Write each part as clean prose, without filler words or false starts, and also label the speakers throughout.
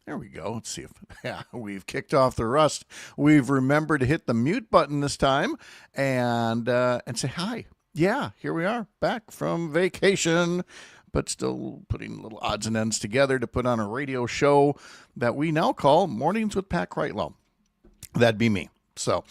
Speaker 1: There we go. Let's see if we've kicked off the rust. We've remembered to hit the mute button this time and say hi. Yeah, here we are, back from vacation, but still putting little odds and ends together to put on a radio show that we now call Mornings with Pat Kreitlow. That'd be me. So,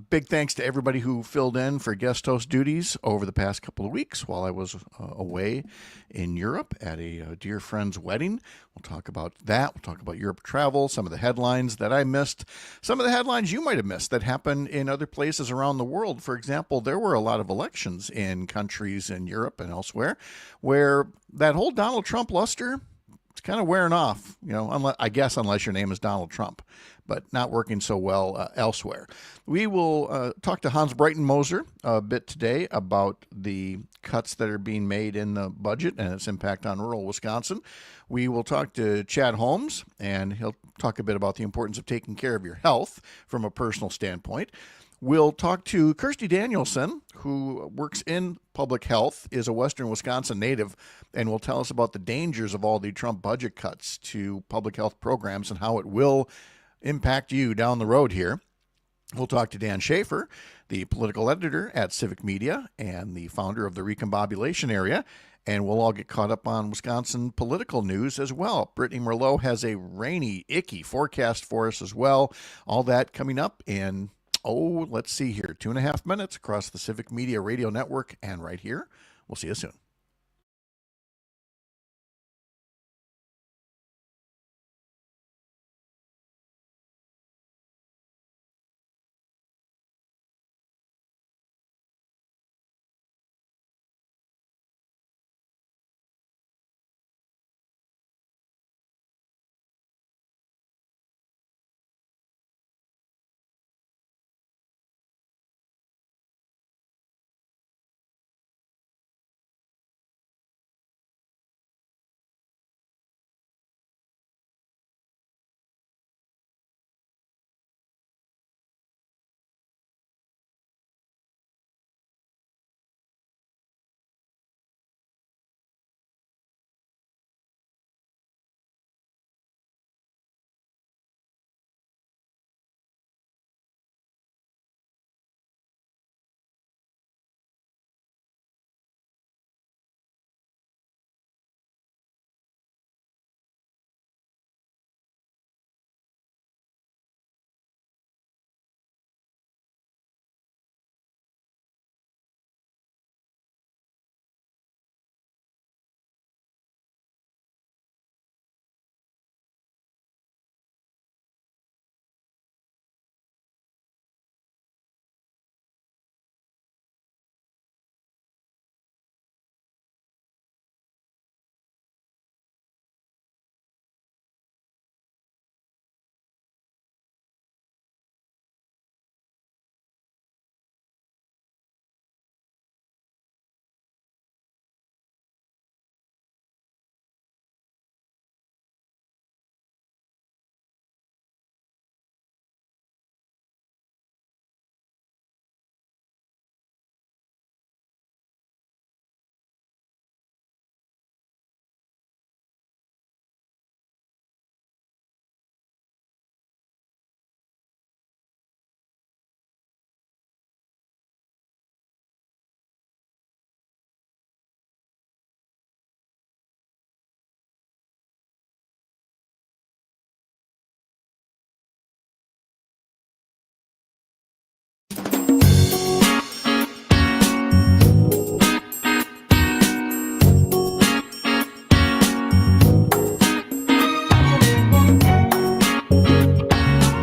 Speaker 1: big thanks to everybody who filled in for guest host duties over the past couple of weeks while I was away in Europe at a dear friend's wedding. We'll talk about that. We'll talk about Europe travel, some of the headlines that I missed, some of the headlines you might have missed that happened in other places around the world. For example, there were a lot of elections in countries in Europe and elsewhere where that whole Donald Trump luster, it's kind of wearing off, unless your name is Donald Trump, but not working so well elsewhere. We will talk to Hans Breitenmoser a bit today about the cuts that are being made in the budget and its impact on rural Wisconsin. We will talk to Chad Holmes, and he'll talk a bit about the importance of taking care of your health from a personal standpoint. We'll talk to Kirstie Danielson, who works in public health, is a Western Wisconsin native, and will tell us about the dangers of all the Trump budget cuts to public health programs and how it will impact you down the road here. We'll talk to Dan Shafer, the political editor at Civic Media and the founder of the Recombobulation Area, and we'll all get caught up on Wisconsin political news as well. Brittany Merlot has a rainy, icky forecast for us as well. All that coming up in, let's see here, 2.5 minutes across the Civic Media Radio Network and right here. We'll see you soon.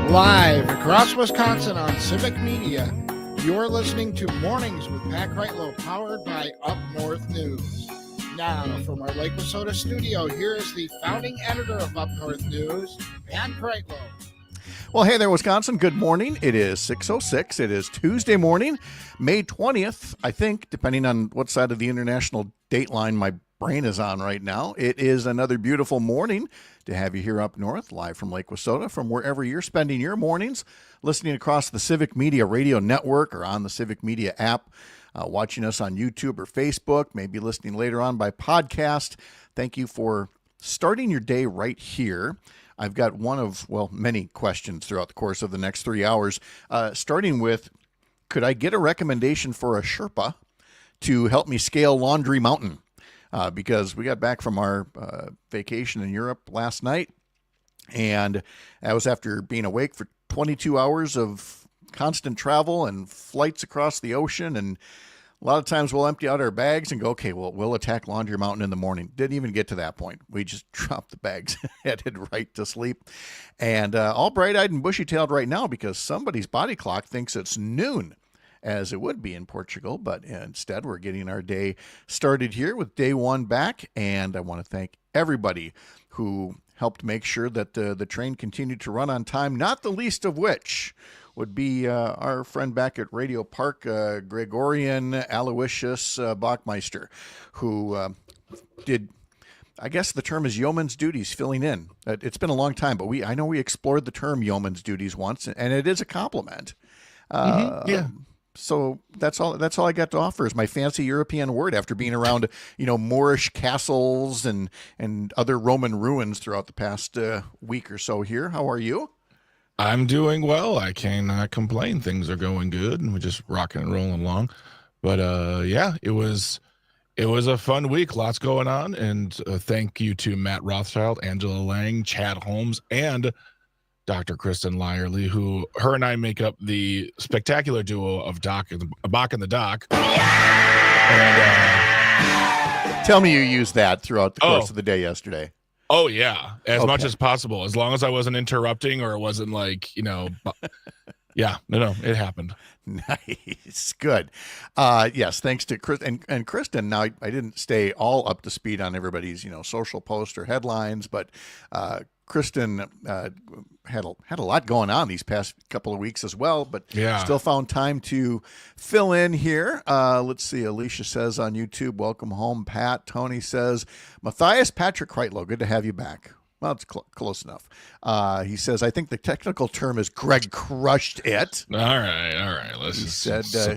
Speaker 2: Live across Wisconsin on Civic Media, you're listening to Mornings with Pat Kreitlow, powered by Up North News. Now, from our Lake Wissota studio, here is the founding editor of Up North News, Pat Kreitlow.
Speaker 1: Well, hey there, Wisconsin. Good morning. It is 6:06. It is Tuesday morning, May 20th, I think, depending on what side of the international date line my brain is on right now. It is another beautiful morning to have you here up north, live from Lake Wissota, from wherever you're spending your mornings, listening across the Civic Media Radio Network or on the Civic Media app, watching us on YouTube or Facebook, maybe listening later on by podcast. Thank you for starting your day right here I've got one of, well, many questions throughout the course of the next 3 hours, starting with, could I get a recommendation for a Sherpa to help me scale Laundry Mountain? Because we got back from our vacation in Europe last night, and that was after being awake for 22 hours of constant travel and flights across the ocean. And a lot of times we'll empty out our bags and go, okay, well, we'll attack Laundry Mountain in the morning. Didn't even get to that point. We just dropped the bags, headed right to sleep. And all bright-eyed and bushy-tailed right now because somebody's body clock thinks it's noon, as it would be in Portugal. But instead, we're getting our day started here with day one back. And I want to thank everybody who helped make sure that the train continued to run on time, not the least of which would be our friend back at Radio Park, Gregorian Aloysius Bachmeister, who did, I guess the term is yeoman's duties, filling in. It's been a long time, but I know we explored the term yeoman's duties once, and it is a compliment.
Speaker 2: Yeah.
Speaker 1: So that's all I got to offer is my fancy European word after being around, Moorish castles and other Roman ruins throughout the past week or so here. How are you?
Speaker 3: I'm doing well. I cannot complain. Things are going good, and we're just rocking and rolling along. But yeah, it was a fun week. Lots going on, and thank you to Matt Rothschild, Angela Lang, Chad Holmes, and Dr. Kristen Lyerly, who her and I make up the spectacular duo of Bach and the Doc. And
Speaker 1: tell me you used that throughout the course of the day yesterday.
Speaker 3: Oh, yeah, as much as possible, as long as I wasn't interrupting or it wasn't like, yeah, no, it happened.
Speaker 1: Nice. Good. Yes, thanks to Chris and Kristen. Now, I didn't stay all up to speed on everybody's, social post or headlines, but Kristen had a lot going on these past couple of weeks as well, but still found time to fill in here. Let's see. Alicia says on YouTube, welcome home, Pat. Tony says, Matthias Patrick Kreitlow, good to have you back. Well, it's close enough. He says, I think the technical term is Greg crushed it.
Speaker 3: All right. Let's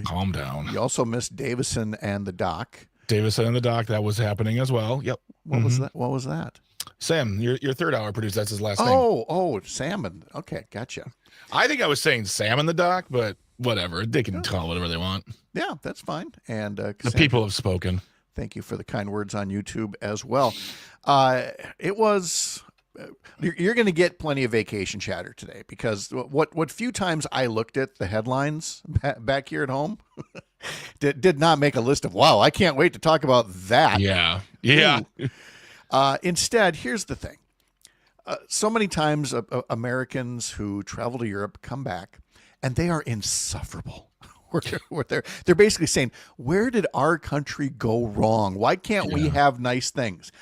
Speaker 3: calm down.
Speaker 1: You also missed Davison and the Doc.
Speaker 3: Davison and the Doc, that was happening as well. Yep.
Speaker 1: What was that? What was that?
Speaker 3: Sam, your third hour producer, that's his last name.
Speaker 1: Oh, Salmon. Okay, gotcha.
Speaker 3: I think I was saying Sam and the Doc, but whatever. They can call it whatever they want.
Speaker 1: Yeah, that's fine. And
Speaker 3: the people have spoken.
Speaker 1: Thank you for the kind words on YouTube as well. It was... You're going to get plenty of vacation chatter today because what few times I looked at the headlines back here at home did not make a list of, wow, I can't wait to talk about that.
Speaker 3: Yeah.
Speaker 1: Instead, here's the thing. So many times Americans who travel to Europe come back and they are insufferable. They're basically saying, where did our country go wrong? Why can't we have nice things?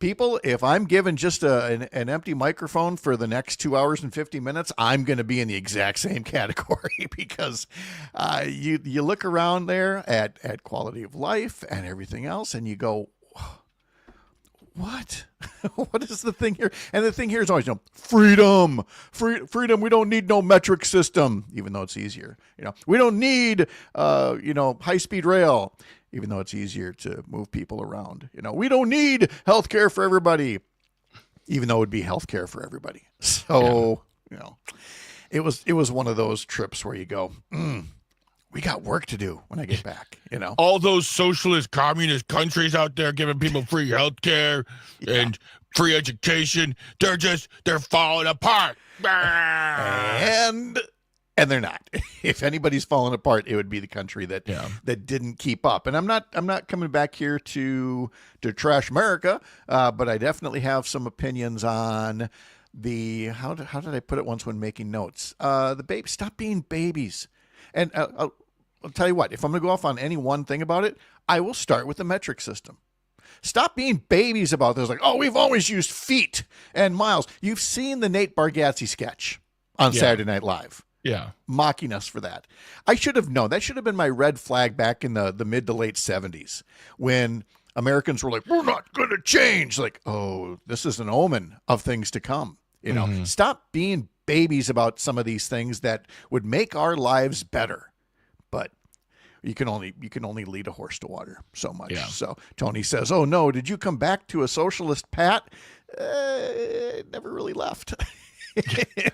Speaker 1: People, if I'm given just an empty microphone for the next 2 hours and 50 minutes, I'm going to be in the exact same category because you look around there at quality of life and everything else, and you go, what? What is the thing here? And the thing here is always, freedom. We don't need no metric system, even though it's easier. We don't need, high-speed rail, even though it's easier to move people around. We don't need healthcare for everybody, even though it would be healthcare for everybody. So, it was one of those trips where you go, we got work to do when I get back,
Speaker 3: All those socialist, communist countries out there giving people free healthcare and free education, they're falling apart.
Speaker 1: And they're not. If anybody's falling apart, it would be the country that didn't keep up. And I'm not coming back here to trash America, but I definitely have some opinions on the how did I put it once when making notes? The baby, stop being babies. And I'll tell you what, if I'm going to go off on any one thing about it, I will start with the metric system. Stop being babies about this. Like, we've always used feet and miles. You've seen the Nate Bargatze sketch on Saturday Night Live.
Speaker 3: Yeah.
Speaker 1: Mocking us for that. I should have known. That should have been my red flag back in the mid to late 70s when Americans were like, we're not going to change. Like, this is an omen of things to come. Stop being babies about some of these things that would make our lives better. But you can only lead a horse to water so much. Yeah. So Tony says, oh no, did you come back to a socialist, Pat? never really left.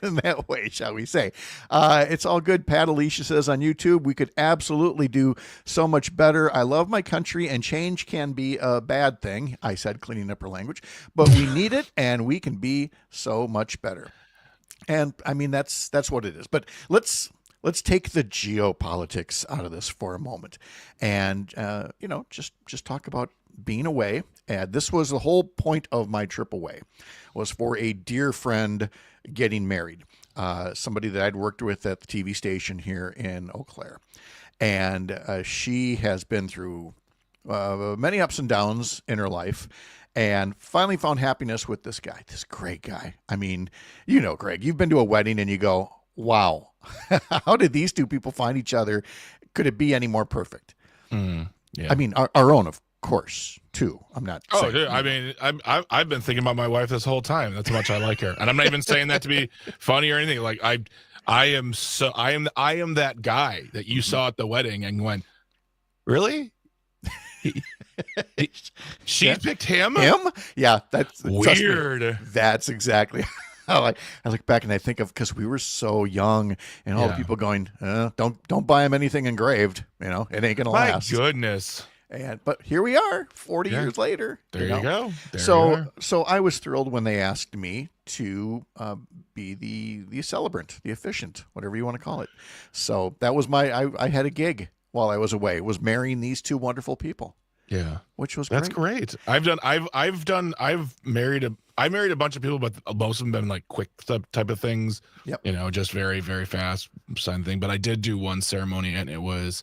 Speaker 1: In that way, shall we say. It's all good. Pat Alicia says on YouTube, we could absolutely do so much better. I love my country, and change can be a bad thing. I said, cleaning up her language, but we need it, and we can be so much better. And I mean, that's what it is. But let's take the geopolitics out of this for a moment, and just talk about being away. And this was the whole point of my trip away, was for a dear friend getting married, somebody that I'd worked with at the TV station here in Eau Claire. And she has been through many ups and downs in her life, and finally found happiness with this guy, this great guy. I mean, Greg, you've been to a wedding and you go, wow, how did these two people find each other? Could it be any more perfect?
Speaker 3: Yeah.
Speaker 1: I mean, our own, of course, too. I'm not.
Speaker 3: Oh, dude, I mean, I've been thinking about my wife this whole time. That's how much I like her, and I'm not even saying that to be funny or anything. Like I am that guy that you saw at the wedding and went, really? She picked him?
Speaker 1: Yeah, that's
Speaker 3: weird.
Speaker 1: That's exactly how I look back and I think of, because we were so young, and all the people going, don't buy him anything engraved. It ain't gonna last.
Speaker 3: My goodness.
Speaker 1: But here we are, 40 years later.
Speaker 3: There you go.
Speaker 1: So I was thrilled when they asked me to be the celebrant, the officiant, whatever you want to call it. So that was I had a gig while I was away. Was marrying these two wonderful people.
Speaker 3: Yeah,
Speaker 1: which was
Speaker 3: that's great. I've married a bunch of people, but most of them been like quick type of things.
Speaker 1: Yep.
Speaker 3: Just very, very fast sign thing. But I did do one ceremony, and it was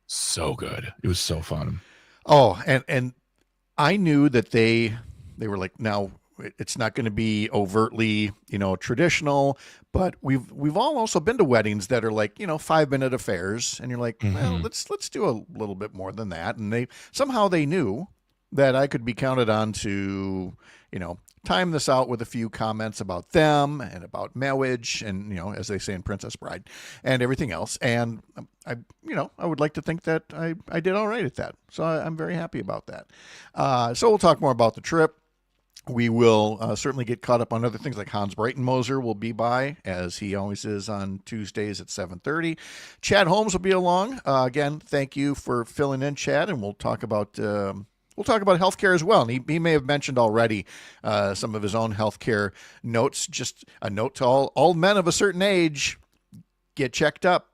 Speaker 3: so good. It was so fun.
Speaker 1: Oh, and I knew that they were like, now it's not going to be overtly, traditional, but we've all also been to weddings that are like, 5-minute affairs, and you're like, well, let's do a little bit more than that. And they knew that I could be counted on to, time this out with a few comments about them and about marriage and, as they say in Princess Bride and everything else. And I would like to think that I did all right at that. So I'm very happy about that. So we'll talk more about the trip. We will certainly get caught up on other things, like Hans Breitenmoser will be by, as he always is on Tuesdays at 7:30. Chad Holmes will be along. Again, thank you for filling in, Chad, and we'll talk about healthcare as well. And he may have mentioned already some of his own healthcare notes. Just a note to all men of a certain age: get checked up.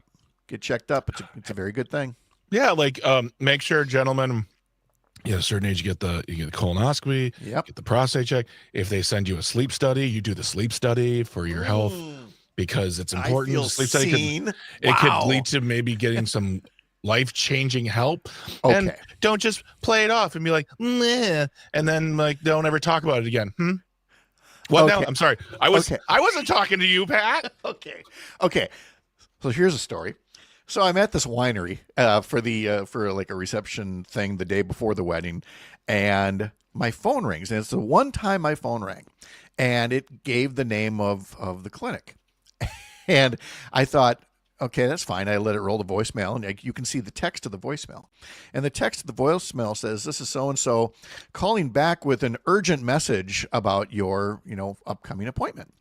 Speaker 1: Get checked up. It's a very good thing.
Speaker 3: Yeah, like make sure, gentlemen, at a certain age, you get the colonoscopy, get the prostate check. If they send you a sleep study, you do the sleep study for your health, because it's important.
Speaker 1: I feel
Speaker 3: Sleep study could lead to maybe getting some life-changing help.
Speaker 1: Okay.
Speaker 3: And don't just play it off and be like, meh, and then don't ever talk about it again. What now? I'm sorry. I wasn't talking to you, Pat.
Speaker 1: Okay. So here's a story. So I'm at this winery for like a reception thing the day before the wedding, and my phone rings, and it's the one time my phone rang, and it gave the name of the clinic. And I thought, okay, that's fine. I let it roll the voicemail, and you can see the text of the voicemail. And the text of the voicemail says, "This is so-and-so calling back with an urgent message about your, upcoming appointment."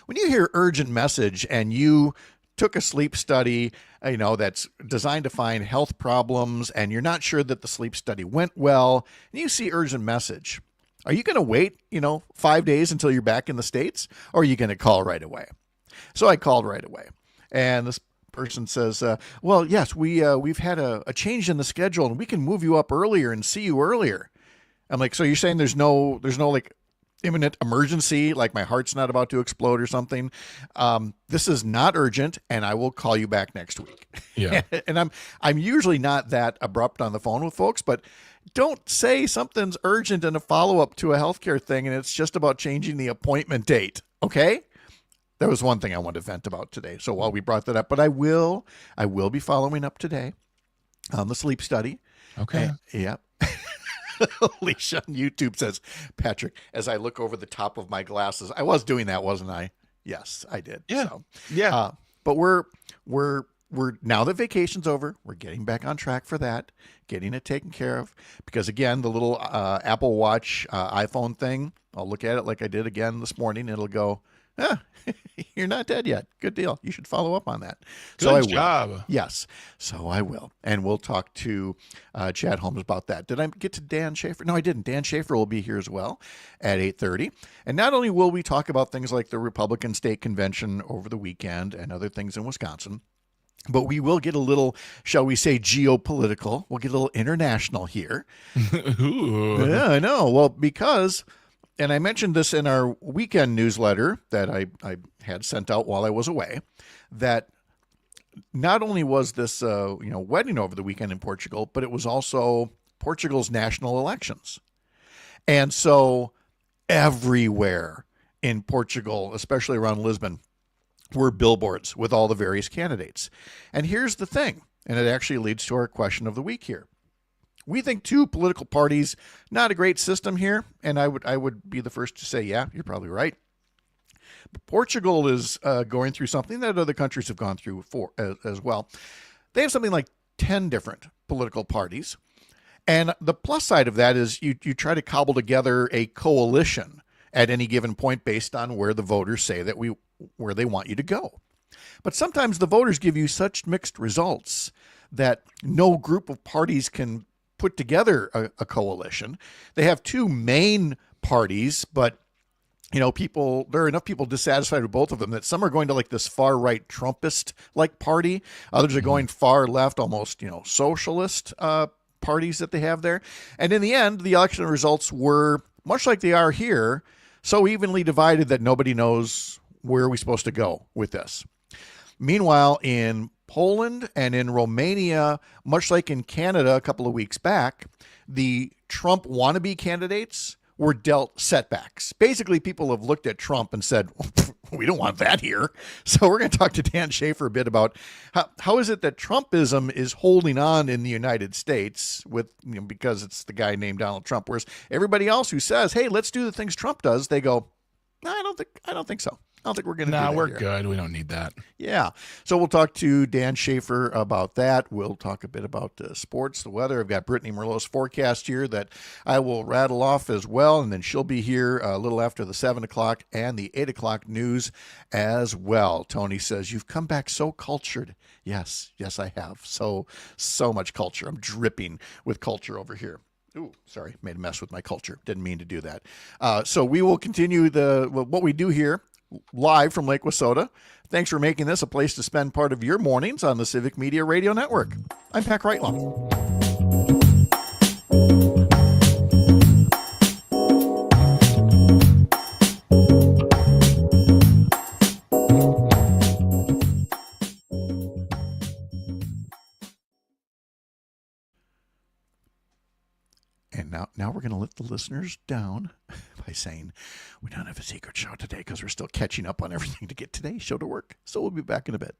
Speaker 1: When you hear urgent message and you took a sleep study, that's designed to find health problems, and you're not sure that the sleep study went well, and you see urgent message, are you going to wait, 5 days until you're back in the States, or are you going to call right away? So I called right away, and this person says, well, yes, we've had a change in the schedule, and we can move you up earlier and see you earlier. I'm like, so you're saying there's no like imminent emergency, like my heart's not about to explode or something? This is not urgent, and I will call you back next week.
Speaker 3: Yeah.
Speaker 1: And I'm usually not that abrupt on the phone with folks, but don't say something's urgent in a follow-up to a healthcare thing and it's just about changing the appointment date. Okay? That was one thing I wanted to vent about today. So while we brought that up, but I will be following up today on the sleep study.
Speaker 3: Okay.
Speaker 1: Yep. Alicia on YouTube says, Patrick, as I look over the top of my glasses, I was doing that, wasn't I? Yes, I did.
Speaker 3: Yeah.
Speaker 1: So,
Speaker 3: yeah.
Speaker 1: But we're we're now that vacation's over, we're getting back on track for that, getting it taken care of. Because again, the little Apple Watch iPhone thing, I'll look at it like I did again this morning. It'll go, ah, you're not dead yet. Good deal. You should follow up on that. So I
Speaker 3: Good
Speaker 1: will.
Speaker 3: job.
Speaker 1: Yes. So I will. And we'll talk to Chad Holmes about that. Did I get to Dan Shafer? No, I didn't. Dan Shafer will be here as well at 8:30. And not only will we talk about things like the Republican State Convention over the weekend and other things in Wisconsin, but we will get a little, shall we say, geopolitical. We'll get a little international here.
Speaker 3: Ooh.
Speaker 1: Yeah, I know. Well, because, and I mentioned this in our weekend newsletter that I had sent out while I was away, that not only was this wedding over the weekend in Portugal, but it was also Portugal's national elections. And so everywhere in Portugal, especially around Lisbon, were billboards with all the various candidates. And here's the thing, and it actually leads to our question of the week here. We think two political parties, not a great system here, and I would be the first to say, yeah, you're probably right. But Portugal is going through something that other countries have gone through as well. They have something like 10 different political parties. And the plus side of that is you try to cobble together a coalition at any given point based on where the voters say that where they want you to go. But sometimes the voters give you such mixed results that no group of parties can put together a coalition. They have two main parties, but there are enough people dissatisfied with both of them that some are going to like this far right Trumpist like party. Others are going far left, almost, socialist parties that they have there. And in the end, the election results were much like they are here, so evenly divided that nobody knows where we're supposed to go with this. Meanwhile, in Poland and in Romania, much like in Canada a couple of weeks back, the Trump wannabe candidates were dealt setbacks. Basically, people have looked at Trump and said, we don't want that here. So we're going to talk to Dan Shafer a bit about how is it that Trumpism is holding on in the United States because it's the guy named Donald Trump, whereas everybody else who says, hey, let's do the things Trump does, they go, no, I don't think so. I don't think we're going to do that.
Speaker 3: Nah, we're
Speaker 1: here.
Speaker 3: good. We don't need that.
Speaker 1: Yeah. So we'll talk to Dan Shafer about that. We'll talk a bit about sports, the weather. I've got Brittany Merlot's forecast here that I will rattle off as well. And then she'll be here a little after the 7 o'clock and the 8 o'clock news as well. Tony says, you've come back so cultured. Yes, I have. So much culture. I'm dripping with culture over here. Ooh, sorry, made a mess with my culture. Didn't mean to do that. So we will continue what we do here live from Lake Wissota. Thanks for making this a place to spend part of your mornings on the Civic Media Radio Network. I'm Pat Kreitlow. And now we're going to let the listeners down by saying we don't have a secret show today because we're still catching up on everything to get today's show to work. So we'll be back in a bit.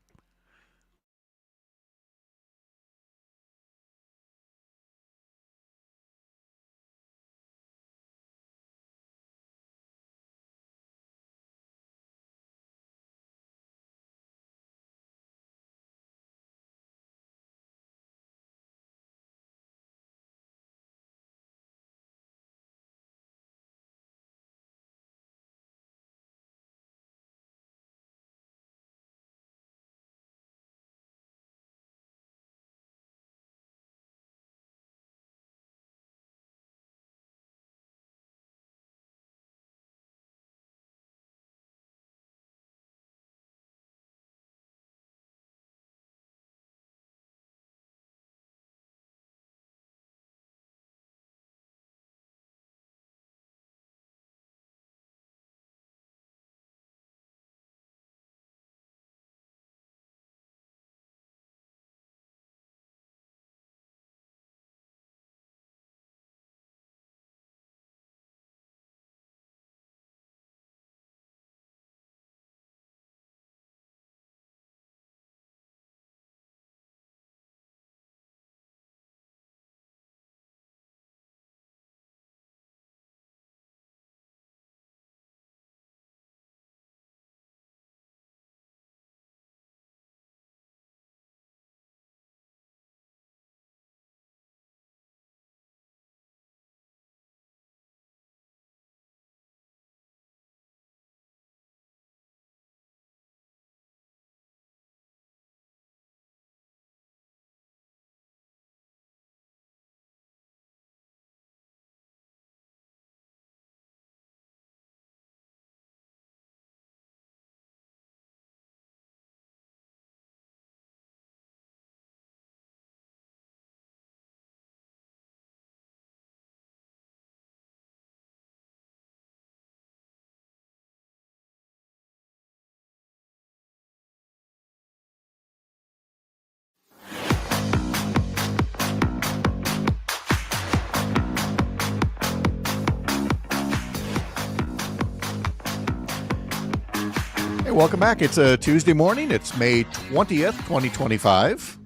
Speaker 1: Hey, welcome back. It's a Tuesday morning. It's May 20th, 2025.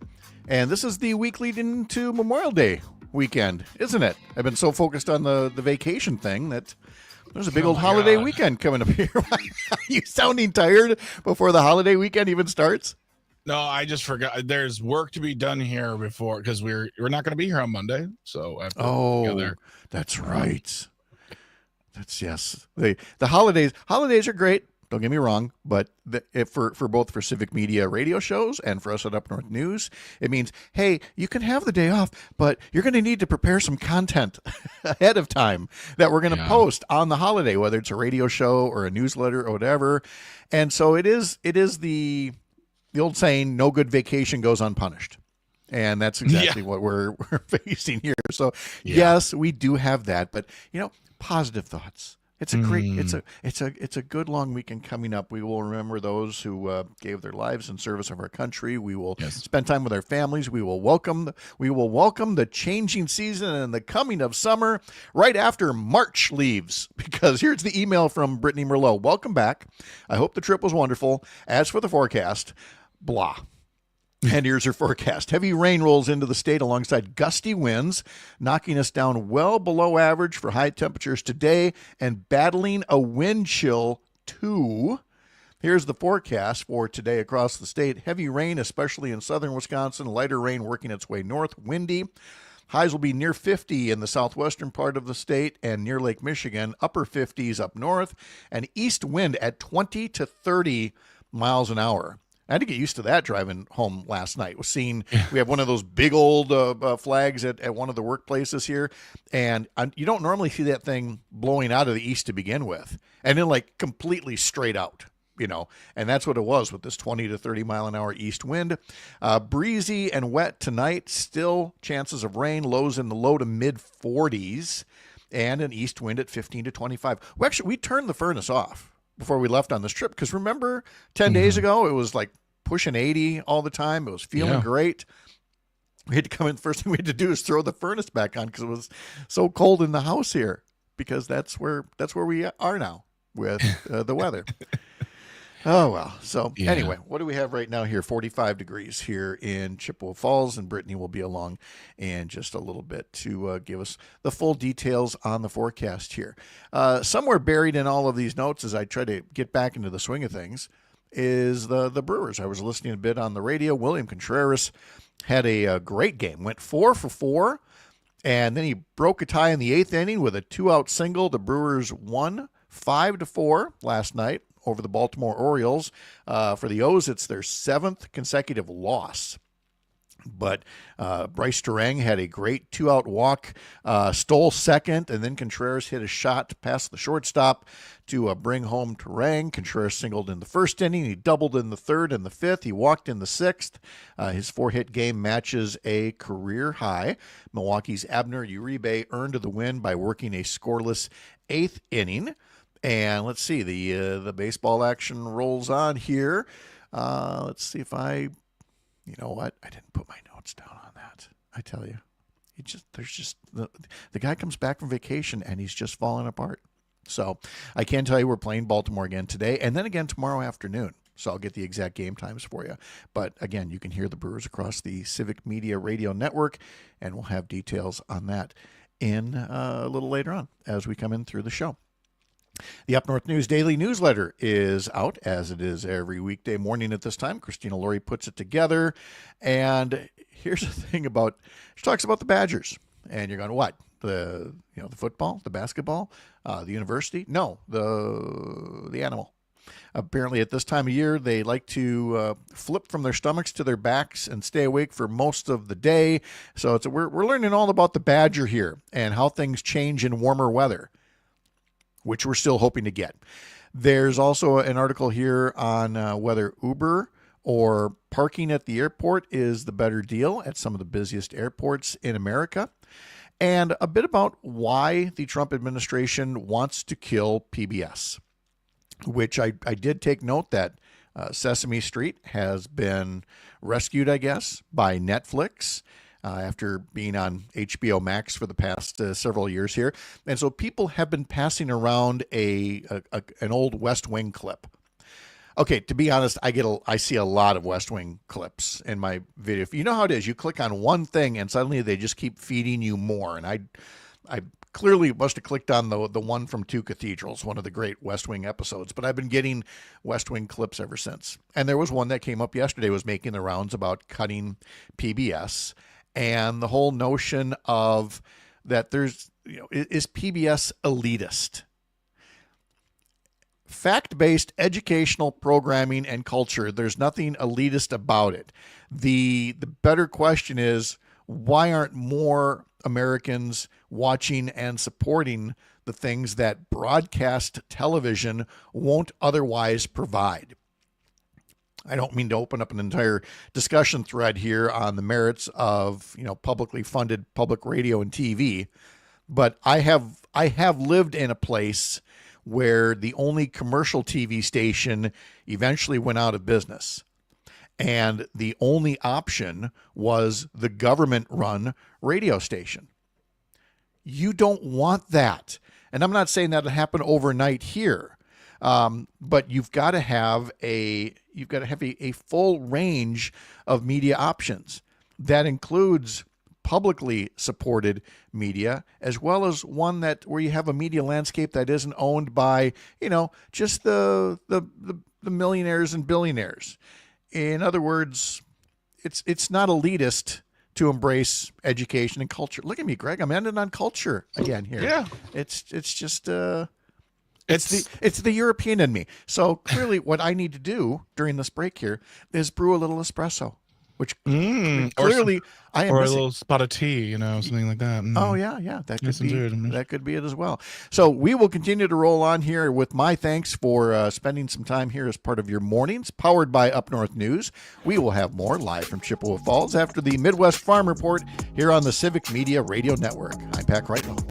Speaker 1: And this is the week leading into Memorial Day weekend, isn't it? I've been so focused on the vacation thing that there's a big old holiday weekend coming up here. Are you sounding tired before the holiday weekend even starts?
Speaker 3: No, I just forgot. There's work to be done here before, because we're not going to be here on Monday. So I have to get there.
Speaker 1: That's right. That's yes. The holidays are great. Don't get me wrong, but for both for Civic Media radio shows and for us at Up North News, it means, hey, you can have the day off, but you're going to need to prepare some content ahead of time that we're going to post on the holiday, whether it's a radio show or a newsletter or whatever. And so it is the old saying, no good vacation goes unpunished. And that's exactly what we're facing here. So yes, we do have that, but positive thoughts. It's a great, it's a good long weekend coming up. We will remember those who gave their lives in service of our country. We will spend time with our families. We will welcome the changing season and the coming of summer right after March leaves. Because here's the email from Brittany Merlot. Welcome back. I hope the trip was wonderful. As for the forecast, blah. And here's her forecast. Heavy rain rolls into the state alongside gusty winds, knocking us down well below average for high temperatures today and battling a wind chill too. Here's the forecast for today across the state. Heavy rain, especially in southern Wisconsin. Lighter rain working its way north. Windy. Highs will be near 50 in the southwestern part of the state and near Lake Michigan. Upper 50s up north. And east wind at 20 to 30 miles an hour. I had to get used to that driving home last night. We have one of those big old flags at one of the workplaces here, and you don't normally see that thing blowing out of the east to begin with, and then like completely straight out, and that's what it was with this 20 to 30 mile an hour east wind. Breezy and wet tonight, still chances of rain, lows in the low to mid 40s, and an east wind at 15 to 25. We turned the furnace off before we left on this trip, because remember 10 days ago it was like pushing 80 all the time. It was feeling great. We had to come in. First thing we had to do is throw the furnace back on because it was so cold in the house here, because that's where we are now with the weather. Oh, well. So anyway, what do we have right now here? 45 degrees here in Chippewa Falls, and Brittany will be along in just a little bit to give us the full details on the forecast here. Somewhere buried in all of these notes, as I try to get back into the swing of things, is the Brewers. I was listening a bit on the radio. William Contreras had a great game, went 4 for 4, and then he broke a tie in the 8th inning with a 2-out single. The Brewers won 5-4 last night over the Baltimore Orioles. For the O's, it's their 7th consecutive loss. But Bryce Terang had a great 2-out walk, stole second, and then Contreras hit a shot past the shortstop to bring home Terang. Contreras singled in the 1st inning. He doubled in the 3rd and the 5th. He walked in the 6th. His 4-hit game matches a career high. Milwaukee's Abner Uribe earned the win by working a scoreless 8th inning. And let's see, the baseball action rolls on here. Let's see if you know what? I didn't put my notes down on that. I tell you, the guy comes back from vacation and he's just falling apart. So I can tell you we're playing Baltimore again today and then again tomorrow afternoon. So I'll get the exact game times for you. But again, you can hear the Brewers across the Civic Media Radio Network, and we'll have details on that in a little later on as we come in through the show. The Up North News Daily Newsletter is out, as it is every weekday morning at this time. Christina Laurie puts it together. And here's the thing she talks about the Badgers. And you're going, what? The football, the basketball, the university? No, the animal. Apparently at this time of year, they like to flip from their stomachs to their backs and stay awake for most of the day. So we're learning all about the badger here and how things change in warmer weather, which we're still hoping to get. There's also an article here on whether Uber or parking at the airport is the better deal at some of the busiest airports in America, and a bit about why the Trump administration wants to kill PBS, which I did take note that Sesame Street has been rescued, I guess, by Netflix. After being on HBO Max for the past several years here. And so people have been passing around an old West Wing clip Okay, to be honest, I see a lot of West Wing clips in my video. You know how it is. You click on one thing and suddenly they just keep feeding you more. And I clearly must have clicked on the one from Two Cathedrals, one of the great West Wing episodes. But I've been getting West Wing clips ever since. And there was one that came up yesterday, was making the rounds about cutting PBS and the whole notion of that there's, is PBS elitist? Fact-based educational programming and culture, there's nothing elitist about it. The better question is, why aren't more Americans watching and supporting the things that broadcast television won't otherwise provide? I don't mean to open up an entire discussion thread here on the merits of, publicly funded public radio and TV, but I have lived in a place where the only commercial TV station eventually went out of business. And the only option was the government-run radio station. You don't want that. And I'm not saying that'll happen overnight here, but you've got to have a full range of media options. That includes publicly supported media, as well as one where you have a media landscape that isn't owned by, just the millionaires and billionaires. In other words, it's not elitist to embrace education and culture. Look at me, Greg. I'm ending on culture again here.
Speaker 3: Yeah.
Speaker 1: It's just it's the European in me. So clearly what I need to do during this break here is brew a little espresso, which clearly I am
Speaker 3: or
Speaker 1: missing.
Speaker 3: a little spot of tea, something like that.
Speaker 1: Oh yeah, that could
Speaker 3: Yes,
Speaker 1: be
Speaker 3: indeed.
Speaker 1: that could be it as well. So we will continue to roll on here with my thanks for spending some time here as part of your mornings, powered by Up North News. We will have more live from Chippewa Falls after the Midwest Farm Report here on the Civic Media Radio Network. I'm Pat Kreitlow.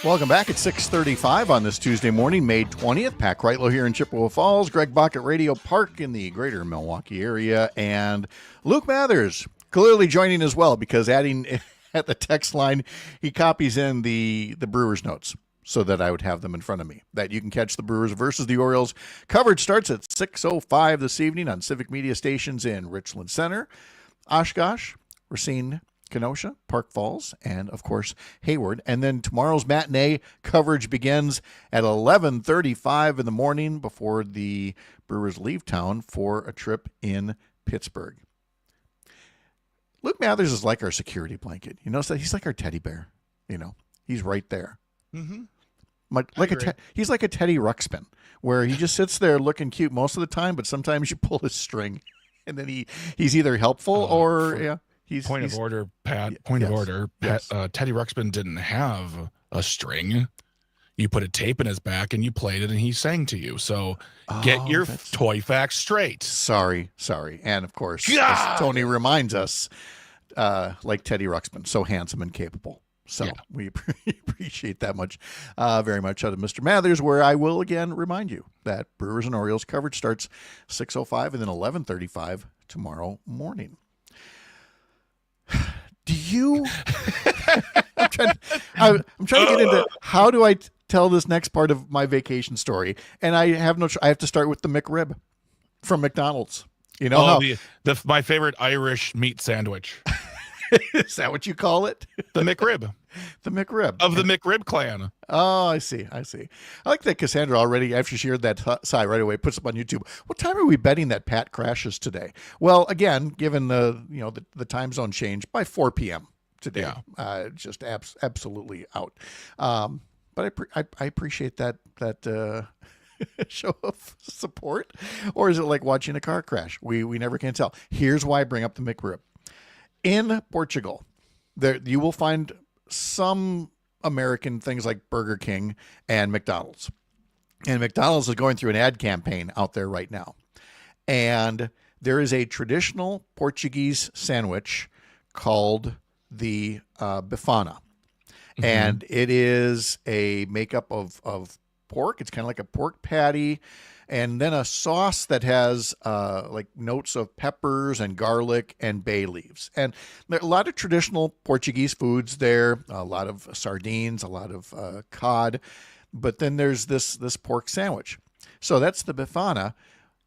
Speaker 1: Welcome back at 6:35 on this Tuesday morning, May 20th. Pat Kreitlow here in Chippewa Falls, Greg Bach at Radio Park in the greater Milwaukee area, and Luke Mathers clearly joining as well, because adding at the text line, he copies in the Brewers notes so that I would have them in front of me, that you can catch the Brewers versus the Orioles. Coverage starts at 6:05 this evening on Civic Media stations in Richland Center, Oshkosh, Racine, Kenosha, Park Falls, and, of course, Hayward. And then tomorrow's matinee coverage begins at 11:35 in the morning before the Brewers leave town for a trip in Pittsburgh. Luke Mathers is like our security blanket. You notice that? He's like our teddy bear. He's right there.
Speaker 3: Mm-hmm.
Speaker 1: He's like a Teddy Ruxpin, where he just sits there looking cute most of the time, but sometimes you pull his string, and then he's either helpful or, yeah.
Speaker 3: Point of order, Pat. Point of order.
Speaker 1: Yes.
Speaker 3: Teddy Ruxpin didn't have a string. You put a tape in his back and you played it and he sang to you. So get your toy facts straight.
Speaker 1: Sorry. And of course, as Tony reminds us, like Teddy Ruxpin, so handsome and capable. So we appreciate that much, very much out of Mr. Mathers, where I will again remind you that Brewers and Orioles coverage starts 6:05 and then 11:35 tomorrow morning. Do you? I'm trying to get into how do I tell this next part of my vacation story, and I have I have to start with the McRib from McDonald's. You know
Speaker 3: my favorite Irish meat sandwich.
Speaker 1: Is that what you call it?
Speaker 3: The McRib.
Speaker 1: The McRib.
Speaker 3: Of the McRib clan.
Speaker 1: Oh, I see. I like that Cassandra already, after she heard that sigh right away, puts up on YouTube. What time are we betting that Pat crashes today? Well, again, given the time zone change, by 4 p.m. today. Yeah. Just absolutely out. But I appreciate that show of support. Or is it like watching a car crash? We never can tell. Here's why I bring up the McRib. In Portugal, there you will find some American things like Burger King and McDonald's. And McDonald's is going through an ad campaign out there right now. And there is a traditional Portuguese sandwich called the bifana. Mm-hmm. And it is a makeup of pork. It's kind of like a pork patty. And then a sauce that has like notes of peppers and garlic and bay leaves. And there are a lot of traditional Portuguese foods there, a lot of sardines, a lot of cod. But then there's this pork sandwich. So that's the bifana.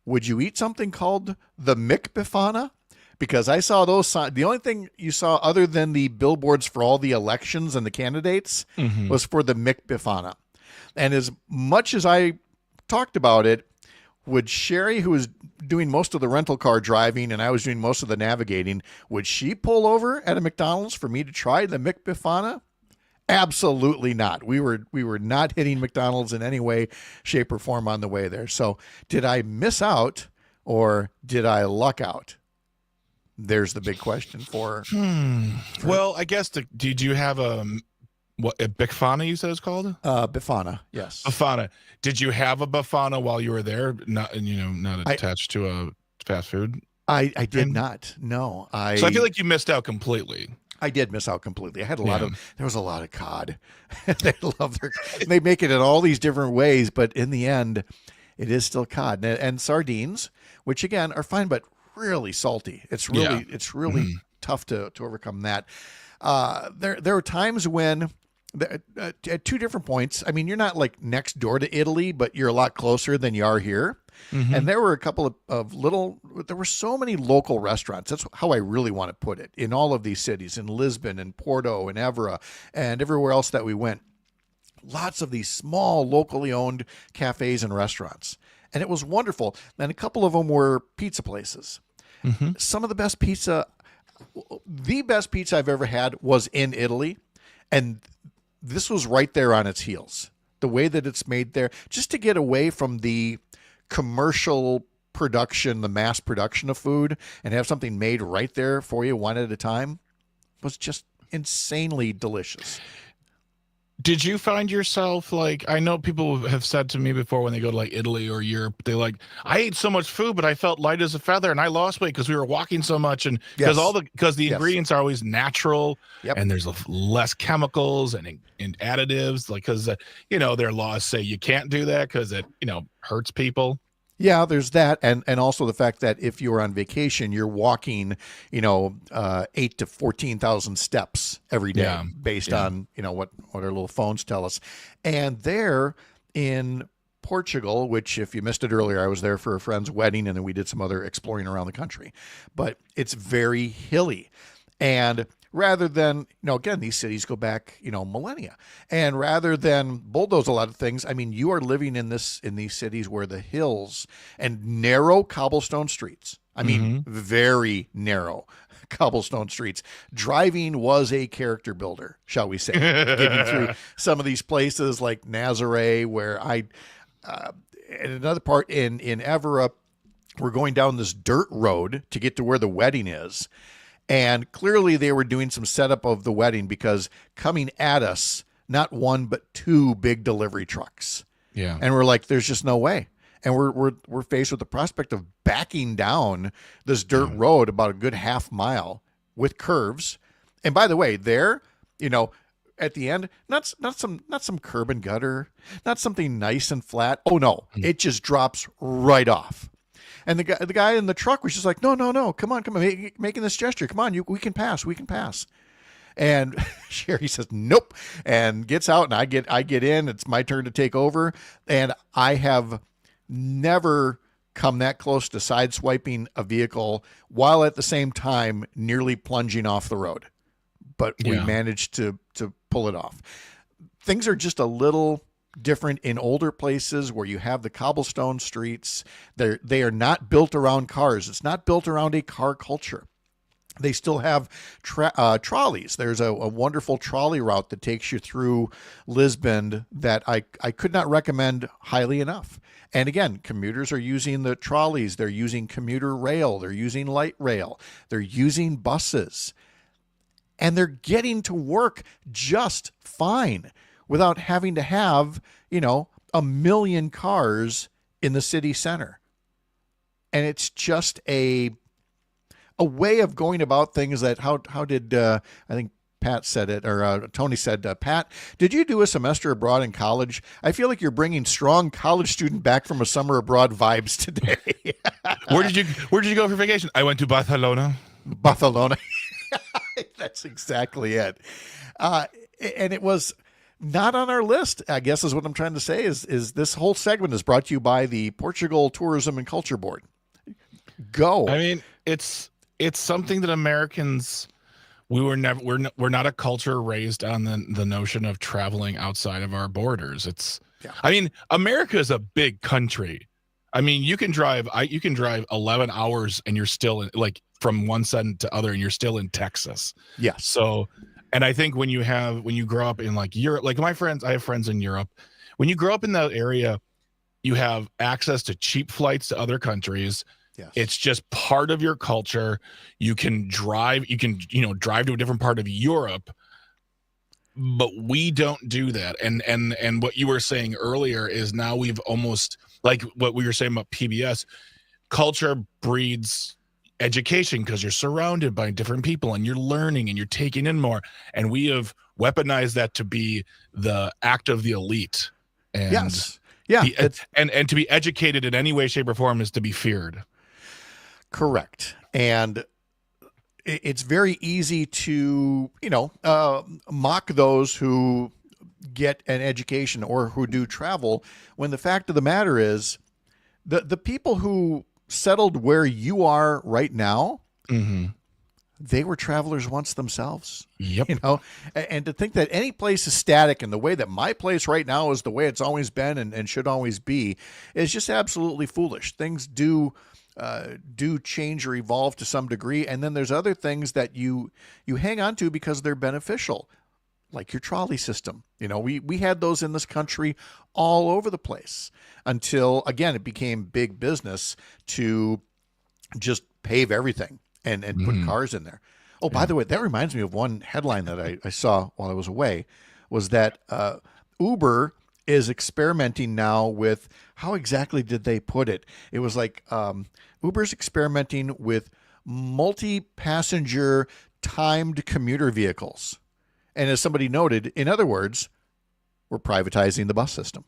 Speaker 1: Would you eat something called the McBifana? Because I saw those signs. The only thing you saw other than the billboards for all the elections and the candidates was for the McBifana. And as much as I talked about it, would Sherry, who was doing most of the rental car driving and I was doing most of the navigating, would she pull over at a McDonald's for me to try the McBifana? Absolutely not. We were not hitting McDonald's in any way, shape, or form on the way there. So did I miss out or did I luck out? There's the big question for
Speaker 3: Well, I guess did you have a Bifana, you said it's called?
Speaker 1: Bifana, yes.
Speaker 3: Bifana. Did you have a Bifana while you were there? Not attached to a fast food?
Speaker 1: I did not. No.
Speaker 3: So I feel like you missed out completely.
Speaker 1: I did miss out completely. I had there was a lot of cod. They make it in all these different ways, but in the end, it is still cod and sardines, which again are fine, but really salty. It's really tough to overcome that. There are times when at two different points, I mean, you're not like next door to Italy, but you're a lot closer than you are here. Mm-hmm. And there were a couple there were so many local restaurants. That's how I really want to put it, in all of these cities, in Lisbon and Porto and Évora and everywhere else that we went. Lots of these small, locally owned cafes and restaurants. And it was wonderful. And a couple of them were pizza places. Mm-hmm. Some of the best pizza I've ever had was in Italy. And this was right there on its heels. The way that it's made there, just to get away from the commercial production, the mass production of food, and have something made right there for you one at a time, was just insanely delicious.
Speaker 3: Did you find yourself like, I know people have said to me before when they go to like Italy or Europe, they like, I ate so much food, but I felt light as a feather and I lost weight because we were walking so much. And
Speaker 1: Yes.
Speaker 3: because the
Speaker 1: Yes.
Speaker 3: ingredients are always natural
Speaker 1: Yep.
Speaker 3: and there's less chemicals and additives, like, because, their laws say you can't do that because it, hurts people.
Speaker 1: Yeah, there's that, and also the fact that if you're on vacation, you're walking, 8 to 14,000 steps every day,
Speaker 3: Yeah.
Speaker 1: based
Speaker 3: Yeah.
Speaker 1: on what our little phones tell us. And there in Portugal, which if you missed it earlier, I was there for a friend's wedding, and then we did some other exploring around the country. But it's very hilly, and rather than, again, these cities go back, millennia, and rather than bulldoze a lot of things, I mean, you are living in these cities where the hills and narrow cobblestone streets, I mean, very narrow cobblestone streets. Driving was a character builder, shall we say, getting through some of these places like Nazaré, where and another part in Evora, we're going down this dirt road to get to where the wedding is. And clearly they were doing some setup of the wedding, because coming at us, not one, but two big delivery trucks.
Speaker 3: Yeah.
Speaker 1: And we're like, there's just no way. And we're faced with the prospect of backing down this dirt road about a good half mile with curves. And by the way, there, at the end, not some curb and gutter, not something nice and flat. Oh no, it just drops right off. And the guy in the truck was just like, no, come on, making this gesture. Come on, we can pass. And Sherry says, nope, and gets out, and I get in. It's my turn to take over. And I have never come that close to sideswiping a vehicle while at the same time nearly plunging off the road. But we managed to pull it off. Things are just a little different in older places where you have the cobblestone streets. They are not built around cars. It's not built around a car culture. They still have trolleys. There's a wonderful trolley route that takes you through Lisbon that I could not recommend highly enough. And again, commuters are using the trolleys. They're using commuter rail. They're using light rail. They're using buses. And they're getting to work just fine without having to have, a million cars in the city center. And it's just a way of going about things that, how did, I think Pat said it, or Tony said, Pat, did you do a semester abroad in college? I feel like you're bringing strong college student back from a summer abroad vibes today.
Speaker 3: Where did you go for vacation? I went to Barcelona.
Speaker 1: That's exactly it. And it was not on our list, I guess, is what I'm trying to say, is this whole segment is brought to you by the Portugal Tourism and Culture Board. Go.
Speaker 3: I mean, it's something that Americans, we're not a culture raised on the notion of traveling outside of our borders. I mean, America is a big country. I mean, you can drive 11 hours and you're still in, like, from one side to other, and you're still in Texas.
Speaker 1: Yes.
Speaker 3: So, and I think when you grow up in like Europe, like I have friends in Europe. When you grow up in that area, you have access to cheap flights to other countries.
Speaker 1: Yes.
Speaker 3: It's just part of your culture. You can drive to a different part of Europe, but we don't do that. And what you were saying earlier is now we've almost, like what we were saying about PBS, culture breeds education because you're surrounded by different people and you're learning and you're taking in more. And we have weaponized that to be the act of the elite. And
Speaker 1: yes. Yeah.
Speaker 3: And to be educated in any way, shape, or form is to be feared.
Speaker 1: Correct. And it's very easy to, mock those who get an education or who do travel, when the fact of the matter is the people who settled where you are right now, they were travelers once themselves.
Speaker 3: Yep.
Speaker 1: And to think that any place is static and the way that my place right now is the way it's always been and should always be is just absolutely foolish. Things do change or evolve to some degree. And then there's other things that you hang on to because they're beneficial, like your trolley system. We had those in this country all over the place until, again, it became big business to just pave everything and put cars in there. Oh, by the way, that reminds me of one headline that I saw while I was away. was that Uber is experimenting now with, how exactly did they put it? It was like Uber's experimenting with multi-passenger timed commuter vehicles. And as somebody noted, in other words, we're privatizing the bus system.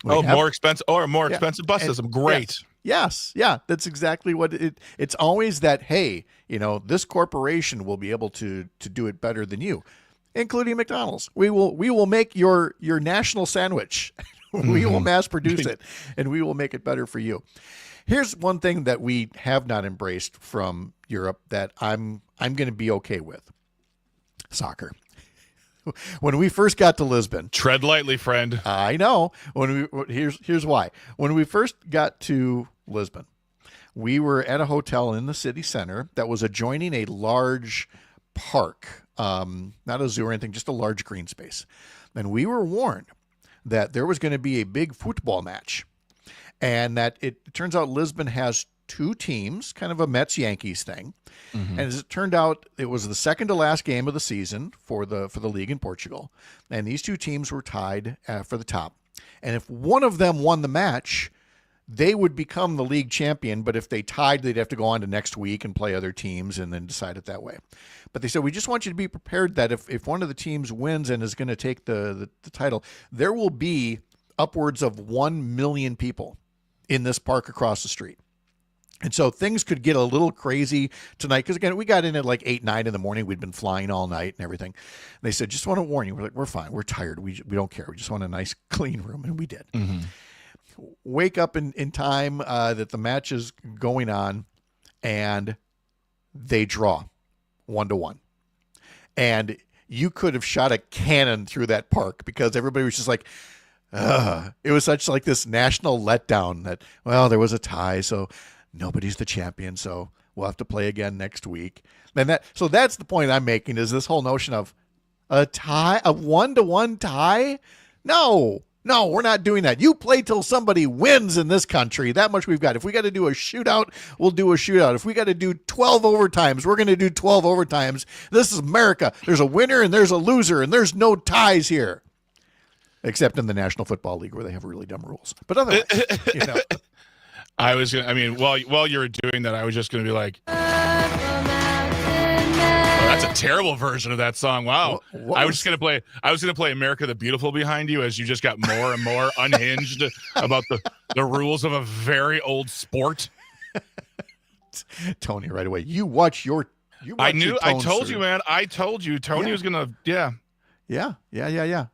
Speaker 3: More expensive
Speaker 1: Yeah.
Speaker 3: expensive bus system. Great.
Speaker 1: Yes. Yeah. That's exactly what it's always that, hey, this corporation will be able to do it better than you, including McDonald's. We will make your national sandwich. We will mass produce it and we will make it better for you. Here's one thing that we have not embraced from Europe that I'm going to be okay with. Soccer. When we first got to Lisbon,
Speaker 3: Tread lightly, friend.
Speaker 1: I know. Here's why. When we first got to Lisbon, we were at a hotel in the city center that was adjoining a large park, not a zoo or anything, just a large green space. And we were warned that there was going to be a big football match, and that it turns out Lisbon has two teams, kind of a Mets-Yankees thing. And as it turned out, it was the second to last game of the season for the league in Portugal. And these two teams were tied for the top. And if one of them won the match, they would become the league champion. But if they tied, they'd have to go on to next week and play other teams and then decide it that way. But they said, we just want you to be prepared that if one of the teams wins and is going to take the title, there will be upwards of 1 million people in this park across the street. And so things could get a little crazy tonight because, again, we got in at like 8, 9 in the morning. We'd been flying all night and everything. They said, just want to warn you. We're like, we're fine. We're tired. We don't care. We just want a nice, clean room. And we did. Wake up in time that the match is going on, and they draw 1-1. And you could have shot a cannon through that park because everybody was just like, it was such like this national letdown that, well, there was a tie, so nobody's the champion, so we'll have to play again next week. And so that's the point I'm making, is this whole notion of a tie, a 1-1 tie. No, we're not doing that. You play till somebody wins in this country. That much we've got. If we got to do a shootout, we'll do a shootout. If we got to do 12 overtimes, we're going to do 12 overtimes. This is America. There's a winner and there's a loser, and there's no ties here. Except in the National Football League where they have really dumb rules. But otherwise,
Speaker 3: While you were doing that, I was just gonna be like, oh, that's a terrible version of that song. Wow. I was gonna play America the Beautiful behind you as you just got more and more unhinged about the rules of a very old sport.
Speaker 1: Tony, right away. You watch your
Speaker 3: I told you, man. I told you Tony was gonna Yeah.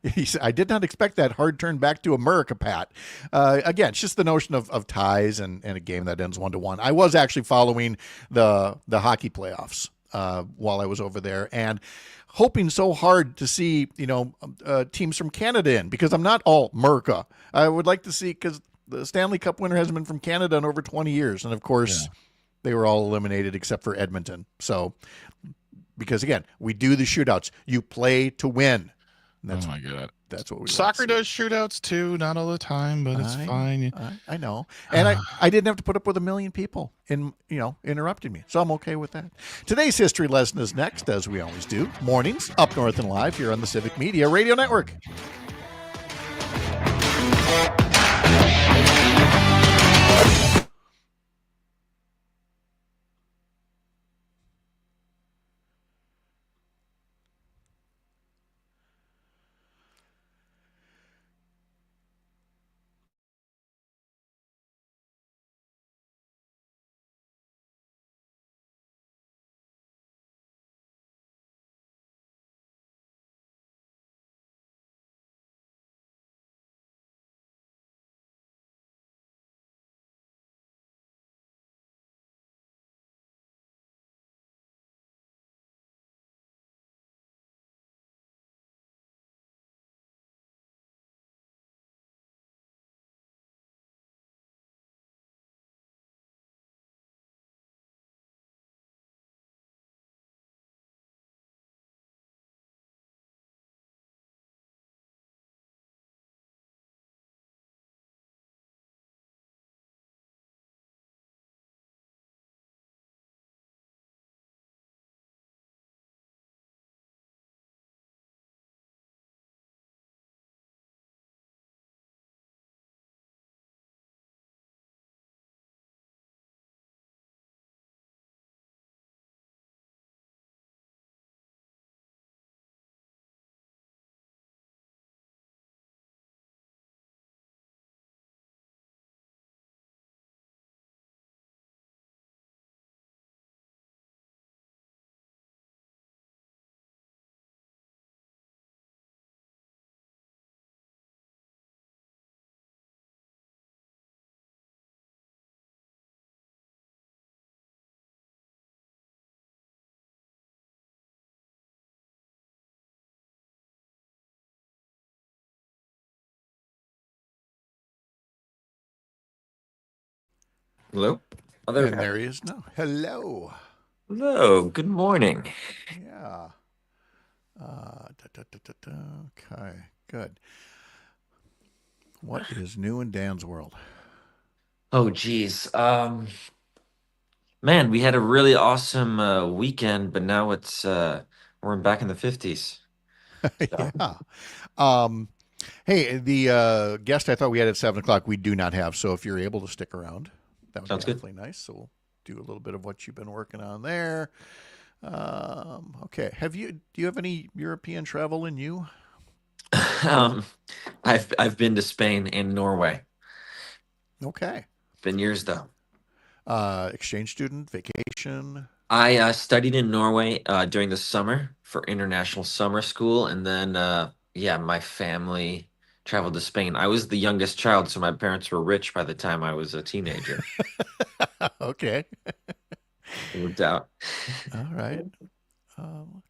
Speaker 1: He said, I did not expect that hard turn back to America, Pat. Again, it's just the notion of ties and a game that ends 1-1. I was actually following the hockey playoffs while I was over there and hoping so hard to see, teams from Canada in, because I'm not all America. I would like to see, because the Stanley Cup winner hasn't been from Canada in over 20 years. And of course, they were all eliminated except for Edmonton. So, because again, we do the shootouts. You play to win.
Speaker 3: Oh my God.
Speaker 1: That's what we
Speaker 3: Soccer does shootouts too, not all the time, but it's fine.
Speaker 1: I know. And I didn't have to put up with 1 million people interrupting me. So I'm okay with that. Today's history lesson is next, as we always do. Mornings, Up North and Live here on the Civic Media Radio Network.
Speaker 4: Hello?
Speaker 1: And there he is now. Hello.
Speaker 4: Hello. Good morning.
Speaker 1: Yeah. Okay, good. What is new in Dan's world?
Speaker 4: Oh, geez. Man, we had a really awesome weekend, but now we're back in the 50s.
Speaker 1: Yeah. Um, hey, the guest I thought we had at 7:00 we do not have. So if you're able to stick around, that would
Speaker 4: Sounds
Speaker 1: be
Speaker 4: good.
Speaker 1: awfully nice. So we'll do a little bit of what you've been working on there. Okay. Do you have any European travel in you?
Speaker 4: Um, I've been to Spain and Norway.
Speaker 1: Okay.
Speaker 4: Been years though.
Speaker 1: Exchange student, vacation.
Speaker 4: I studied in Norway during the summer for international summer school, and then yeah, my family traveled to Spain. I was the youngest child, so my parents were rich by the time I was a teenager.
Speaker 1: Okay.
Speaker 4: It worked out.
Speaker 1: All right. Sounds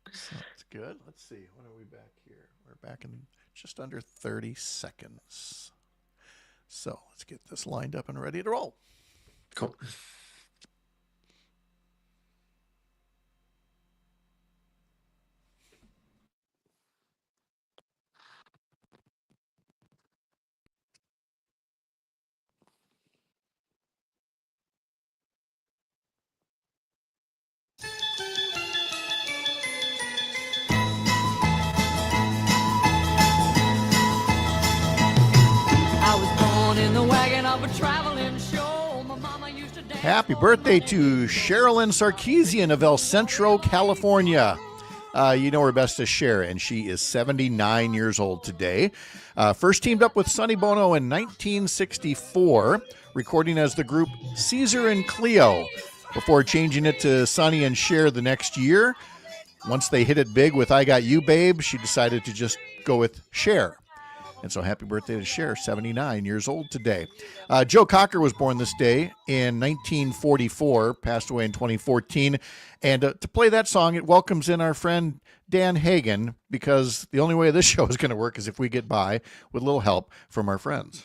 Speaker 1: good. Let's see. When are we back here? We're back in just under 30 seconds. So let's get this lined up and ready to roll.
Speaker 4: Cool.
Speaker 1: Happy birthday to Sherilyn Sarkeesian of El Centro, California. You know her best as Cher, and she is 79 years old today. First teamed up with Sonny Bono in 1964, recording as the group Caesar and Cleo, before changing it to Sonny and Cher the next year. Once they hit it big with I Got You, Babe, she decided to just go with Cher. And so happy birthday to Cher, 79 years old today. Joe Cocker was born this day in 1944, passed away in 2014. And to play that song, it welcomes in our friend Dan Hagen, because the only way this show is going to work is if we get by with a little help from our friends.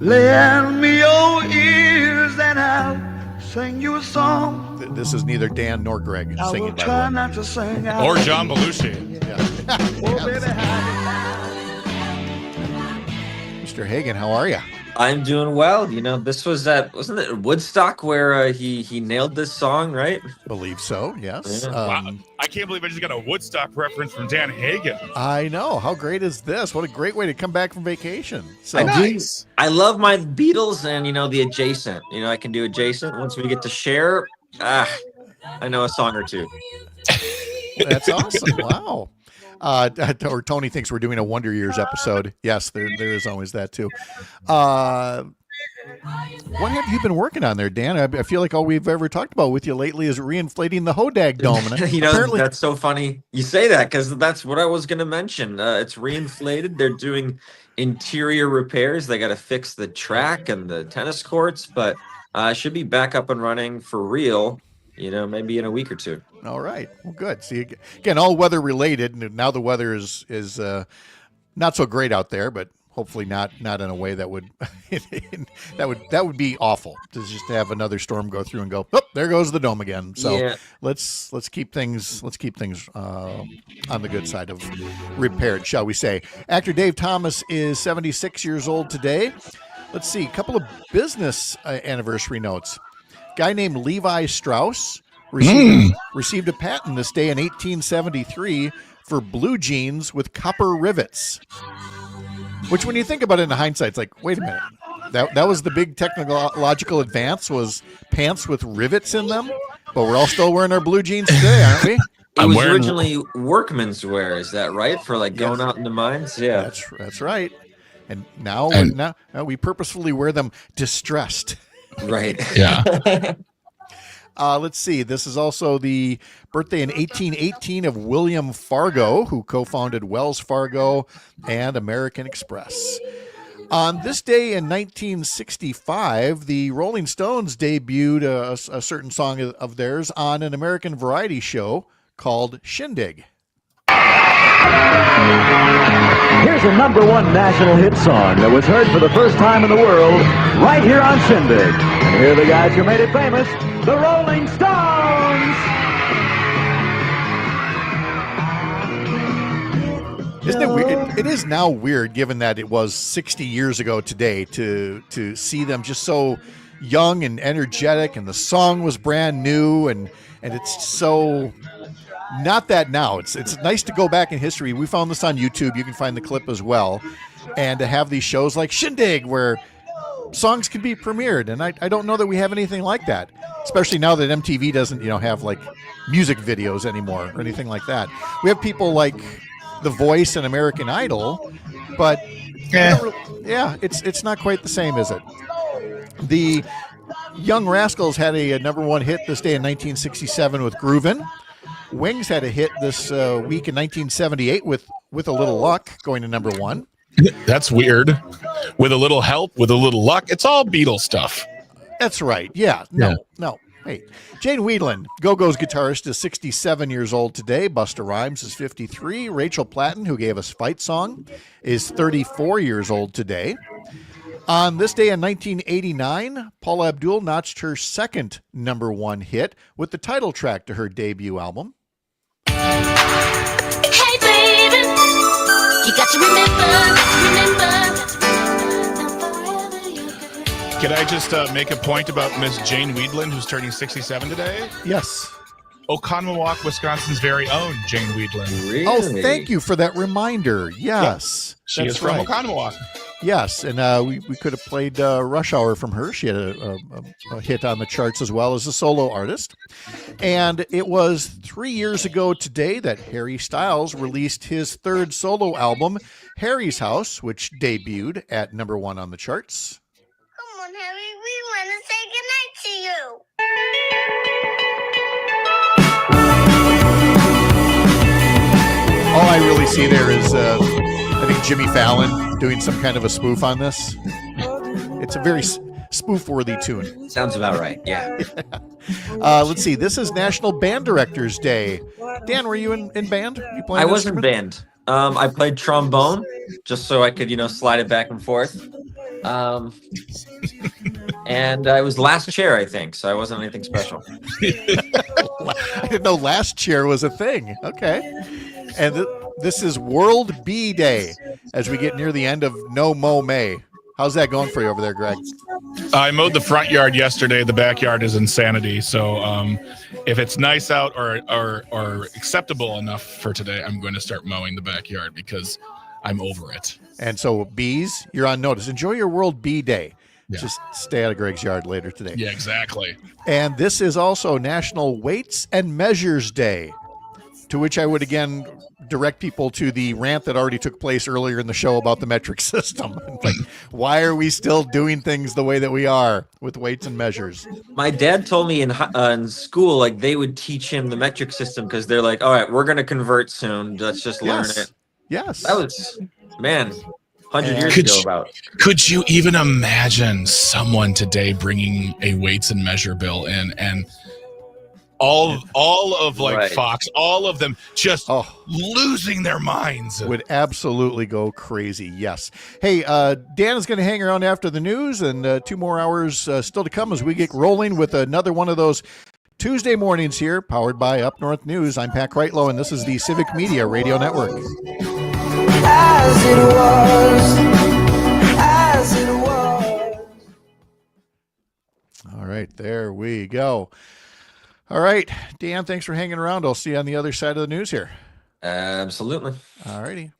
Speaker 5: Lend me your ears and I'll sing you a song.
Speaker 1: This is neither Dan nor Greg
Speaker 5: I
Speaker 1: singing,
Speaker 5: will
Speaker 1: by the
Speaker 5: try
Speaker 1: way.
Speaker 5: not to sing
Speaker 3: Or John Belushi.
Speaker 5: Oh, baby,
Speaker 1: Mr. Hagen, how are you?
Speaker 4: I'm doing well. You know, this was wasn't it Woodstock where he nailed this song, right?
Speaker 1: Believe so, yes.
Speaker 4: Yeah.
Speaker 3: Wow. I can't believe I just got a Woodstock reference from Dan Hagen.
Speaker 1: I know. How great is this? What a great way to come back from vacation. So
Speaker 3: Nice.
Speaker 4: I love my Beatles and, the adjacent. I can do adjacent. Once we get to Cher, I know a song or two.
Speaker 1: That's awesome. Wow. Or Tony thinks we're doing a Wonder Years episode. Yes, there is always that too. What have you been working on there, Dan? I feel like all we've ever talked about with you lately is reinflating the Hodag Dome. And apparently,
Speaker 4: That's so funny you say that, because that's what I was going to mention. It's reinflated. They're doing interior repairs. They got to fix the track and the tennis courts, but should be back up and running for real, maybe in a week or two.
Speaker 1: All right. Well, good. See, again, all weather related. Now the weather is not so great out there, but hopefully not in a way that would that would be awful to just have another storm go through and go, oh, there goes the dome again. So
Speaker 4: Yeah.
Speaker 1: let's keep things on the good side of repaired, shall we say. Actor Dave Thomas is 76 years old today. Let's see, a couple of business anniversary notes. Guy named Levi Strauss received a patent this day in 1873 for blue jeans with copper rivets. Which, when you think about it in hindsight, it's like, wait a minute. That was the big technological advance, was pants with rivets in them. But we're all still wearing our blue jeans today, aren't we?
Speaker 4: It was originally workman's wear, is that right? For going out in the mines? Yeah.
Speaker 1: That's right. And now we purposefully wear them distressed.
Speaker 4: Right.
Speaker 3: Yeah.
Speaker 1: Let's see. This is also the birthday in 1818 of William Fargo, who co-founded Wells Fargo and American Express. On this day in 1965, the Rolling Stones debuted a certain song of theirs on an American variety show called Shindig.
Speaker 6: Here's a #1 national hit song that was heard for the first time in the world right here on Shindig. And here are the guys who made it famous, the Rolling Stones!
Speaker 1: Isn't it weird? It is now weird, given that it was 60 years ago today, to see them just so young and energetic, and the song was brand new, and it's so not that now. It's nice to go back in history. We found this on YouTube. You can find the clip as well, and to have these shows like Shindig where songs can be premiered, and I don't know that we have anything like that, especially now that MTV doesn't have like music videos anymore or anything like that. We have people like The Voice and American Idol, but it's not quite the same, is it? The Young Rascals had a #1 hit this day in 1967 with Groovin'. Wings had a hit this week in 1978 with A Little Luck, going to #1.
Speaker 3: That's weird. With a little help, with a little luck, it's all Beatles stuff.
Speaker 1: That's right. Yeah. No. Hey, Jane Wiedlin, Go-Go's guitarist, is 67 years old today. Busta Rhymes is 53. Rachel Platten, who gave us Fight Song, is 34 years old today. On this day in 1989, Paula Abdul notched her second #1 hit with the title track to her debut album.
Speaker 7: Hey baby, you got to remember.
Speaker 3: Can I just make a point about Miss Jane Wiedlin, who's turning 67 today?
Speaker 1: Yes.
Speaker 3: Oconomowoc, Wisconsin's very own Jane Wiedlin.
Speaker 4: Really?
Speaker 1: Oh, thank you for that reminder. Yes.
Speaker 3: She
Speaker 1: that's
Speaker 3: is from
Speaker 1: right.
Speaker 3: Oconomowoc.
Speaker 1: Yes, and we could have played Rush Hour from her. She had a hit on the charts as well as a solo artist. And it was 3 years ago today that Harry Styles released his third solo album, Harry's House, which debuted at #1 on the charts.
Speaker 7: Come on, Harry, we want to say goodnight to you.
Speaker 1: All I really see there is, I think, Jimmy Fallon doing some kind of a spoof on this. It's a very spoof-worthy tune.
Speaker 4: Sounds about right. Yeah.
Speaker 1: Let's see. This is National Band Directors Day. Dan, were you in band? You playing
Speaker 4: I
Speaker 1: an
Speaker 4: was in
Speaker 1: instrument?
Speaker 4: band. I played trombone just so I could, slide it back and forth. And I was last chair, I think, so I wasn't anything special.
Speaker 1: I didn't know last chair was a thing. Okay. And this is World Bee Day as we get near the end of No Mow May. How's that going for you over there, Greg?
Speaker 3: I mowed the front yard yesterday. The backyard is insanity. So if it's nice out or acceptable enough for today, I'm going to start mowing the backyard because I'm over it.
Speaker 1: And so bees, you're on notice. Enjoy your World Bee Day.
Speaker 3: Yeah.
Speaker 1: Just stay out of Greg's yard later today.
Speaker 3: Yeah, exactly.
Speaker 1: And this is also National Weights and Measures Day, to which I would again direct people to the rant that already took place earlier in the show about the metric system. Like, why are we still doing things the way that we are with weights and measures?
Speaker 4: My dad told me in school, like, they would teach him the metric system because they're like, all right, we're going to convert soon. Let's just learn it.
Speaker 1: Yes.
Speaker 4: That was, man, 100 years ago about.
Speaker 3: Could you even imagine someone today bringing a weights and measure bill in and all of like
Speaker 4: Right.
Speaker 3: Fox, all of them just losing their minds?
Speaker 1: Would absolutely go crazy. Yes. Hey, Dan is going to hang around after the news, and 2 more hours still to come as we get rolling with another one of those Tuesday mornings here, powered by Up North News. I'm Pat Kreitlow, and this is the Civic Media Radio Network.
Speaker 5: As it was.
Speaker 1: All right, there we go. All right, Dan, thanks for hanging around. I'll see you on the other side of the news here.
Speaker 4: Absolutely.
Speaker 1: All righty.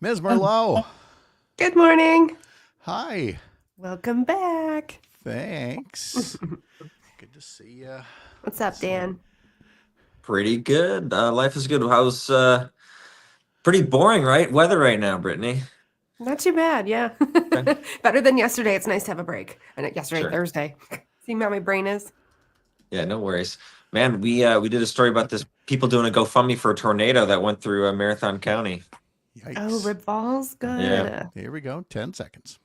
Speaker 1: Ms. Merlot.
Speaker 8: Good morning.
Speaker 1: Hi.
Speaker 8: Welcome back.
Speaker 1: Thanks. Good to see you.
Speaker 8: What's up, Dan?
Speaker 4: Pretty good. Life is good. How's pretty boring, right? Weather right now, Brittany.
Speaker 8: Not too bad, yeah.
Speaker 4: Okay.
Speaker 8: Better than yesterday. It's nice to have a break. And yesterday,
Speaker 4: Sure.
Speaker 8: Thursday. See how my brain is?
Speaker 4: Yeah, no worries. Man, we did a story about this people doing a GoFundMe for a tornado that went through Marathon County.
Speaker 1: Yikes.
Speaker 8: Oh, Rib Falls? Good.
Speaker 4: Yeah.
Speaker 1: Here we go. 10 seconds.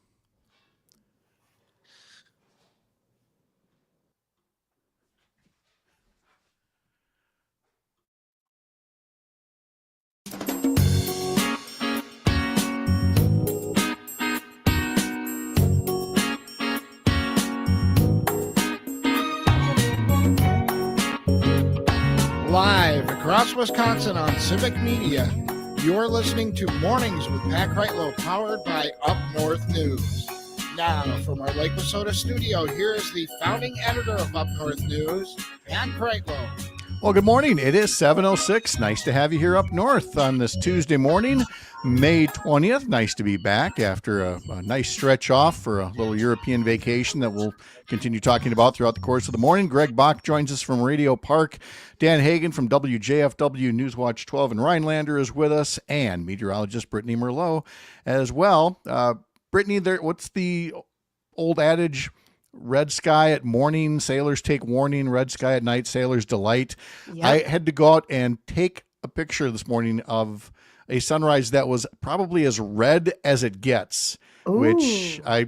Speaker 2: Live across Wisconsin on Civic Media, you're listening to Mornings with Pat Kreitlow, powered by Up North News. Now, from our Lake Wissota studio, here is the founding editor of Up North News, Pat Kreitlow.
Speaker 1: Well, good morning. It is 7:06. Nice to have you here up north on this Tuesday morning, May 20th. Nice to be back after a nice stretch off for a little European vacation that we'll continue talking about throughout the course of the morning. Greg Bach joins us from Radio Park. Dan Hagan from WJFW Newswatch 12 in Rhinelander is with us, and meteorologist Brittany Merlot as well. Brittany, what's the old adage? Red sky at morning, sailors take warning. Red sky at night, sailors delight.
Speaker 8: Yep.
Speaker 1: I had to go out and take a picture this morning of a sunrise that was probably as red as it gets, which I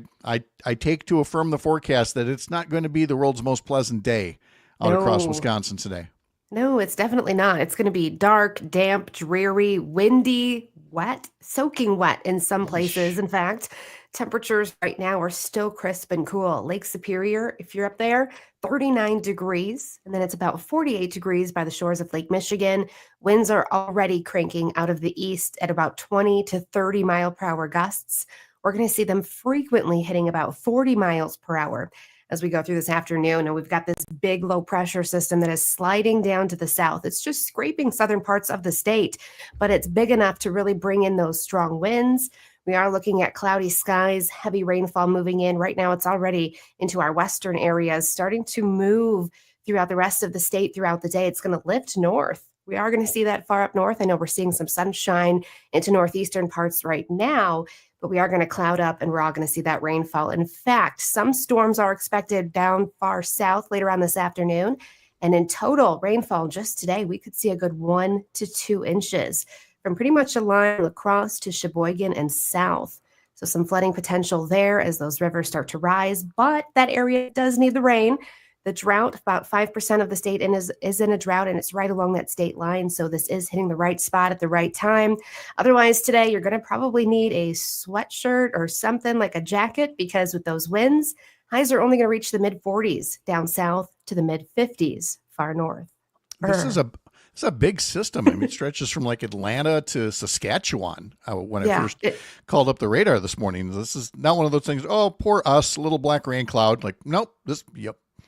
Speaker 1: take to affirm the forecast that it's not going to be the world's most pleasant day out across Wisconsin today.
Speaker 8: No, it's definitely not. It's going to be dark, damp, dreary, windy, wet, soaking wet in some places. In fact, temperatures right now are still crisp and cool. Lake Superior, if you're up there, 39 degrees. And then it's about 48 degrees by the shores of Lake Michigan. Winds are already cranking out of the east at about 20 to 30 mile per hour gusts. We're going to see them frequently hitting about 40 miles per hour as we go through this afternoon. And we've got this big low pressure system that is sliding down to the south. It's just scraping southern parts of the state, but it's big enough to really bring in those strong winds. We are looking at cloudy skies, heavy rainfall moving in. Right now, it's already into our western areas, starting to move throughout the rest of the state throughout the day. It's going to lift north. We are going to see that far up north. I know we're seeing some sunshine into northeastern parts right now, but we are going to cloud up and we're all going to see that rainfall. In fact, some storms are expected down far south later on this afternoon. And in total rainfall just today, we could see a good 1 to 2 inches from pretty much a line across to Sheboygan and south. So some flooding potential there as those rivers start to rise, but that area does need the rain. The drought, about 5% of the state is in a drought, and it's right along that state line. So this is hitting the right spot at the right time. Otherwise, today, you're going to probably need a sweatshirt or something like a jacket, because with those winds, highs are only going to reach the mid-40s down south to the mid-50s far north.
Speaker 1: This is a big system. I mean, it stretches from like Atlanta to Saskatchewan. When I first called up the radar this morning, this is not one of those things, oh, poor us, little black rain cloud. Like, nope,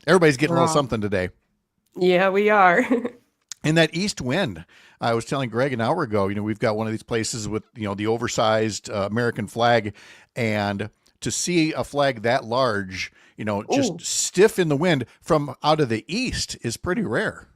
Speaker 1: everybody's getting a little something today.
Speaker 8: Yeah, we are.
Speaker 1: And that east wind, I was telling Greg an hour ago, we've got one of these places with, the oversized American flag, and to see a flag that large, just stiff in the wind from out of the east is pretty rare.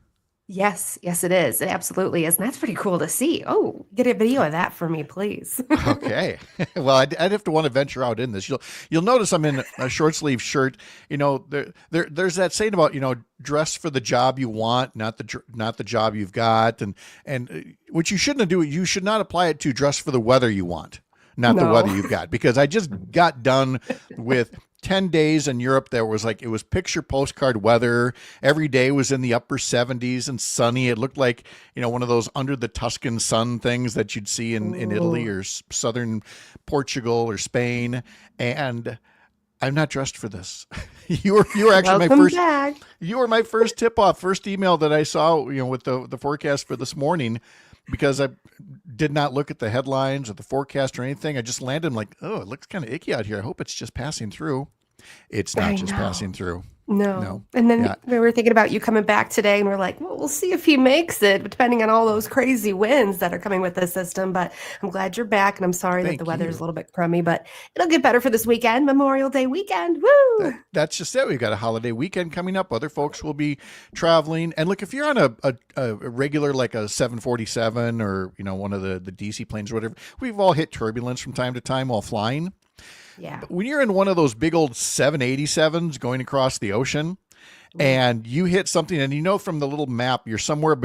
Speaker 8: Yes, it is. It absolutely is. And that's pretty cool to see. Oh, get a video of that for me, please.
Speaker 1: Okay. Well, I'd have to want to venture out in this. You'll notice I'm in a short sleeve shirt. There's that saying about, dress for the job you want, not the job you've got. And what you shouldn't do, you should not apply it to dress for the weather you want, not the weather you've got. Because I just got done with 10 days in Europe. It was picture postcard weather. Every day was in the upper 70s and sunny. It looked like, one of those under the Tuscan sun things that you'd see in Italy or southern Portugal or Spain. And I'm not dressed for this. You were actually you were my first tip off, first email that I saw, with the forecast for this morning, because I did not look at the headlines or the forecast or anything. I just landed like, oh, it looks kind of icky out here. I hope it's just passing through. It's not
Speaker 8: I
Speaker 1: just
Speaker 8: know.
Speaker 1: passing through.
Speaker 8: No. And then
Speaker 1: Yeah.
Speaker 8: we were thinking about you coming back today, and we're like, well, we'll see if he makes it, depending on all those crazy winds that are coming with the system. But I'm glad you're back, and I'm sorry that
Speaker 1: Thank
Speaker 8: the weather's
Speaker 1: you.
Speaker 8: a little bit crummy, but it'll get better for this weekend, Memorial Day weekend. Woo!
Speaker 1: That's just it. We've got a holiday weekend coming up. Other folks will be traveling. And look, if you're on a regular, like a 747 or, one of the DC planes or whatever, we've all hit turbulence from time to time while flying.
Speaker 8: Yeah.
Speaker 1: But when you're in one of those big old 787s going across the ocean, and you hit something, and from the little map you're somewhere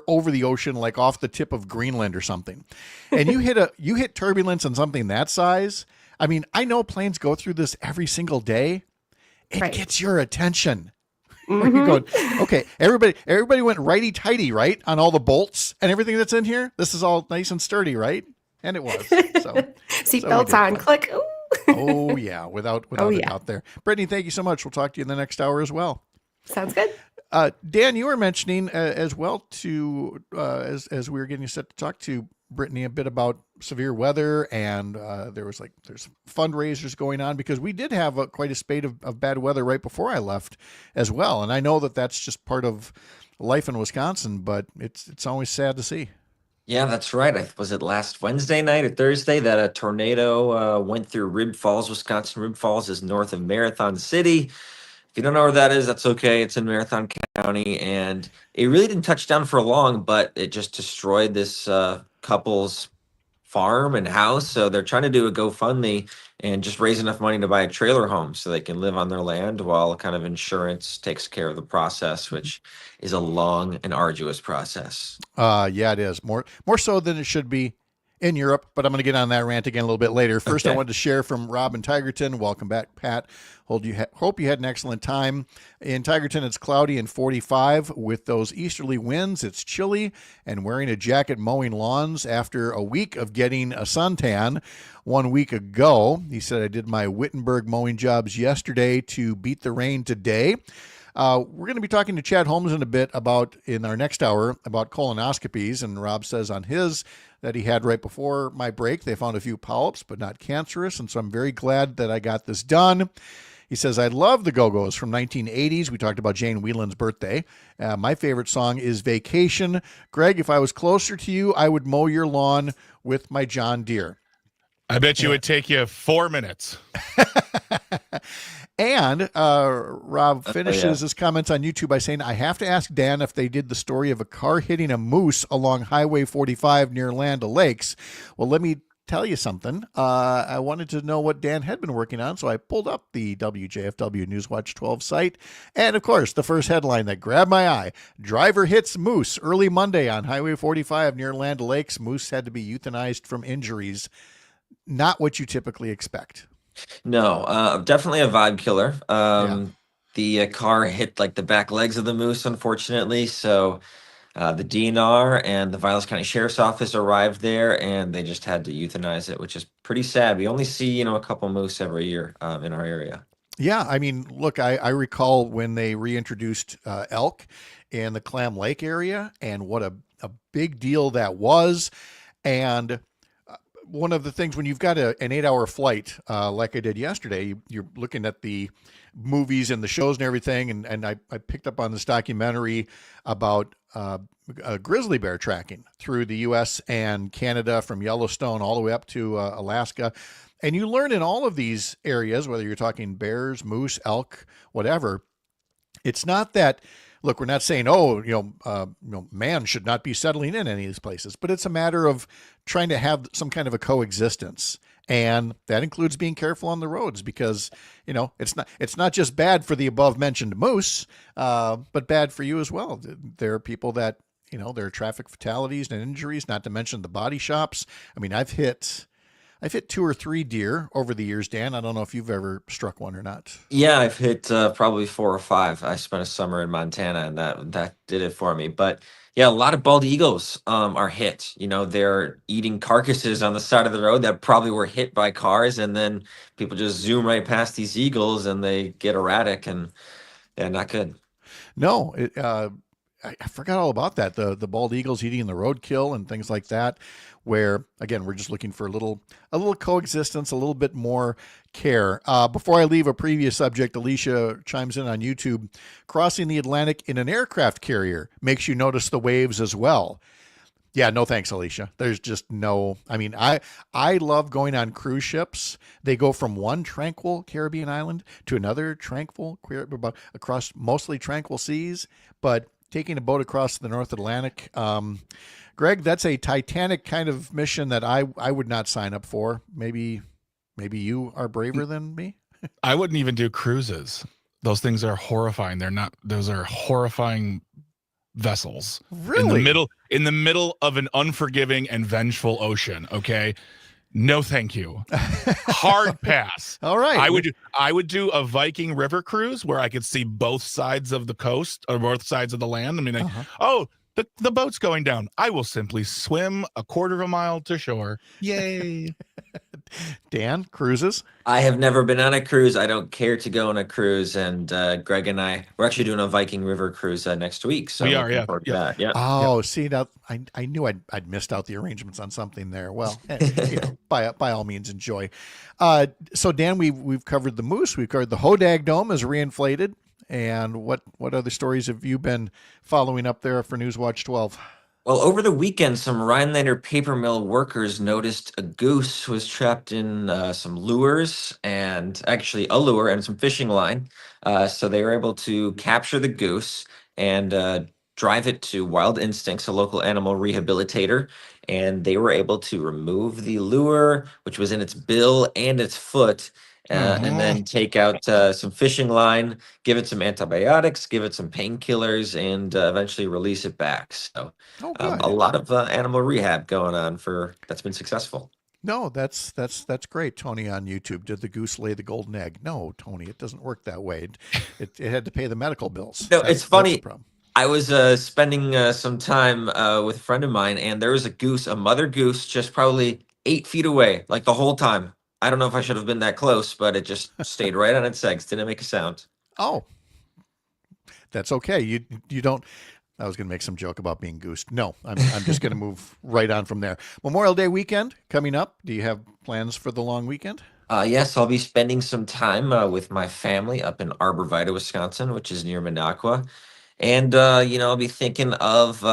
Speaker 1: over the ocean, like off the tip of Greenland or something, and you hit turbulence on something that size. I mean, I know planes go through this every single day. It gets your attention. You're going, okay, everybody went righty tighty, right, on all the bolts and everything that's in here. This is all nice and sturdy, right? And it was. So
Speaker 8: seatbelts on, click. Ooh.
Speaker 1: Oh yeah, without a doubt there. Brittany, thank you so much. We'll talk to you in the next hour as well.
Speaker 8: Sounds good.
Speaker 1: Dan, you were mentioning as well as we were getting set to talk to Brittany a bit about severe weather, and there's fundraisers going on because we did have quite a spate of bad weather right before I left as well. And I know that that's just part of life in Wisconsin, but it's always sad to see.
Speaker 4: Yeah, that's right. Was it last Wednesday night or Thursday that a tornado went through Rib Falls, Wisconsin? Rib Falls is north of Marathon City. If you don't know where that is, that's okay. It's in Marathon County, and it really didn't touch down for long, but it just destroyed this couple's farm and house. So they're trying to do a GoFundMe and just raise enough money to buy a trailer home so they can live on their land while kind of insurance takes care of the process, which is a long and arduous process.
Speaker 1: Yeah, it is more so than it should be in Europe, but I'm going to get on that rant again a little bit later. First, I wanted to share from Rob in Tigerton. Welcome back, Pat. Hope you had an excellent time. In Tigerton, it's cloudy and 45 with those easterly winds. It's chilly, and wearing a jacket mowing lawns after a week of getting a suntan 1 week ago. He said, I did my Wittenberg mowing jobs yesterday to beat the rain today. We're going to be talking to Chad Holmes in our next hour about colonoscopies, and Rob says on his that he had right before my break, they found a few polyps, but not cancerous, and so I'm very glad that I got this done. He says, I love the Go-Go's from 1980s. We talked about Jane Whelan's birthday. My favorite song is Vacation. Greg, if I was closer to you, I would mow your lawn with my John Deere.
Speaker 3: I bet you it would take you 4 minutes.
Speaker 1: And Rob finishes his comments on YouTube by saying, I have to ask Dan if they did the story of a car hitting a moose along Highway 45 near Land O'Lakes. Well, let me tell you something. I wanted to know what Dan had been working on, so I pulled up the WJFW Newswatch 12 site. And, of course, the first headline that grabbed my eye, driver hits moose early Monday on Highway 45 near Land O'Lakes. Moose had to be euthanized from injuries. Not what you typically expect.
Speaker 4: No, definitely a vibe killer. The car hit like the back legs of the moose, unfortunately. So the DNR and the Vilas County Sheriff's Office arrived there, and they just had to euthanize it, which is pretty sad. We only see, a couple moose every year in our area.
Speaker 1: Yeah, I mean, look, I recall when they reintroduced elk in the Clam Lake area, and what a big deal that was. And one of the things when you've got an 8-hour flight, like I did yesterday, you're looking at the movies and the shows and everything. And I picked up on this documentary about grizzly bear tracking through the U.S. and Canada from Yellowstone all the way up to Alaska. And you learn in all of these areas, whether you're talking bears, moose, elk, whatever, it's not that, look, we're not saying, man should not be settling in any of these places, but it's a matter of trying to have some kind of a coexistence. And that includes being careful on the roads because, it's not just bad for the above mentioned moose, but bad for you as well. There are people that, there are traffic fatalities and injuries, not to mention the body shops. I mean, I've hit 2 or 3 deer over the years, Dan. I don't know if you've ever struck one or not.
Speaker 4: Yeah, I've hit probably 4 or 5. I spent a summer in Montana, and that did it for me. But yeah, a lot of bald eagles are hit. They're eating carcasses on the side of the road that probably were hit by cars, and then people just zoom right past these eagles, and they get erratic, and not good.
Speaker 1: No, I forgot all about that. The bald eagles eating the roadkill and things like that, where again we're just looking for a little coexistence, a little bit more care. Before I leave a previous subject, Alicia chimes in on YouTube. Crossing the Atlantic in an aircraft carrier makes you notice the waves as well. Yeah, no thanks, Alicia. There's just no. I mean, I love going on cruise ships. They go from one tranquil Caribbean island to another tranquil, across mostly tranquil seas, but taking a boat across the North Atlantic, Greg, that's a Titanic kind of mission that I would not sign up for. Maybe you are braver than me.
Speaker 3: I wouldn't even do cruises. Those things are horrifying. Those are horrifying vessels.
Speaker 1: Really?
Speaker 3: In the middle of an unforgiving and vengeful ocean. Okay. No, thank you. Hard pass.
Speaker 1: All right.
Speaker 3: I would do a Viking river cruise where I could see both sides of the coast or both sides of the land. I mean, the boat's going down. I will simply swim a quarter of a mile to shore. Yay.
Speaker 1: Dan, cruises?
Speaker 4: I have never been on a cruise. I don't care to go on a cruise. And Greg and we're actually doing a Viking River cruise next week. So
Speaker 3: we
Speaker 4: I'm
Speaker 3: are,
Speaker 4: looking
Speaker 3: yeah.
Speaker 4: forward to that. Yeah.
Speaker 1: Oh, see, now I knew I'd missed out the arrangements on something there. Well, by all means, enjoy. So Dan, we've covered the moose. We've covered the Hodag Dome is reinflated. And what other stories have you been following up there for Newswatch 12?
Speaker 4: Well, over the weekend, some Rhinelander paper mill workers noticed a goose was trapped in some lures, and actually a lure and some fishing line. So they were able to capture the goose and drive it to Wild Instincts, a local animal rehabilitator. And they were able to remove the lure, which was in its bill and its foot, and then take out some fishing line, give it some antibiotics, give it some painkillers, and eventually release it back. So a lot of animal rehab going on that's been successful.
Speaker 1: No, that's great. Tony on YouTube. Did the goose lay the golden egg? No, Tony, it doesn't work that way. It had to pay the medical bills.
Speaker 4: No, it's funny. I was spending some time with a friend of mine, and there was a mother goose, just probably 8 feet away, like the whole time. I don't know if I should have been that close, but it just stayed right on its eggs. Didn't make a sound.
Speaker 1: Oh, that's okay. You don't. I was going to make some joke about being goosed. No, I'm just going to move right on from there. Memorial Day weekend coming up. Do you have plans for the long weekend?
Speaker 4: Yes, I'll be spending some time with my family up in Arbor Vitae, Wisconsin, which is near Minocqua. And, I'll be thinking of,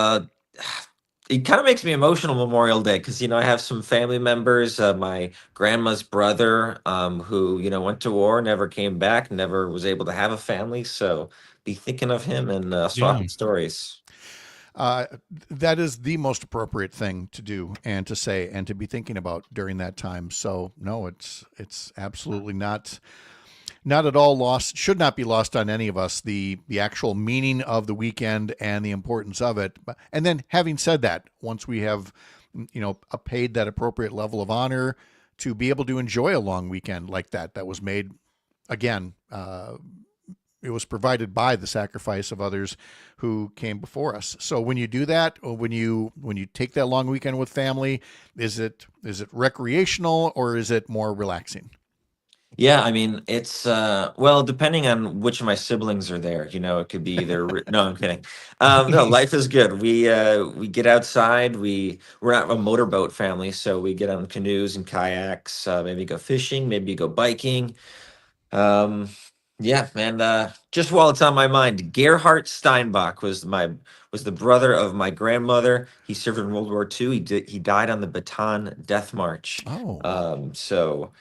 Speaker 4: it kind of makes me emotional Memorial Day because, I have some family members, my grandma's brother, who, went to war, never came back, never was able to have a family. So be thinking of him and swapping stories.
Speaker 1: That is the most appropriate thing to do and to say and to be thinking about during that time. So no, it's absolutely not at all lost, should not be lost on any of us, the actual meaning of the weekend and the importance of it. And then having said that, once we have, paid that appropriate level of honor to be able to enjoy a long weekend like that was made, again, it was provided by the sacrifice of others who came before us. So when you do that, or when you take that long weekend with family, is it recreational or is it more relaxing?
Speaker 4: Yeah, I mean, it's depending on which of my siblings are there, it could be either no, I'm kidding. No, life is good. We get outside. We're not a motorboat family, so we get on canoes and kayaks, maybe go fishing, maybe go biking. Yeah, man, just while it's on my mind, Gerhard Steinbach was the brother of my grandmother. He served in World War II. He died on the Bataan Death March. So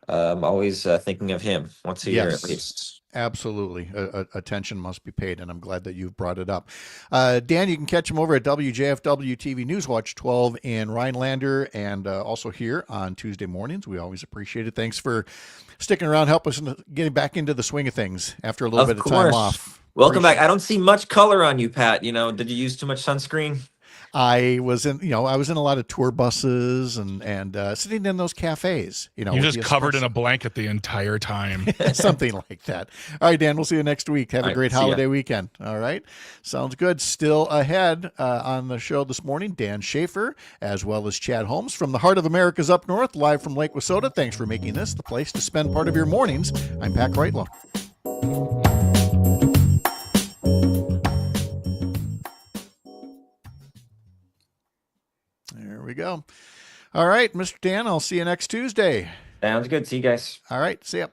Speaker 4: I'm always thinking of him once a year at least.
Speaker 1: Absolutely. Attention must be paid, and I'm glad that you've brought it up. Dan, you can catch him over at WJFW TV Newswatch 12 in Rhinelander and also here on Tuesday mornings. We always appreciate it. Thanks for sticking around, help us getting back into the swing of things after a little bit of time off.
Speaker 4: Welcome back. I don't see much color on you, Pat. Did you use too much sunscreen?
Speaker 1: I was in a lot of tour buses and sitting in those cafes.
Speaker 3: You're just covered in a blanket the entire time.
Speaker 1: Something like that. All right, Dan, we'll see you next week. Have a great holiday weekend. All right. Sounds good. Still ahead on the show this morning, Dan Shafer, as well as Chad Holmes from the heart of America's up north, live from Lake Wissota. Thanks for making this the place to spend part of your mornings. I'm Pat Kreitlow. go. All right, Mr. Dan, I'll see you next Tuesday.
Speaker 4: Sounds good. See you guys.
Speaker 1: All right, see ya.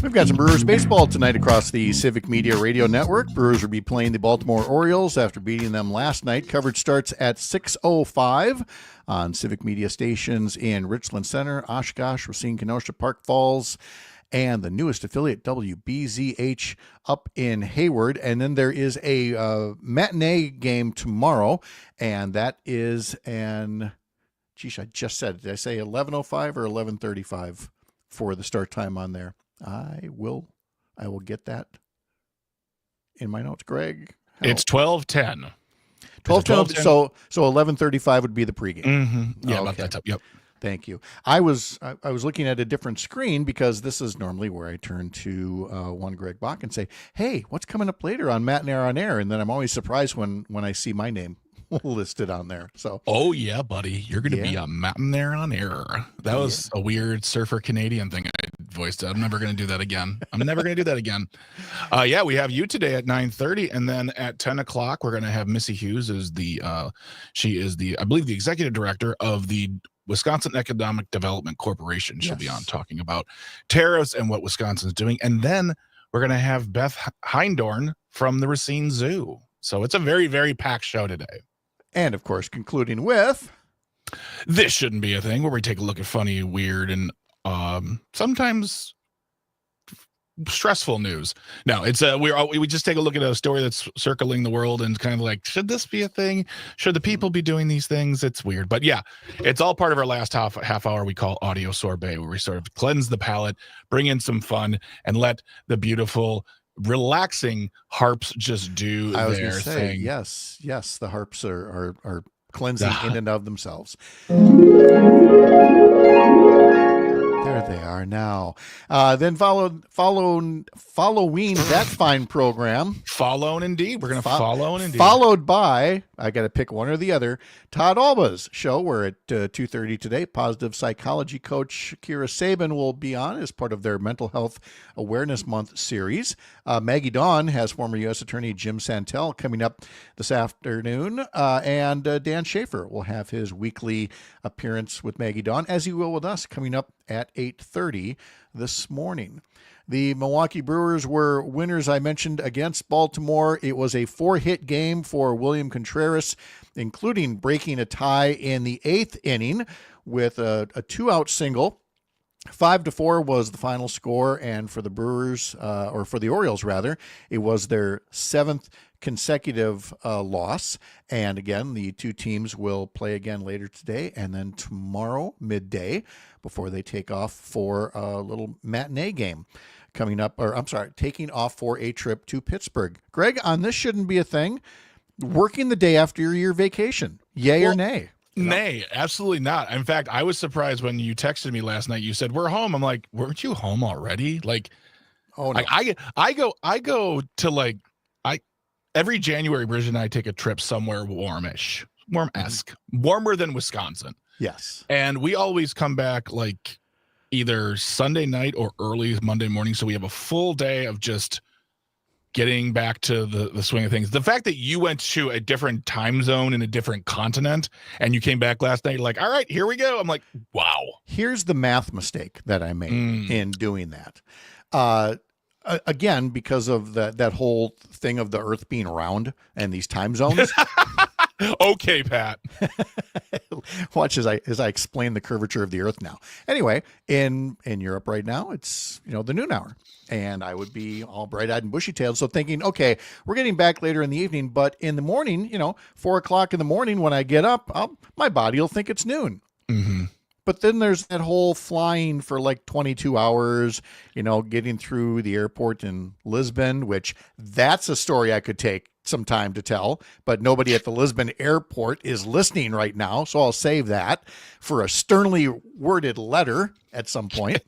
Speaker 1: We've got some Brewers baseball tonight across the Civic Media Radio Network. Brewers will be playing the Baltimore Orioles after beating them last night. Coverage starts at 6:05 on Civic Media stations in Richland Center, Oshkosh, Racine, Kenosha, Park Falls, and the newest affiliate, WBZH, up in Hayward. And then there is a matinee game tomorrow, and that is I just said, did I say 11:05 or 11:35 for the start time on there? I will get that in my notes. Greg,
Speaker 3: it's 12:10.
Speaker 1: 12:10. So 11:35 would be the pregame.
Speaker 3: Mm-hmm. Yeah, about that time. Yep.
Speaker 1: Thank you. I was looking at a different screen because this is normally where I turn to one Greg Bach and say, "Hey, what's coming up later on Matinee on Air?" And then I'm always surprised when I see my name listed on there. So,
Speaker 3: oh yeah, buddy, you're going to be a Matinee on Air. That was a weird surfer Canadian thing I voiced. I'm never going to do that again. Yeah, we have you today at 9:30, and then at 10 o'clock we're going to have Missy Hughes as she is the I believe the executive director of the Wisconsin Economic Development Corporation. She'll be on talking about tariffs and what Wisconsin's doing, and then we're going to have Beth Heindorn from the Racine Zoo. So it's a very, very packed show today.
Speaker 1: And of course, concluding with
Speaker 3: This Shouldn't Be a Thing, where we take a look at funny, weird, and sometimes stressful news. No, it's we just take a look at a story that's circling the world and kind of like, should this be a thing? Should the people be doing these things? It's weird, but yeah, it's all part of our last half hour we call audio sorbet, where we sort of cleanse the palate, bring in some fun, and let the beautiful, relaxing harps just do their thing.
Speaker 1: Yes, the harps are cleansing in and of themselves. There they are now. No. Then following that fine program.
Speaker 3: Following indeed. We're going to follow indeed.
Speaker 1: Followed by, I got to pick one or the other, Todd Alba's show. We're at 2:30 today. Positive psychology coach Kira Sabin will be on as part of their Mental Health Awareness Month series. Maggie Dawn has former U.S. Attorney Jim Santel coming up this afternoon. And Dan Shafer will have his weekly appearance with Maggie Dawn, as he will with us, coming up at 8:30 this morning. The Milwaukee Brewers were winners, I mentioned, against Baltimore. It was a 4-hit game for William Contreras, including breaking a tie in the 8th inning with a 2-out single. 5-4 was the final score, and for the Brewers, or for the Orioles rather, it was their 7th consecutive loss. And again, the two teams will play again later today and then tomorrow midday before they take off for a little matinee game coming up, or I'm sorry, taking off for a trip to Pittsburgh. Greg, on this shouldn't be a thing. Working the day after your vacation, yay or nay?
Speaker 3: Nay, absolutely not. In fact, I was surprised when you texted me last night. You said, we're home. I'm like, weren't you home already? Like,
Speaker 1: oh, no.
Speaker 3: I go to like, every January, Bridget and I take a trip somewhere warmish, warm-esque, warmer than Wisconsin.
Speaker 1: Yes.
Speaker 3: And we always come back like either Sunday night or early Monday morning. So we have a full day of just getting back to the swing of things. The fact that you went to a different time zone in a different continent and you came back last night, you're like, all right, here we go. I'm like, wow.
Speaker 1: Here's the math mistake that I made in doing that. Again, because of that whole thing of the Earth being round and these time zones.
Speaker 3: Okay, Pat.
Speaker 1: Watch as I explain the curvature of the Earth now. Anyway, in Europe right now, it's the noon hour, and I would be all bright-eyed and bushy-tailed, so thinking, okay, we're getting back later in the evening, but in the morning, 4:00 in the morning when I get up, my body will think it's noon.
Speaker 3: Mm-hmm.
Speaker 1: But then there's that whole flying for like 22 hours, getting through the airport in Lisbon, which that's a story I could take some time to tell, but nobody at the Lisbon airport is listening right now. So I'll save that for a sternly worded letter at some point.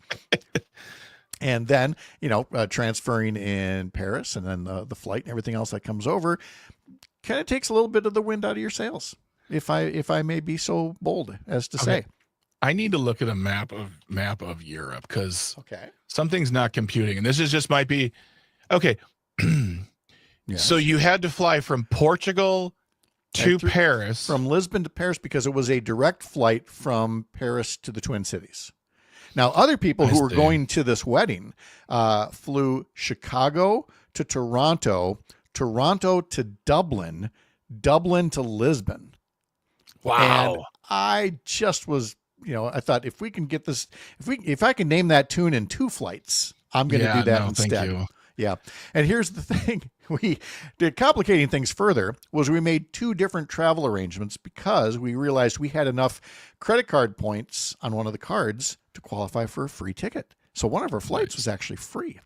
Speaker 1: And then, transferring in Paris and then the flight and everything else that comes over kind of takes a little bit of the wind out of your sails, if I may be so bold as to say.
Speaker 3: I need to look at a map of Europe because
Speaker 1: okay,
Speaker 3: something's not computing, and this is just might be okay.
Speaker 1: Yes.
Speaker 3: So you had to fly from Portugal to Paris,
Speaker 1: from Lisbon to Paris, because it was a direct flight from Paris to the Twin Cities. Now, other people who were going to this wedding flew Chicago to Toronto, Toronto to Dublin, Dublin to Lisbon.
Speaker 3: Wow!
Speaker 1: And I just was. I thought if we can get this, if I can name that tune in 2 flights, I'm going to do that instead.
Speaker 3: Thank you.
Speaker 1: Yeah. And here's the thing. We did complicating things further was we made 2 different travel arrangements because we realized we had enough credit card points on one of the cards to qualify for a free ticket. So one of our flights was actually free.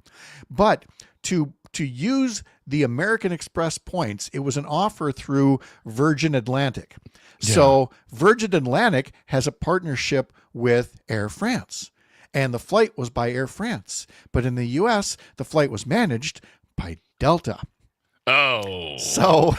Speaker 1: But to use the American Express points, it was an offer through Virgin Atlantic. Yeah. So Virgin Atlantic has a partnership with Air France, and the flight was by Air France. But in the U.S., the flight was managed by Delta.
Speaker 3: Oh.
Speaker 1: So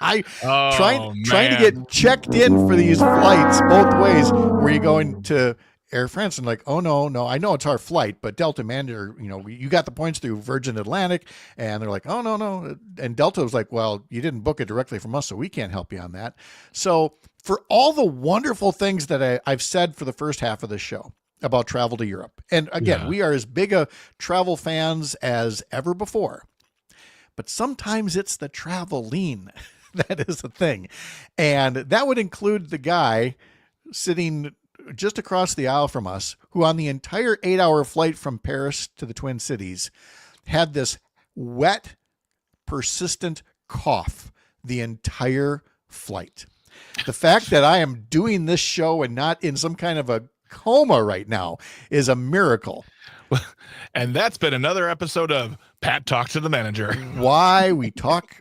Speaker 1: trying to get checked in for these flights both ways. Were you going to Air France and like, oh no, I know it's our flight, but Delta manager, you got the points through Virgin Atlantic, and they're like, oh no, and Delta was like, well, you didn't book it directly from us, so we can't help you on that. So for all the wonderful things that I've said for the first half of this show about travel to Europe, and again, we are as big a travel fans as ever before, but sometimes it's the traveling that is the thing, and that would include the guy sitting just across the aisle from us, who on the entire 8-hour flight from Paris to the Twin Cities had this wet, persistent cough the entire flight. The fact that I am doing this show and not in some kind of a coma right now is a miracle.
Speaker 3: And that's been another episode of Pat Talks to the Manager.
Speaker 1: Why we talk.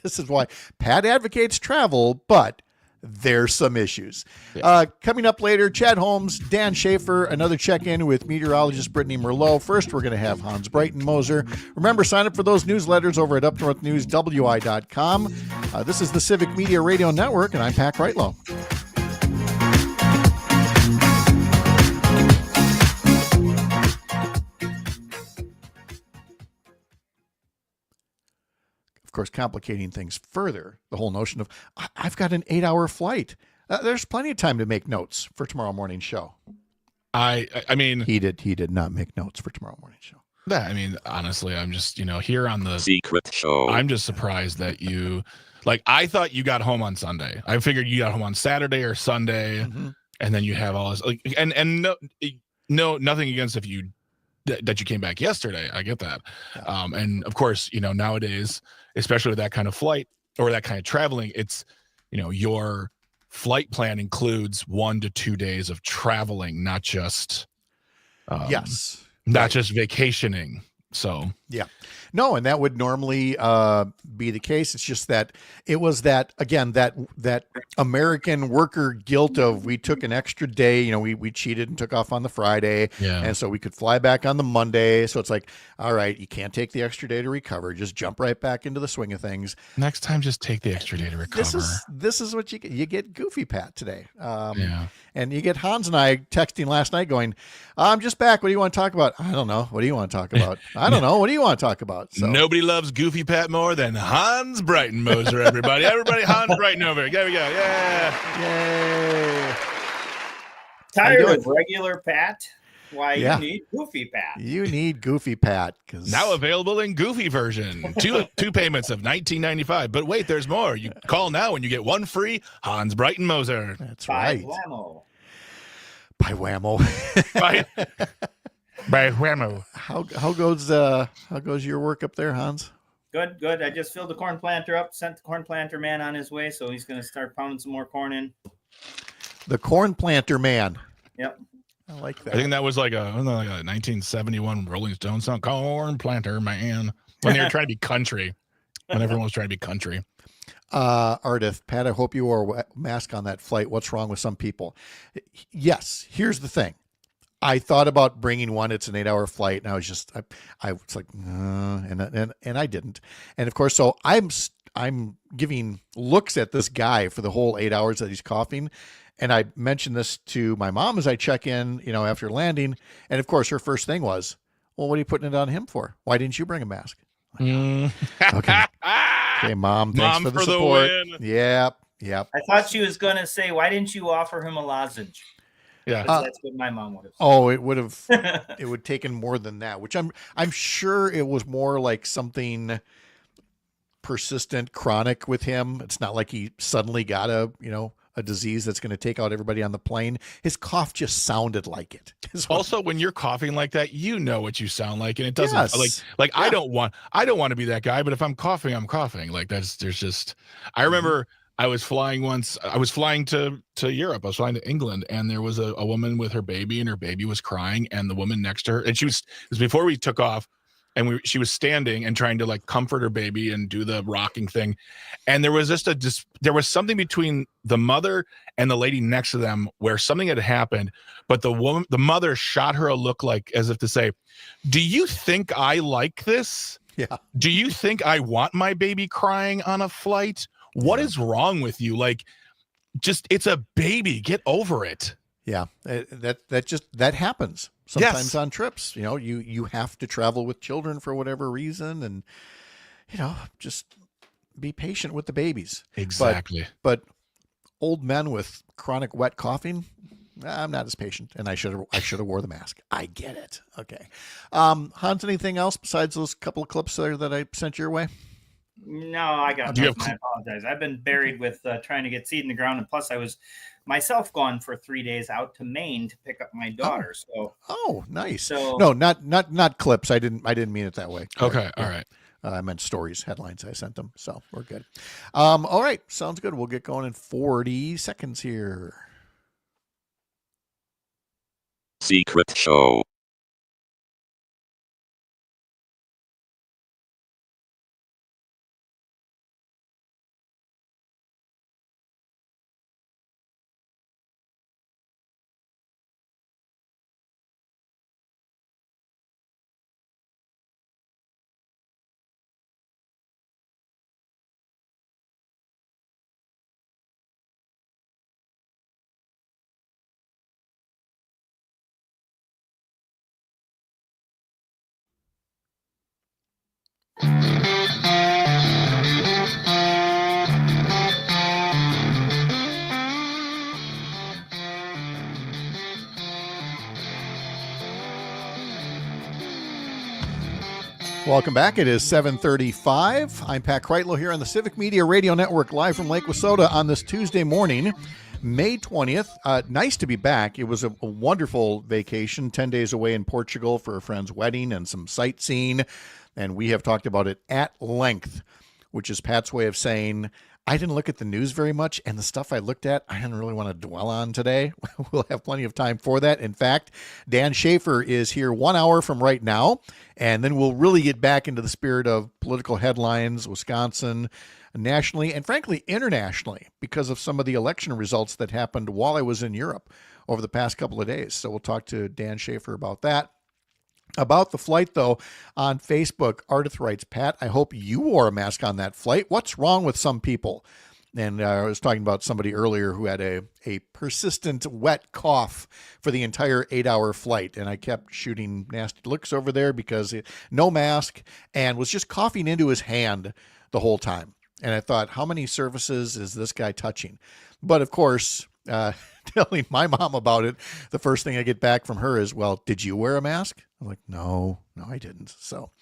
Speaker 1: This is why Pat advocates travel, but there's some issues.
Speaker 3: Yeah.
Speaker 1: Coming up later, Chad Holmes, Dan Shafer, another check-in with meteorologist Brittany Merlot. First, we're going to have Hans Breitenmoser. Remember, sign up for those newsletters over at upnorthnewswi.com. This is the Civic Media Radio Network, and I'm Pat Kreitlow. Of course, complicating things further, the whole notion of, I've got an 8-hour flight. There's plenty of time to make notes for tomorrow morning's show.
Speaker 3: I mean,
Speaker 1: he did not make notes for tomorrow morning's show.
Speaker 3: Yeah, I mean, honestly, I'm just, here on the
Speaker 9: secret show.
Speaker 3: I'm just surprised that you, I thought you got home on Sunday. I figured you got home on Saturday or Sunday, and then you have all this, and no, nothing against if you that you came back yesterday. I get that. Yeah. And of course, nowadays, especially with that kind of flight or that kind of traveling, it's, your flight plan includes 1 to 2 days of traveling, not just, not just vacationing. So,
Speaker 1: yeah, no, and that would normally be the case. It's just that it was that American worker guilt of we took an extra day. We cheated and took off on the Friday, and so we could fly back on the Monday. So it's like, all right, you can't take the extra day to recover. Just jump right back into the swing of things.
Speaker 3: Next time, just take the extra day to recover.
Speaker 1: This is what you get. You get Goofy Pat today. And you get Hans and I texting last night going, I'm just back. What do you want to talk about? I don't know. What do you want to talk about? I don't know. What do you want to talk about? So.
Speaker 3: Nobody loves Goofy Pat more than Hans Breitenmoser, everybody. Everybody, Hans Breitenmoser. There we go. Yeah.
Speaker 1: Yay.
Speaker 10: Tired of regular Pat? Why, you need Goofy Pat.
Speaker 1: You need Goofy Pat.
Speaker 3: Now available in Goofy version. Two payments of $19.95. But wait, there's more. You call now and you get one free Hans Breitenmoser.
Speaker 1: That's right.
Speaker 10: By whammo.
Speaker 3: By whammo.
Speaker 1: How goes your work up there, Hans?
Speaker 10: Good. I just filled the corn planter up, sent the corn planter man on his way, so he's going to start pounding some more corn in.
Speaker 1: The corn planter man.
Speaker 10: Yep.
Speaker 1: I like that.
Speaker 3: I think that was like a 1971 Rolling Stones song, Corn Planter Man, when they were trying to be country, when everyone was trying to be country.
Speaker 1: Ardith, Pat, I hope you wore a mask on that flight. What's wrong with some people? Yes, here's the thing. I thought about bringing one. It's an 8-hour flight, and I was just, I was like, and I didn't. And of course, so I'm giving looks at this guy for the whole 8 hours that he's coughing. And I mentioned this to my mom as I check in, after landing. And of course, her first thing was, well, what are you putting it on him for? Why didn't you bring a mask? Okay. Okay, Mom, thanks for the support. Yep.
Speaker 10: I thought she was going to say, why didn't you offer him a lozenge?
Speaker 3: Yeah.
Speaker 10: That's what my mom would have said.
Speaker 1: Oh, it would have taken more than that, which I'm sure it was more like something persistent, chronic with him. It's not like he suddenly got a disease that's going to take out everybody on the plane. His cough just sounded like it.
Speaker 3: Also, when you're coughing like that, you know what you sound like, and it doesn't I don't want to be that guy, but if I'm coughing, I'm coughing. I remember I was flying once. I was flying to Europe. I was flying to England, and there was a woman with her baby, and her baby was crying, and the woman next to her, and it was before we took off. And she was standing and trying to comfort her baby and do the rocking thing. And there was there was something between the mother and the lady next to them where something had happened, but the mother shot her a look as if to say, do you think I like this?
Speaker 1: Yeah.
Speaker 3: Do you think I want my baby crying on a flight? What is wrong with you? It's a baby. Get over it.
Speaker 1: Yeah. That happens. Sometimes on trips, you have to travel with children for whatever reason, and just be patient with the babies.
Speaker 3: Exactly.
Speaker 1: But old men with chronic wet coughing, I'm not as patient, and I should have wore the mask. I get it. Okay. Hans, anything else besides those couple of clips there that I sent your way?
Speaker 10: No, I got nothing. I apologize. I've been buried with trying to get seed in the ground, and plus I was myself gone for 3 days out to Maine to pick up my daughter.
Speaker 1: Nice.
Speaker 10: So
Speaker 1: no, not clips. I didn't mean it that way.
Speaker 3: Okay, all right.
Speaker 1: I meant stories, headlines. I sent them, so we're good. All right, sounds good. We'll get going in 40 seconds here.
Speaker 9: Secret show.
Speaker 1: Welcome back. It is 7:35. I'm Pat Kreitlow here on the Civic Media Radio Network, live from Lake Wissota on this Tuesday morning, May 20th. Nice to be back. It was a wonderful vacation, 10 days away in Portugal for a friend's wedding and some sightseeing, and we have talked about it at length, which is Pat's way of saying, I didn't look at the news very much, and the stuff I looked at, I didn't really want to dwell on today. We'll have plenty of time for that. In fact, Dan Shafer is here 1 hour from right now, and then we'll really get back into the spirit of political headlines, Wisconsin, nationally, and frankly, internationally, because of some of the election results that happened while I was in Europe over the past couple of days. So we'll talk to Dan Shafer about that. About the flight, though, on Facebook, Ardith writes, Pat, I hope you wore a mask on that flight. What's wrong with some people? And I was talking about somebody earlier who had a persistent wet cough for the entire 8-hour flight. And I kept shooting nasty looks over there because no mask and was just coughing into his hand the whole time. And I thought, how many services is this guy touching? But of course, telling my mom about it, the first thing I get back from her is, well, did you wear a mask? I'm like, no, I didn't. So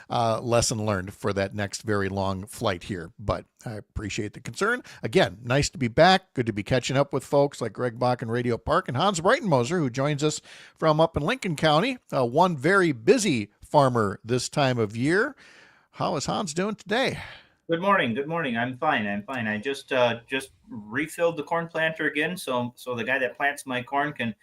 Speaker 1: lesson learned for that next very long flight here. But I appreciate the concern. Again, nice to be back. Good to be catching up with folks like Greg Bach in Radio Park and Hans Breitenmoser, who joins us from up in Lincoln County, one very busy farmer this time of year. How is Hans doing today?
Speaker 10: Good morning. Good morning. I'm fine. I just refilled the corn planter again, so the guy that plants my corn can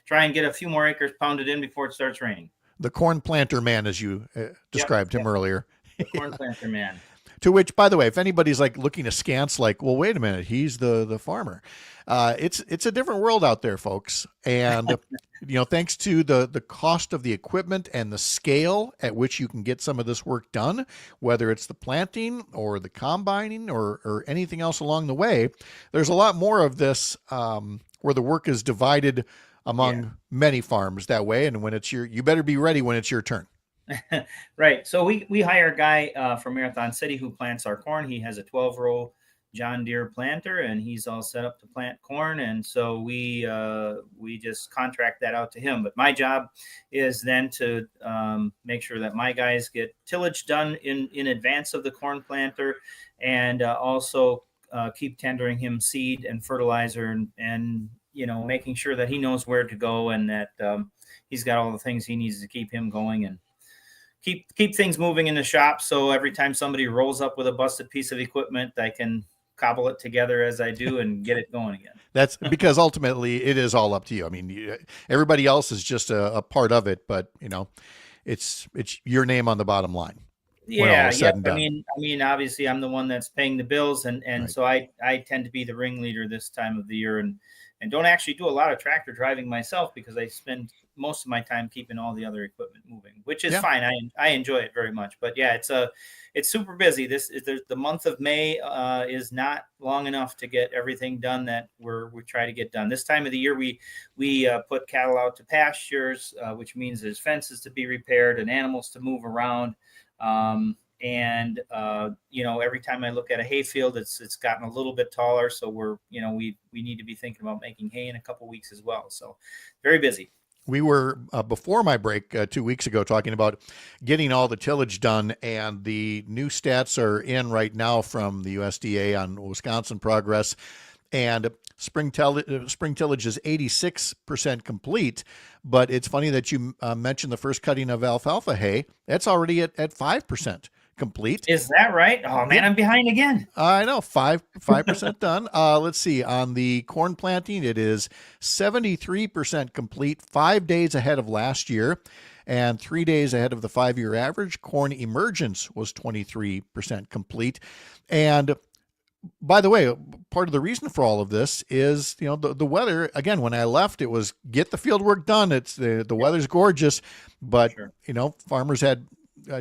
Speaker 10: try and get a few more acres pounded in before it starts raining.
Speaker 1: The corn planter man, as you described him earlier.
Speaker 10: The corn planter man.
Speaker 1: To which, by the way, if anybody's like looking askance, like, well, wait a minute, he's the farmer. It's a different world out there, folks. And, thanks to the cost of the equipment and the scale at which you can get some of this work done, whether it's the planting or the combining or anything else along the way, there's a lot more of this where the work is divided among many farms that way. And when it's you better be ready when it's your turn.
Speaker 10: Right. So we hire a guy from Marathon City who plants our corn. He has a 12-row John Deere planter, and he's all set up to plant corn. And so we just contract that out to him. But my job is then to make sure that my guys get tillage done in advance of the corn planter, and also keep tendering him seed and fertilizer and making sure that he knows where to go and that he's got all the things he needs to keep him going and keep things moving in the shop. So every time somebody rolls up with a busted piece of equipment, I can cobble it together as I do and get it going again.
Speaker 1: That's because ultimately it is all up to you. I mean, everybody else is just a part of it, but it's your name on the bottom line.
Speaker 10: Yeah. I mean, obviously I'm the one that's paying the bills. And right. So I tend to be the ringleader this time of the year and don't actually do a lot of tractor driving myself because I spend most of my time keeping all the other equipment moving, which is fine. I enjoy it very much, but it's super busy. The month of May is not long enough to get everything done that we try to get done. This time of the year, we put cattle out to pastures, which means there's fences to be repaired and animals to move around. Every time I look at a hay field, it's gotten a little bit taller. So we need to be thinking about making hay in a couple weeks as well. So very busy.
Speaker 1: We were, before my break 2 weeks ago, talking about getting all the tillage done, and the new stats are in right now from the USDA on Wisconsin progress. And spring tillage is 86% complete, but it's funny that you mentioned the first cutting of alfalfa hay. That's already at 5% complete.
Speaker 10: Is that right? Oh man, I'm behind again.
Speaker 1: I know, 5% done. Let's see. On the corn planting, it is 73% complete, 5 days ahead of last year, and 3 days ahead of the 5-year average. Corn emergence was 23% complete, and by the way, part of the reason for all of this is, the weather. Again, when I left, it was get the field work done. It's the weather's gorgeous, but sure. Farmers had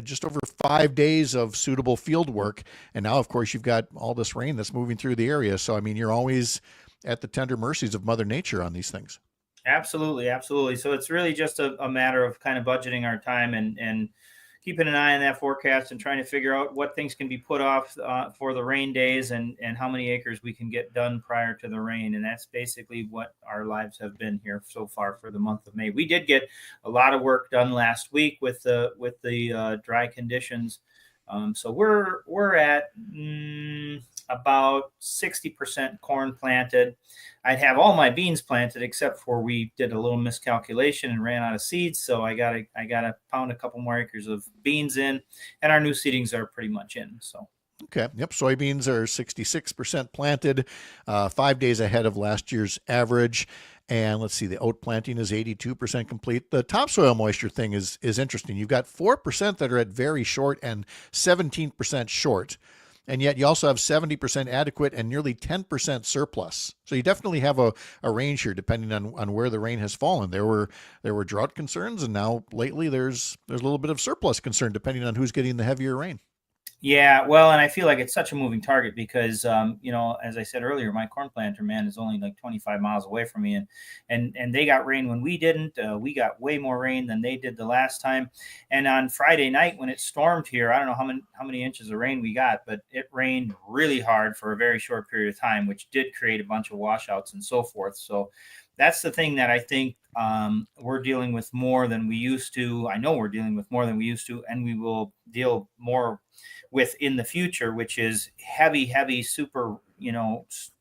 Speaker 1: just over 5 days of suitable field work. And now, of course, you've got all this rain that's moving through the area. So, I mean, you're always at the tender mercies of Mother Nature on these things.
Speaker 10: Absolutely. Absolutely. So it's really just a matter of kind of budgeting our time and keeping an eye on that forecast and trying to figure out what things can be put off for the rain days and how many acres we can get done prior to the rain. And that's basically what our lives have been here so far for the month of May. We did get a lot of work done last week with the dry conditions. So we're at about 60% corn planted. I'd have all my beans planted except for we did a little miscalculation and ran out of seeds. So I gotta pound a couple more acres of beans in, and our new seedings are pretty much in. So.
Speaker 1: Okay. Yep. Soybeans are 66% planted, 5 days ahead of last year's average. And let's see, the oat planting is 82% complete. The topsoil moisture thing is interesting. You've got 4% that are at very short and 17% short. And yet you also have 70% adequate and nearly 10% surplus. So you definitely have a range here depending on where the rain has fallen. There were drought concerns, and now lately there's a little bit of surplus concern depending on who's getting the heavier rain.
Speaker 10: Yeah, well, and I feel like it's such a moving target because, as I said earlier, my corn planter, man, is only like 25 miles away from me. And they got rain when we didn't. We got way more rain than they did the last time. And on Friday night when it stormed here, I don't know how many inches of rain we got, but it rained really hard for a very short period of time, which did create a bunch of washouts and so forth. So that's the thing that I think we're dealing with more than we used to. I know we're dealing with more than we used to, and we will deal more with in the future, which is heavy, super,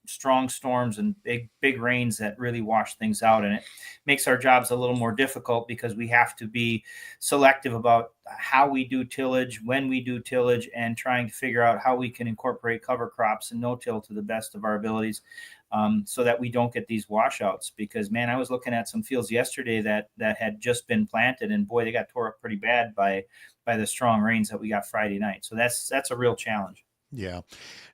Speaker 10: strong storms and big rains that really wash things out. And it makes our jobs a little more difficult because we have to be selective about how we do tillage, when we do tillage, and trying to figure out how we can incorporate cover crops and no-till to the best of our abilities. So that we don't get these washouts. Because, man, I was looking at some fields yesterday that had just been planted, and boy, they got tore up pretty bad by the strong rains that we got Friday night. So that's a real challenge.
Speaker 1: Yeah.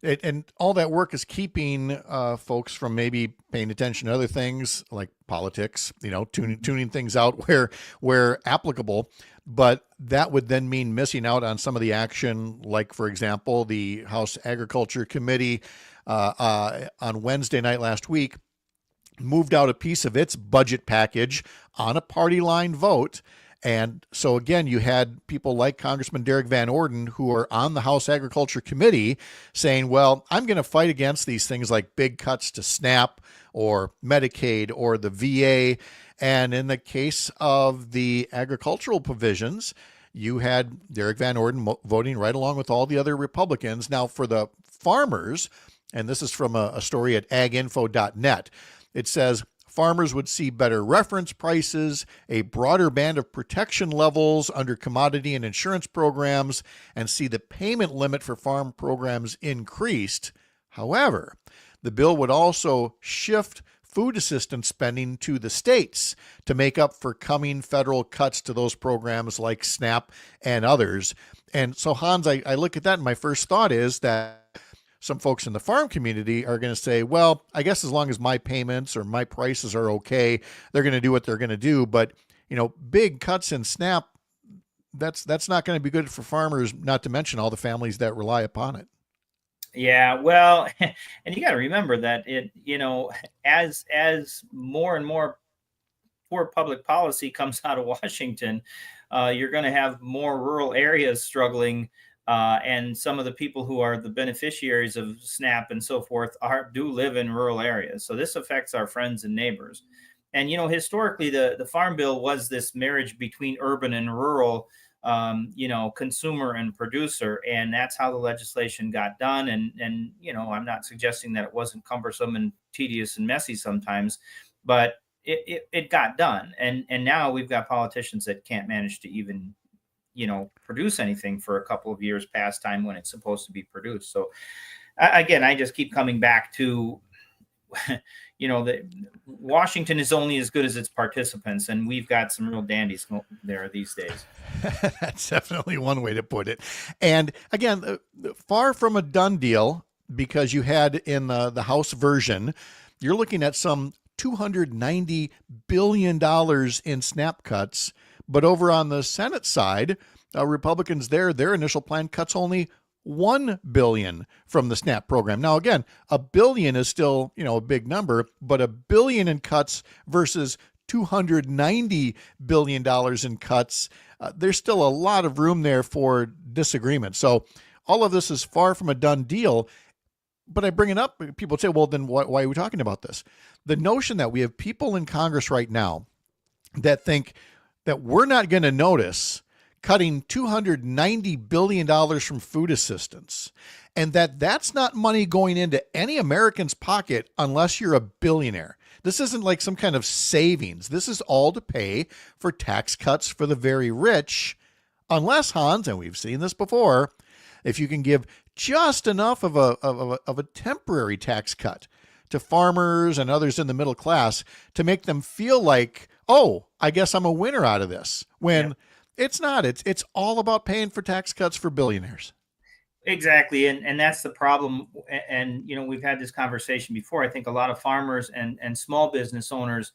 Speaker 1: And all that work is keeping folks from maybe paying attention to other things like politics, tuning things out where applicable. But that would then mean missing out on some of the action, like, for example, the House Agriculture Committee on Wednesday night last week moved out a piece of its budget package on a party line vote. And so, again, you had people like Congressman Derek Van Orden, who are on the House Agriculture Committee, saying, well, I'm going to fight against these things like big cuts to SNAP or Medicaid or the VA. And in the case of the agricultural provisions, you had Derek Van Orden voting right along with all the other Republicans. Now, for the farmers, and this is from a story at aginfo.net, it says, farmers would see better reference prices, a broader band of protection levels under commodity and insurance programs, and see the payment limit for farm programs increased. However, the bill would also shift food assistance spending to the states to make up for coming federal cuts to those programs like SNAP and others. And so, Hans, I look at that and my first thought is that some folks in the farm community are going to say, well, I guess as long as my payments or my prices are okay, they're going to do what they're going to do. But, big cuts in SNAP, that's not going to be good for farmers, not to mention all the families that rely upon it.
Speaker 10: Yeah, well, and you got to remember that as more and more poor public policy comes out of Washington, you're going to have more rural areas struggling. And some of the people who are the beneficiaries of SNAP and so forth do live in rural areas. So this affects our friends and neighbors. And, historically, the Farm Bill was this marriage between urban and rural, consumer and producer. And that's how the legislation got done. And I'm not suggesting that it wasn't cumbersome and tedious and messy sometimes, but it got done. And now we've got politicians that can't manage to even produce anything for a couple of years past time when it's supposed to be produced. So again, I just keep coming back to, that Washington is only as good as its participants, and we've got some real dandies there these days.
Speaker 1: That's definitely one way to put it. And again, far from a done deal, because you had in the House version, you're looking at some $290 billion in SNAP cuts. But over on the Senate side, Republicans their initial plan cuts only $1 billion from the SNAP program. Now, again, $1 billion is still, a big number, but $1 billion in cuts versus $290 billion in cuts, there's still a lot of room there for disagreement. So all of this is far from a done deal. But I bring it up, people say, well, then why are we talking about this? The notion that we have people in Congress right now that think that we're not going to notice cutting $290 billion from food assistance, and that's not money going into any American's pocket unless you're a billionaire. This isn't like some kind of savings. This is all to pay for tax cuts for the very rich, unless, Hans, and we've seen this before, if you can give just enough of a temporary tax cut to farmers and others in the middle class to make them feel like, oh, I guess I'm a winner out of this, when it's not. It's all about paying for tax cuts for billionaires.
Speaker 10: Exactly. And that's the problem. And, we've had this conversation before. I think a lot of farmers and small business owners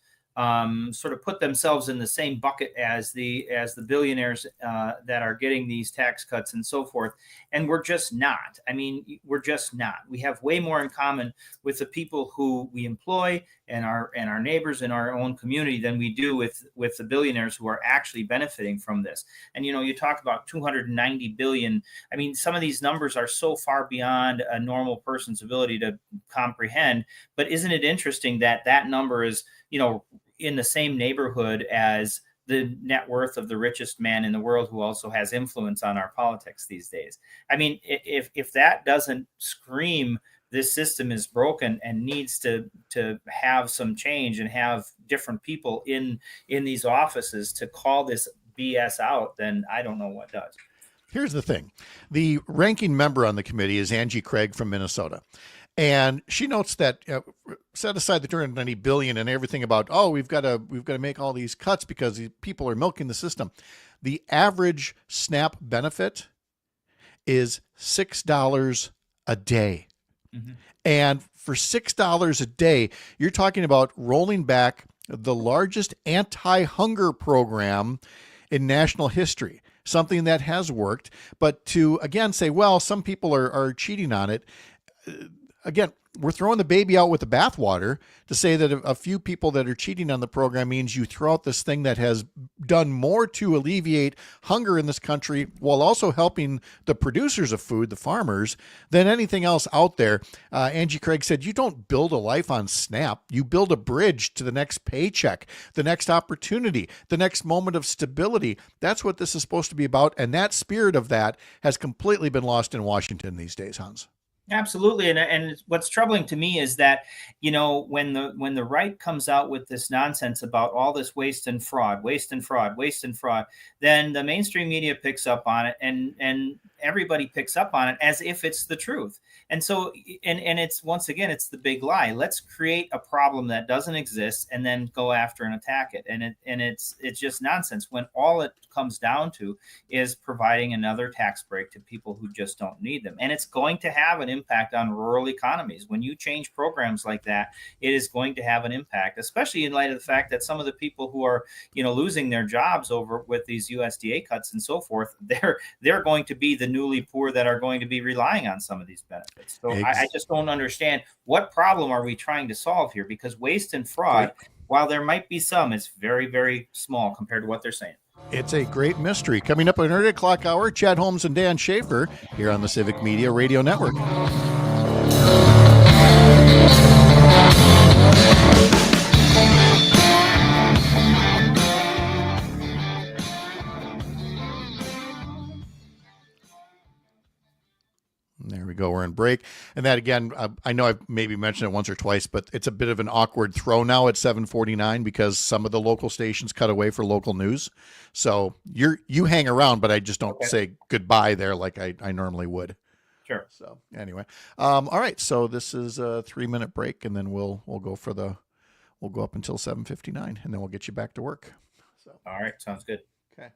Speaker 10: sort of put themselves in the same bucket as the billionaires that are getting these tax cuts and so forth. And we're just not. I mean, we're just not. We have way more in common with the people who we employ and our neighbors in our own community than we do with the billionaires who are actually benefiting from this. And, you talk about 290 billion. I mean, some of these numbers are so far beyond a normal person's ability to comprehend. But isn't it interesting that number is, in the same neighborhood as the net worth of the richest man in the world, who also has influence on our politics these days? I mean, if that doesn't scream this system is broken and needs to have some change and have different people in these offices to call this BS out, then I don't know what does.
Speaker 1: Here's the thing. The ranking member on the committee is Angie Craig from Minnesota. And she notes that set aside the $290 billion and everything about, oh, we've got to make all these cuts because these people are milking the system. The average SNAP benefit is $6 a day. Mm-hmm. And for $6 a day, you're talking about rolling back the largest anti-hunger program in national history, something that has worked. But to, again, say, well, some people are cheating on it. Again, we're throwing the baby out with the bathwater to say that a few people that are cheating on the program means you throw out this thing that has done more to alleviate hunger in this country while also helping the producers of food, the farmers, than anything else out there. Angie Craig said, you don't build a life on SNAP. You build a bridge to the next paycheck, the next opportunity, the next moment of stability. That's what this is supposed to be about. And that spirit of that has completely been lost in Washington these days, Hans.
Speaker 10: Absolutely. And what's troubling to me is that, when the right comes out with this nonsense about all this waste and fraud, then the mainstream media picks up on it and everybody picks up on it as if it's the truth. And so, and it's, once again, it's the big lie. Let's create a problem that doesn't exist and then go after and attack it. And it's just nonsense when all it comes down to is providing another tax break to people who just don't need them. And it's going to have an impact on rural economies. When you change programs like that, it is going to have an impact, especially in light of the fact that some of the people who are, losing their jobs over with these USDA cuts and so forth, they're going to be the newly poor that are going to be relying on some of these benefits. So I just don't understand, what problem are we trying to solve here? Because waste and fraud, while there might be some, it's very, very small compared to what they're saying.
Speaker 1: It's a great mystery. Coming up at 8 o'clock hour, Chad Holmes and Dan Shafer here on the Civic Media Radio Network. There we go. We're in break. And that, again, I know I've maybe mentioned it once or twice, but it's a bit of an awkward throw now at 7:49 because some of the local stations cut away for local news. So you hang around, but I just don't say goodbye there like I normally would.
Speaker 10: Sure.
Speaker 1: So anyway, all right. So this is a 3-minute break, and then we'll go up until 7:59, and then we'll get you back to work. So
Speaker 10: all right, sounds good.
Speaker 1: Okay.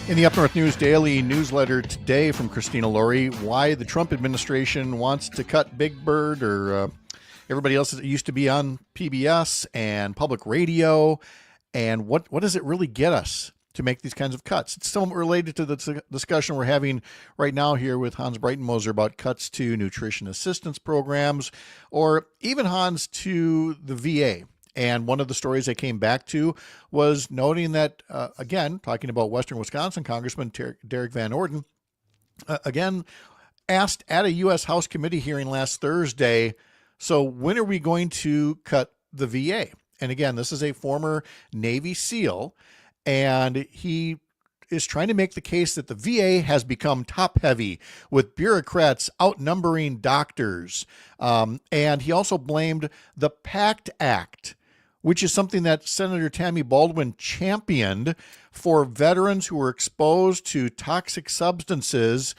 Speaker 1: In the Up North News Daily newsletter today from Christina Laurie, why the Trump administration wants to cut Big Bird or everybody else that used to be on PBS and public radio, and what does it really get us to make these kinds of cuts? It's still related to the discussion we're having right now here with Hans Breitenmoser about cuts to nutrition assistance programs, or even Hans to the VA. And one of the stories they came back to was noting that, again, talking about Western Wisconsin Congressman Derek Van Orden, again, asked at a U.S. House committee hearing last Thursday, so when are we going to cut the VA? And again, this is a former Navy SEAL, and he is trying to make the case that the VA has become top-heavy with bureaucrats outnumbering doctors. And he also blamed the PACT Act, which is something that Senator Tammy Baldwin championed for veterans who were exposed to toxic substances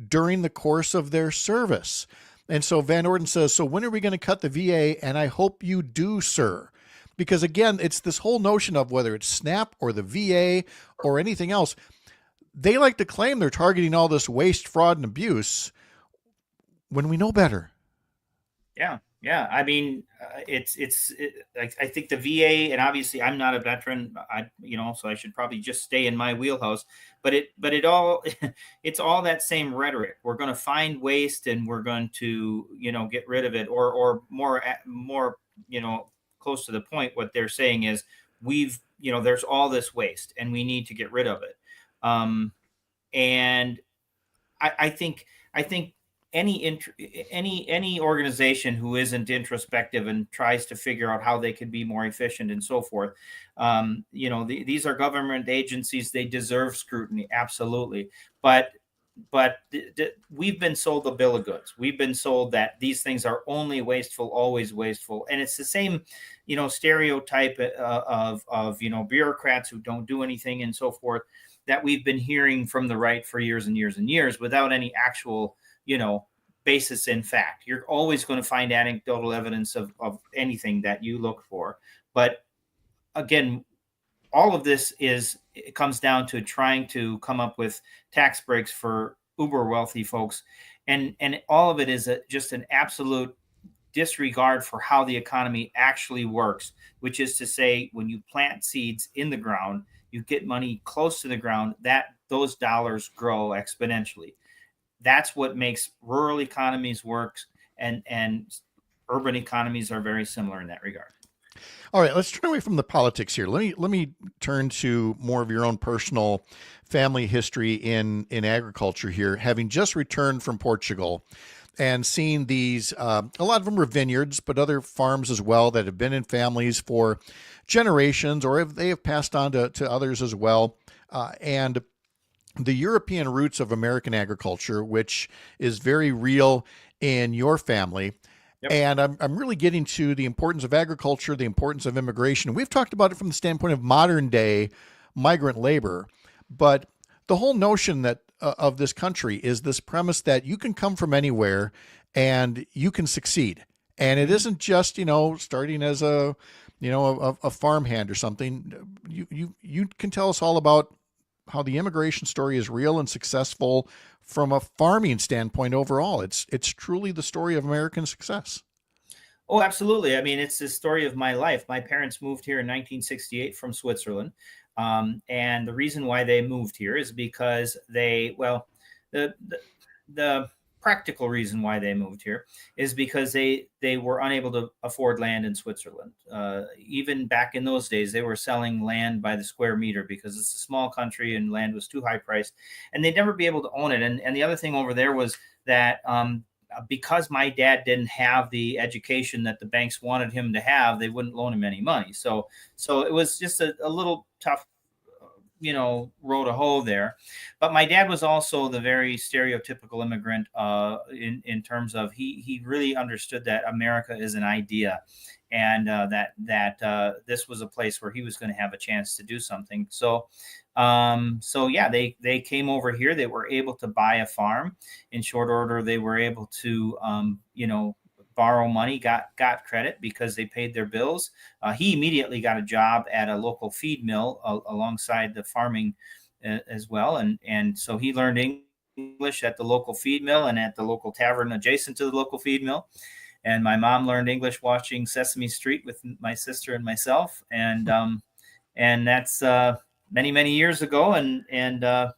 Speaker 1: during the course of their service. And so Van Orden says, so when are we going to cut the VA? And I hope you do, sir. Because again, it's this whole notion of whether it's SNAP or the VA or anything else, they like to claim they're targeting all this waste, fraud, and abuse when we know better.
Speaker 10: Yeah. I mean, I think the VA, and obviously I'm not a veteran, so I should probably just stay in my wheelhouse, but it all, it's all that same rhetoric. We're going to find waste and we're going to, get rid of it, or more, close to the point, what they're saying is there's all this waste and we need to get rid of it. And I think any organization who isn't introspective and tries to figure out how they can be more efficient and so forth, these are government agencies. They deserve scrutiny, absolutely. But we've been sold a bill of goods. We've been sold that these things are only wasteful, always wasteful, and it's the same, stereotype of bureaucrats who don't do anything and so forth that we've been hearing from the right for years and years and years without any actual basis in fact. You're always going to find anecdotal evidence of anything that you look for. But again, all of this it comes down to trying to come up with tax breaks for uber wealthy folks. And all of it is just an absolute disregard for how the economy actually works, which is to say, when you plant seeds in the ground, you get money close to the ground, that those dollars grow exponentially. That's what makes rural economies work, and urban economies are very similar in that regard.
Speaker 1: All right, let's turn away from the politics here. Let me turn to more of your own personal family history in agriculture here. Having just returned from Portugal and seen these, a lot of them were vineyards, but other farms as well that have been in families for generations, or they have passed on to others as well. And the European roots of American agriculture, which is very real in your family. Yep. And I'm really getting to the importance of agriculture, the importance of immigration. We've talked about it from the standpoint of modern day migrant labor, but the whole notion that of this country is this premise that you can come from anywhere and you can succeed. And it isn't just, starting as a farmhand or something. You can tell us all about how the immigration story is real and successful from a farming standpoint overall. It's truly the story of American success.
Speaker 10: Oh, absolutely. I mean, it's the story of my life. My parents moved here in 1968 from Switzerland. And the reason why they moved here is because the practical reason why they moved here is because they were unable to afford land in Switzerland. Even back in those days, they were selling land by the square meter because it's a small country and land was too high priced, and they'd never be able to own it. And the other thing over there was that because my dad didn't have the education that the banks wanted him to have, they wouldn't loan him any money. So it was just a little tough, row to hoe there. But my dad was also the very stereotypical immigrant in terms of he really understood that America is an idea, and that this was a place where he was going to have a chance to do something. So yeah, they came over here. They were able to buy a farm in short order. They were able to borrow money, got credit because they paid their bills. He immediately got a job at a local feed mill alongside the farming as well, and so he learned English at the local feed mill and at the local tavern adjacent to the local feed mill. And my mom learned English watching Sesame Street with my sister and myself, and that's many years ago, and the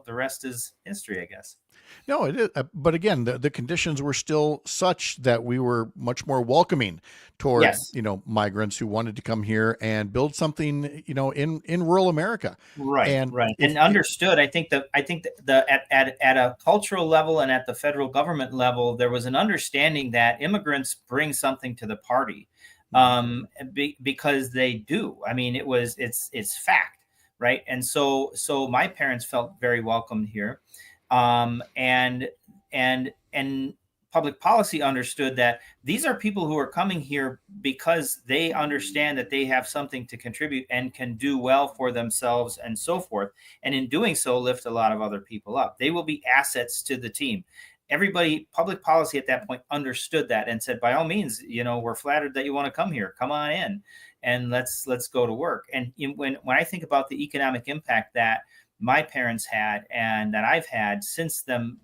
Speaker 10: rest is history, I guess.
Speaker 1: No, it is. But again, the conditions were still such that we were much more welcoming toward,
Speaker 10: Yes.
Speaker 1: migrants who wanted to come here and build something, in rural America.
Speaker 10: Right.
Speaker 1: And
Speaker 10: And understood. I think at a cultural level and at the federal government level, there was an understanding that immigrants bring something to the party, because they do. I mean, it's fact, right? And so my parents felt very welcomed here. And public policy understood that these are people who are coming here because they understand that they have something to contribute and can do well for themselves and so forth. And in doing so, lift a lot of other people up. They will be assets to the team. Everybody, public policy at that point understood that and said, by all means, we're flattered that you want to come here. Come on in and let's go to work. And when I think about the economic impact that my parents had and that I've had since them,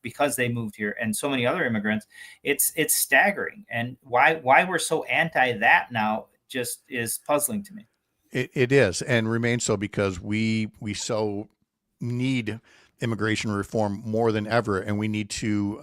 Speaker 10: because they moved here, and so many other immigrants, it's staggering. And why we're so anti that now just is puzzling to me.
Speaker 1: It is, and remains so, because we so need immigration reform more than ever, and we need to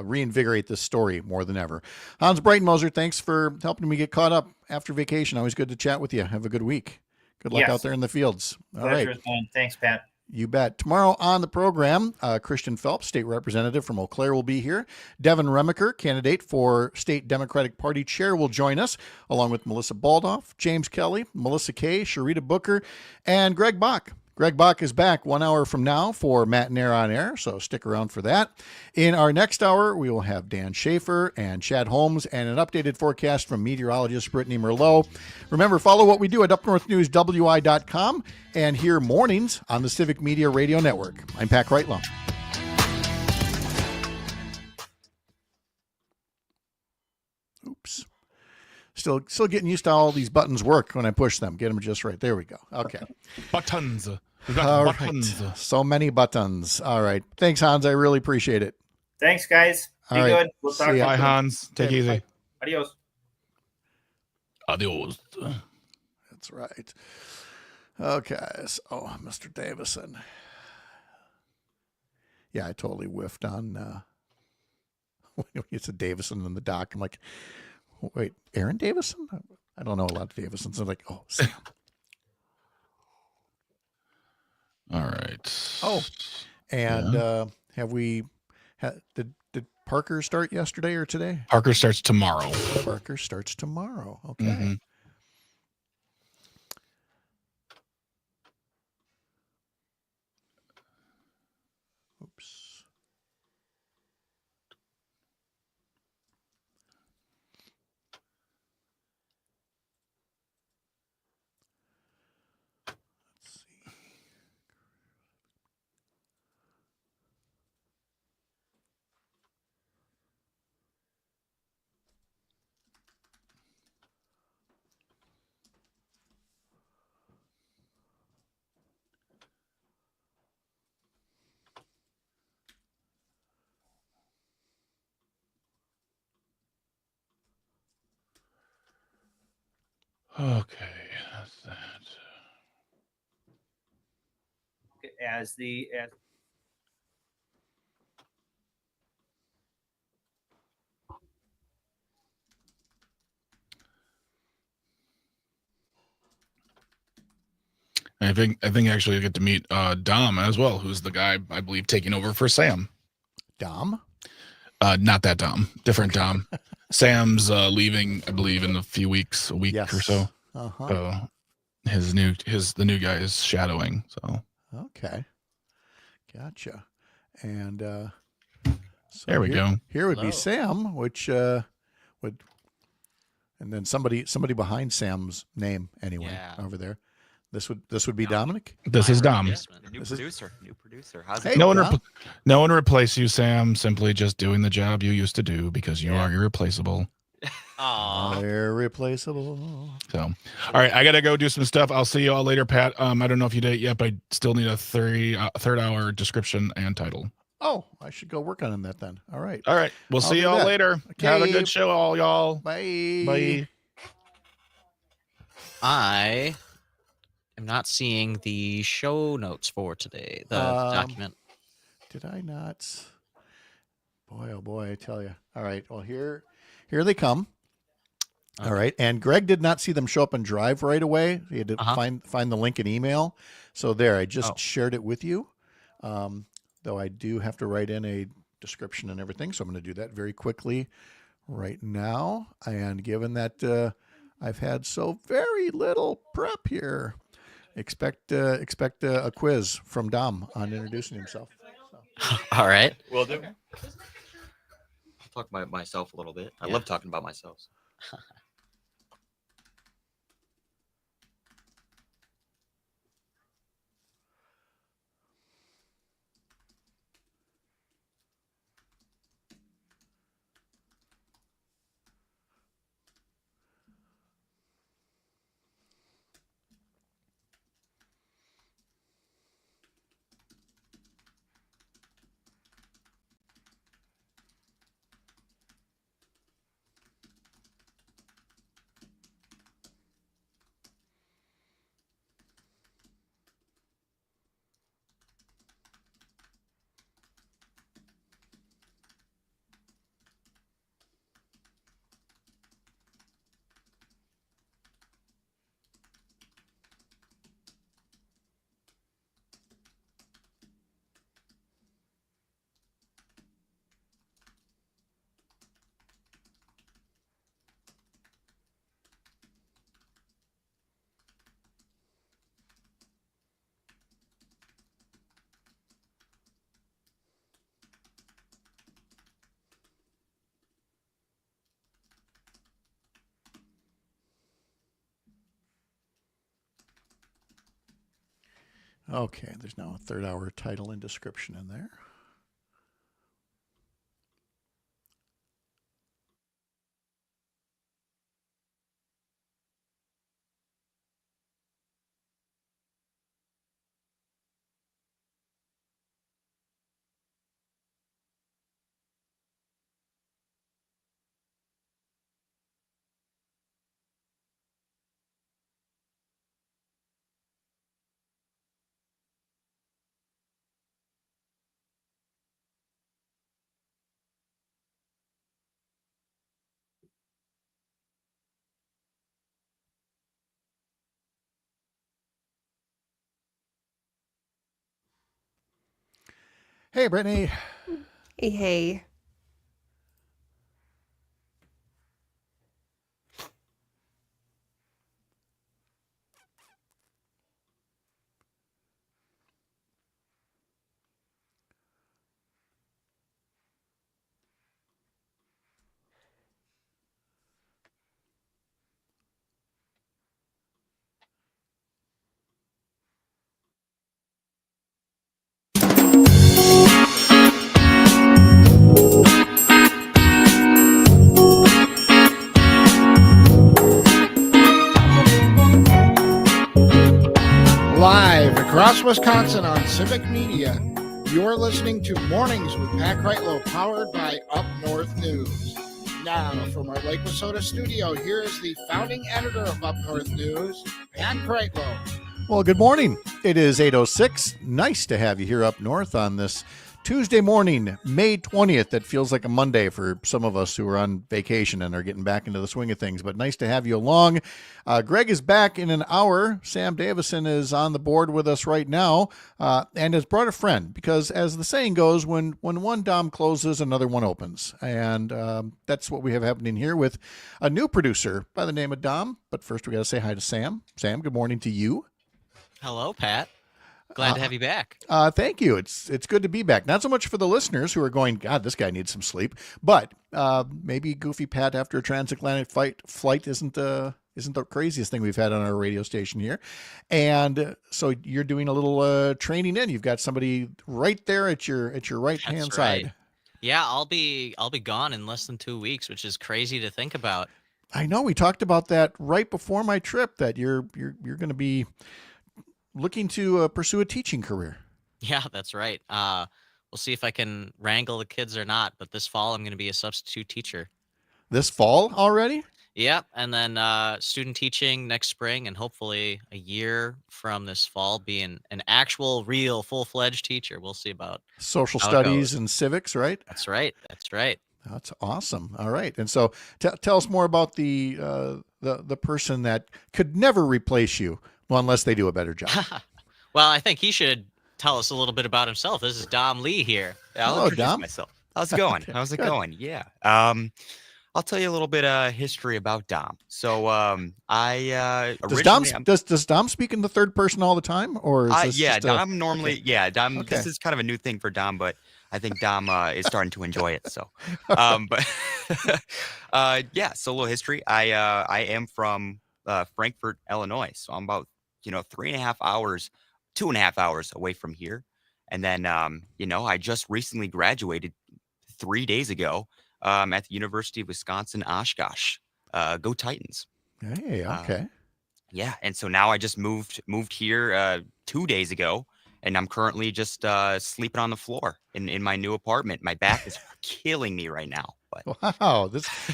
Speaker 1: reinvigorate this story more than ever. Hans Breitenmoser, thanks for helping me get caught up after vacation. Always good to chat with you. Have a good week. Good luck out there in the fields. All right.
Speaker 10: Thanks, Pat.
Speaker 1: You bet. Tomorrow on the program, Christian Phelps, state representative from Eau Claire, will be here. Devin Remaker, candidate for state Democratic Party chair, will join us, along with Melissa Baldoff, James Kelly, Melissa Kay, Sharita Booker, and Greg Bach. Greg Bach is back 1 hour from now for Matt and Air on Air, so stick around for that. In our next hour, we will have Dan Shafer and Chad Holmes and an updated forecast from meteorologist Brittany Merlot. Remember, follow what we do at upnorthnewswi.com and hear mornings on the Civic Media Radio Network. I'm Pat Kreitlow. Oops. Still getting used to how all these buttons work when I push them. Get them just right. There we go. Okay.
Speaker 3: Buttons.
Speaker 1: All
Speaker 3: Buttons.
Speaker 1: right. So many buttons. All right. Thanks, Hans. I really appreciate it.
Speaker 10: Thanks, guys. Be
Speaker 1: All right.
Speaker 10: good. We'll talk.
Speaker 3: Bye, Hans. Take it easy.
Speaker 10: Bye. Adios.
Speaker 3: Adios.
Speaker 1: That's right. Okay. So, Mr. Davison. Yeah, I totally whiffed on when you said Davison in the doc. I'm like, wait, Aaron Davison? I don't know a lot of Davisons. I'm like, oh, Sam.
Speaker 3: All right.
Speaker 1: Oh, and did Parker start yesterday or today?
Speaker 3: Parker starts tomorrow.
Speaker 1: Parker starts tomorrow. Okay.
Speaker 3: Mm-hmm.
Speaker 1: Oops.
Speaker 3: Okay, that's that. I think actually I get to meet Dom as well, who's the guy I believe taking over for Sam.
Speaker 1: Dom?
Speaker 3: Not that Dom, different Dom. Sam's leaving, I believe, in a few weeks, a week or so.
Speaker 1: Uh-huh.
Speaker 3: So the new guy is shadowing. So
Speaker 1: okay, gotcha. And so
Speaker 3: there we go.
Speaker 1: Here would be Sam, which would, and then somebody behind Sam's name anyway over there. This would be Dominic.
Speaker 3: This is Dom.
Speaker 11: New producer. How's
Speaker 1: Hey,
Speaker 11: it?
Speaker 3: No one replace you, Sam. Simply just doing the job you used to do because you are irreplaceable.
Speaker 11: Aw.
Speaker 1: Irreplaceable.
Speaker 3: So, all right, I gotta go do some stuff. I'll see you all later, Pat. I don't know if you did it yet, but I still need a third hour description and title.
Speaker 1: Oh, I should go work on that then. All right.
Speaker 3: All right. We'll see you all later.
Speaker 1: Okay.
Speaker 3: Have a good show, all y'all.
Speaker 1: Bye.
Speaker 3: Bye.
Speaker 12: I am not seeing the show notes for today, the document.
Speaker 1: Did I not? Boy, oh boy, I tell you. All right. Well, here they come. Okay. All right. And Greg did not see them show up in Drive right away. He had to find the link in email. So there, I just shared it with you. Though I do have to write in a description and everything. So I'm going to do that very quickly right now. And given that I've had so very little prep here, expect a quiz from Dom on introducing himself. So.
Speaker 12: All right.
Speaker 11: Will do. I'll talk about myself a little bit. I love talking about myself.
Speaker 1: Okay, there's now a third hour title and description in there. Hey, Brittany.
Speaker 8: Hey.
Speaker 2: Live across Wisconsin on Civic Media, you're listening to Mornings with Pat Kreitlow, powered by Up North News. Now, from our Lake Minnesota studio, here is the founding editor of Up North News, Pat Kreitlow.
Speaker 1: Well, good morning. It is 8:06. Nice to have you here up north on this Tuesday morning, May 20th. That feels like a Monday for some of us who are on vacation and are getting back into the swing of things, but nice to have you along. Greg is back in an hour. Sam Davison is on the board with us right now and has brought a friend because, as the saying goes, when one Dom closes, another one opens. And that's what we have happening here with a new producer by the name of Dom. But first, we got to say hi to Sam. Sam, good morning to you.
Speaker 12: Hello, Pat. Glad to have you back.
Speaker 1: Thank you. It's good to be back. Not so much for the listeners who are going, God, this guy needs some sleep, but maybe Goofy Pat after a transatlantic flight isn't the craziest thing we've had on our radio station here. And so you're doing a little training in. You've got somebody right there at your right hand
Speaker 12: That's
Speaker 1: side.
Speaker 12: right. Yeah, I'll be gone in less than 2 weeks, which is crazy to think about.
Speaker 1: I know we talked about that right before my trip, that you're going to be looking to pursue a teaching career.
Speaker 12: Yeah, that's right. We'll see if I can wrangle the kids or not. But this fall, I'm going to be a substitute teacher.
Speaker 1: This fall already?
Speaker 12: Yep, and then student teaching next spring, and hopefully a year from this fall, being an actual, real, full-fledged teacher. We'll see about
Speaker 1: Social
Speaker 12: how it
Speaker 1: studies
Speaker 12: goes.
Speaker 1: and civics, right?
Speaker 12: That's right. That's right.
Speaker 1: That's awesome. All right. And so tell us more about the person that could never replace you, well, unless they do a better job.
Speaker 12: Well, I think he should tell us a little bit about himself. This is Dom Lee here.
Speaker 11: I'll
Speaker 1: Hello,
Speaker 11: introduce
Speaker 1: Dom.
Speaker 11: myself. How's it going? How's it
Speaker 1: Good.
Speaker 11: going? Yeah. I'll tell you a little bit of history about Dom. So I
Speaker 1: Does Dom speak in the third person all the time, or is this
Speaker 11: yeah,
Speaker 1: just
Speaker 11: Dom normally Dom.
Speaker 1: Okay.
Speaker 11: This is kind of a new thing for Dom, but I think Dom is starting to enjoy it. So, but yeah. So a little history. I am from Frankfort, Illinois. So I'm about 2.5 hours away from here. And then I just recently graduated 3 days ago at the University of Wisconsin Oshkosh. Go Titans.
Speaker 1: Hey, okay.
Speaker 11: Yeah, and so now I just moved here 2 days ago, and I'm currently just sleeping on the floor in my new apartment. My back is killing me right now. But
Speaker 1: Wow,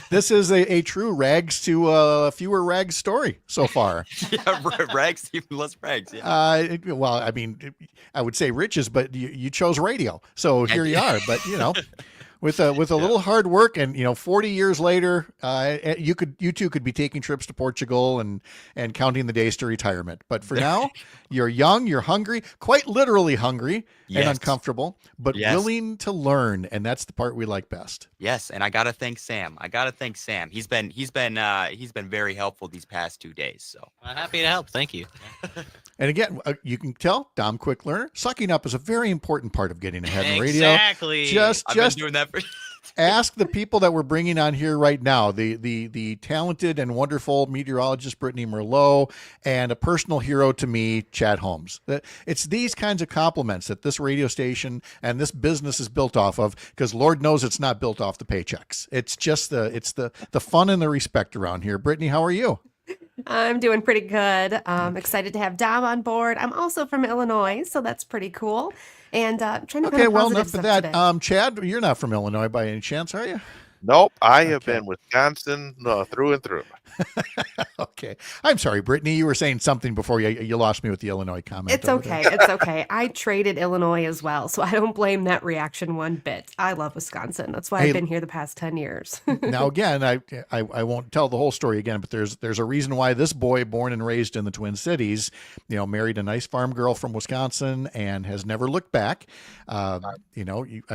Speaker 1: this is a true rags to fewer rags story so far.
Speaker 11: yeah, rags, even less rags. Yeah.
Speaker 1: Well, I mean, I would say riches, but you chose radio, so here you are. But with a little hard work, and 40 years later, you two could be taking trips to Portugal and counting the days to retirement. But for now, you're young, you're hungry, quite literally hungry and uncomfortable, but willing to learn, and that's the part we like best.
Speaker 11: Yes, and I gotta thank Sam. He's been very helpful these past 2 days. So
Speaker 12: I'm happy to help. Thank you.
Speaker 1: And again, you can tell Dom, quick learner, sucking up is a very important part of getting ahead in radio.
Speaker 12: Exactly.
Speaker 11: I've been doing that for.
Speaker 1: Ask the people that we're bringing on here right now, the talented and wonderful meteorologist Brittany Merlot, and a personal hero to me, Chad Holmes. It's these kinds of compliments that this radio station and this business is built off of, because Lord knows it's not built off the paychecks. It's just the fun and the respect around here. Brittany, how are you?
Speaker 8: I'm doing pretty good. Excited to have Dom on board. I'm also from Illinois, so that's pretty cool. And trying to
Speaker 1: Okay, well, enough of that. Chad, you're not from Illinois by any chance, are you?
Speaker 13: Nope, I have been Wisconsin through and through.
Speaker 1: Okay. I'm sorry, Brittany. You were saying something before you lost me with the Illinois comment.
Speaker 8: It's okay. It's okay. I traded Illinois as well, so I don't blame that reaction one bit. I love Wisconsin. That's why I've been here the past 10 years.
Speaker 1: Now, again, I won't tell the whole story again, but there's a reason why this boy, born and raised in the Twin Cities, married a nice farm girl from Wisconsin and has never looked back. I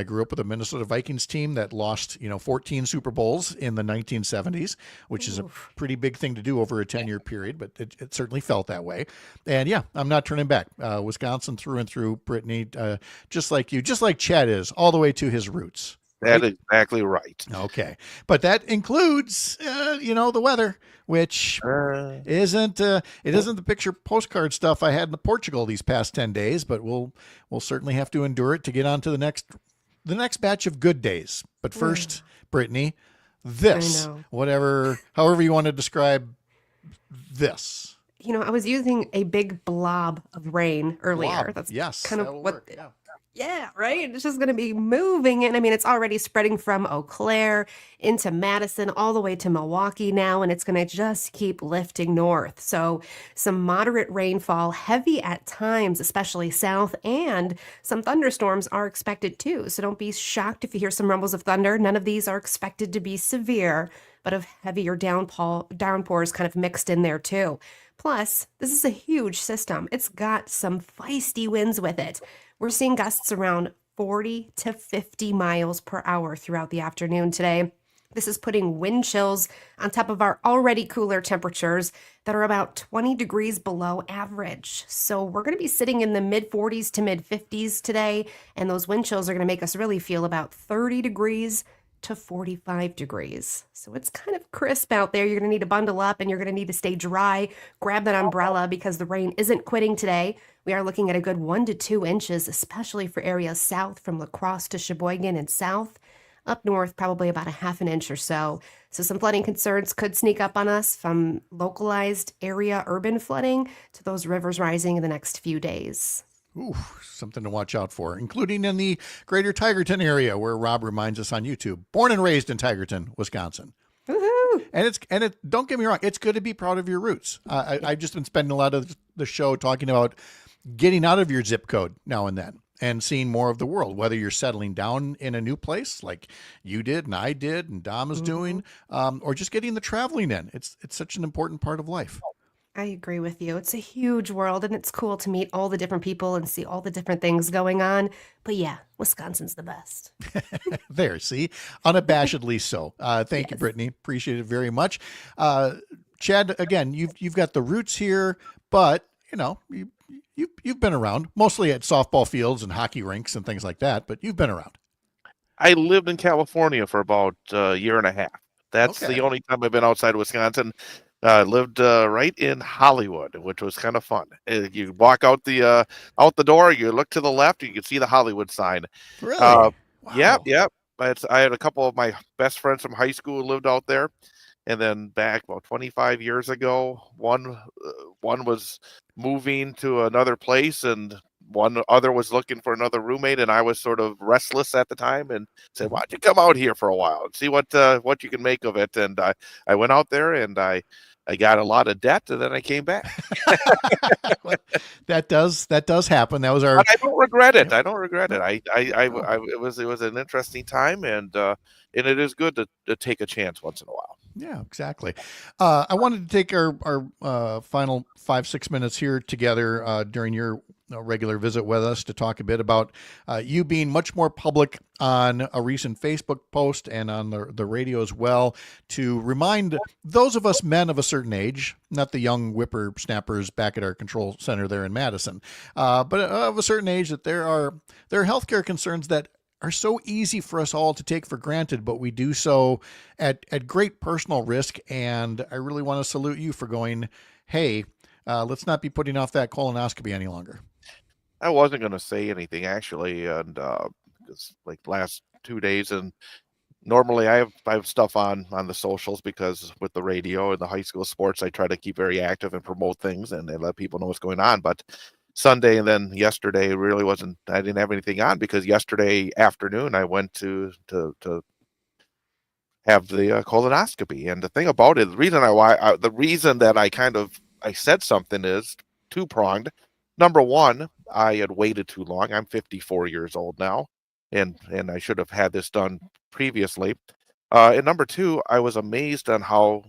Speaker 1: grew up with a Minnesota Vikings team that lost, 14 Super Bowls in the 1970s, which is a pretty big thing to do over a 10-year period, but it certainly felt that way. And yeah, I'm not turning back. Wisconsin through and through, Brittany, just like you, just like Chad is, all the way to his roots.
Speaker 13: That is exactly right.
Speaker 1: Okay. But that includes, the weather, which isn't the picture postcard stuff I had in Portugal these past 10 days, but we'll certainly have to endure it to get on to the next batch of good days. But first, Brittany, however you want to describe this.
Speaker 8: I was using a big blob of rain earlier. That's kind of what. Yeah, right. It's just going to be moving. And I mean, it's already spreading from Eau Claire into Madison, all the way to Milwaukee now, and it's going to just keep lifting north. So some moderate rainfall, heavy at times, especially south, and some thunderstorms are expected too. So don't be shocked if you hear some rumbles of thunder. None of these are expected to be severe, but of heavier downpours kind of mixed in there too. Plus, this is a huge system. It's got some feisty winds with it. We're seeing gusts around 40 to 50 miles per hour throughout the afternoon today. This is putting wind chills on top of our already cooler temperatures that are about 20 degrees below average. So we're going to be sitting in the mid 40s to mid 50s today, and those wind chills are going to make us really feel about 30 degrees to 45 degrees. So it's kind of crisp out there. You're going to need to bundle up, and you're going to need to stay dry. Grab that umbrella because the rain isn't quitting today. We are looking at a good 1 to 2 inches, especially for areas south from La Crosse to Sheboygan and south. Up north, probably about a half an inch or so. So some flooding concerns could sneak up on us, from localized area urban flooding to those rivers rising in the next few days.
Speaker 1: Ooh, something to watch out for, including in the greater Tigerton area, where Rob reminds us on YouTube. Born and raised in Tigerton, Wisconsin.
Speaker 8: Woohoo!
Speaker 1: And don't get me wrong, it's good to be proud of your roots. I've just been spending a lot of the show talking about getting out of your zip code now and then and seeing more of the world, whether you're settling down in a new place like you did and I did and Dom is doing, or just getting the traveling in. It's such an important part of life.
Speaker 8: I agree with you. It's a huge world, and it's cool to meet all the different people and see all the different things going on. But yeah, Wisconsin's the best.
Speaker 1: There, see? Unabashedly so. Thank you,
Speaker 8: Yes.
Speaker 1: Brittany. Appreciate it very much. Chad, again, you've got the roots here, but you've been around, mostly at softball fields and hockey rinks and things like that, but you've been around.
Speaker 13: I lived in California for about a year and a half. That's
Speaker 1: Okay.
Speaker 13: the only time I've been outside Wisconsin. Lived right in Hollywood, which was kind of fun. You walk out the door, you look to the left, you can see the Hollywood sign.
Speaker 1: Really?
Speaker 13: Yep. I had a couple of my best friends from high school who lived out there, and then back about 25 years ago, one was moving to another place, and one other was looking for another roommate, and I was sort of restless at the time and said, "Why don't you come out here for a while and see what you can make of it?" And I went out there, and I got a lot of debt, and then I came back.
Speaker 1: That does happen. That was our.
Speaker 13: But I don't regret it. I don't regret it. It was an interesting time, and it is good to take a chance once in a while.
Speaker 1: Yeah, exactly. I wanted to take our final 5-6 minutes here together during your regular visit with us to talk a bit about you being much more public on a recent Facebook post and on the radio as well, to remind those of us men of a certain age, not the young whippersnappers back at our control center there in Madison, but of a certain age, that there are healthcare concerns that are so easy for us all to take for granted, but we do so at great personal risk. And I really want to salute you for going, hey, let's not be putting off that colonoscopy any longer.
Speaker 13: I wasn't going to say anything actually, and because like last 2 days, and normally I have stuff on the socials, because with the radio and the high school sports, I try to keep very active and promote things and let people know what's going on. But Sunday and then yesterday really wasn't. I didn't have anything on, because yesterday afternoon I went to have the colonoscopy. And the thing about it, the reason that I said something is two-pronged. Number one, I had waited too long. I'm 54 years old now, and I should have had this done previously. And number two, I was amazed on how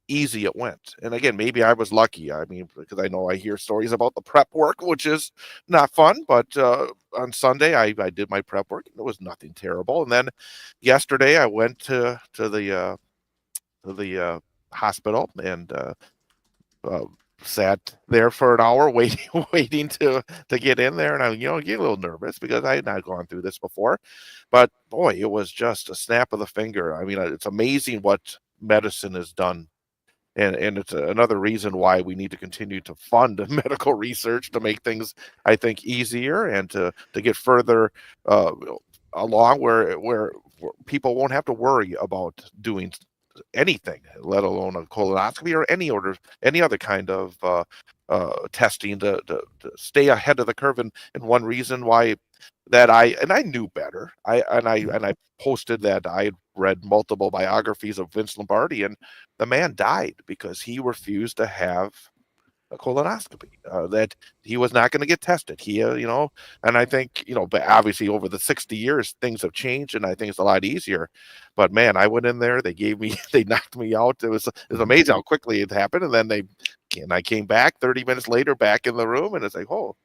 Speaker 13: easy it went. And again, maybe I was lucky. I mean, because I know I hear stories about the prep work, which is not fun. But on Sunday, I did my prep work, and it was nothing terrible. And then yesterday, I went to the hospital and sat there for an hour waiting to get in there. And I get a little nervous, because I had not gone through this before. But boy, it was just a snap of the finger. I mean, it's amazing what medicine has done. And it's another reason why we need to continue to fund medical research to make things, I think, easier, and to get further along where people won't have to worry about doing anything, let alone a colonoscopy or any other kind of testing to stay ahead of the curve. And one reason why that I knew better. I posted that I had read multiple biographies of Vince Lombardi, and the man died because he refused to have a colonoscopy. That he was not going to get tested. He, and I think, but obviously over the 60 years things have changed, and I think it's a lot easier. But man, I went in there. They knocked me out. It was amazing how quickly it happened. And then I came back 30 minutes later, back in the room, and it's like, oh.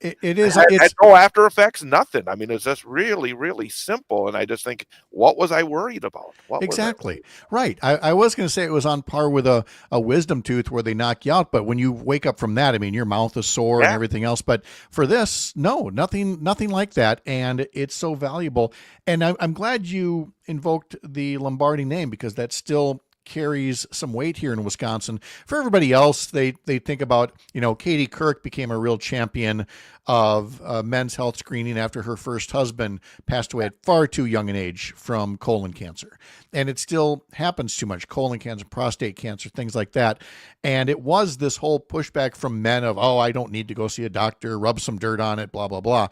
Speaker 1: It is.
Speaker 13: I had no after effects, nothing. I mean, it's just really, really simple. And I just think, what was I worried about?
Speaker 1: Exactly. Right. I was going to say it was on par with a wisdom tooth where they knock you out. But when you wake up from that, I mean, your mouth is sore and everything else. But for this, no, nothing like that. And it's so valuable. And I'm glad you invoked the Lombardi name, because that still carries some weight here in Wisconsin. For everybody else, they think about, Katie Couric became a real champion of men's health screening after her first husband passed away at far too young an age from colon cancer. And it still happens too much, colon cancer, prostate cancer, things like that. And it was this whole pushback from men of, oh, I don't need to go see a doctor, rub some dirt on it, blah, blah, blah.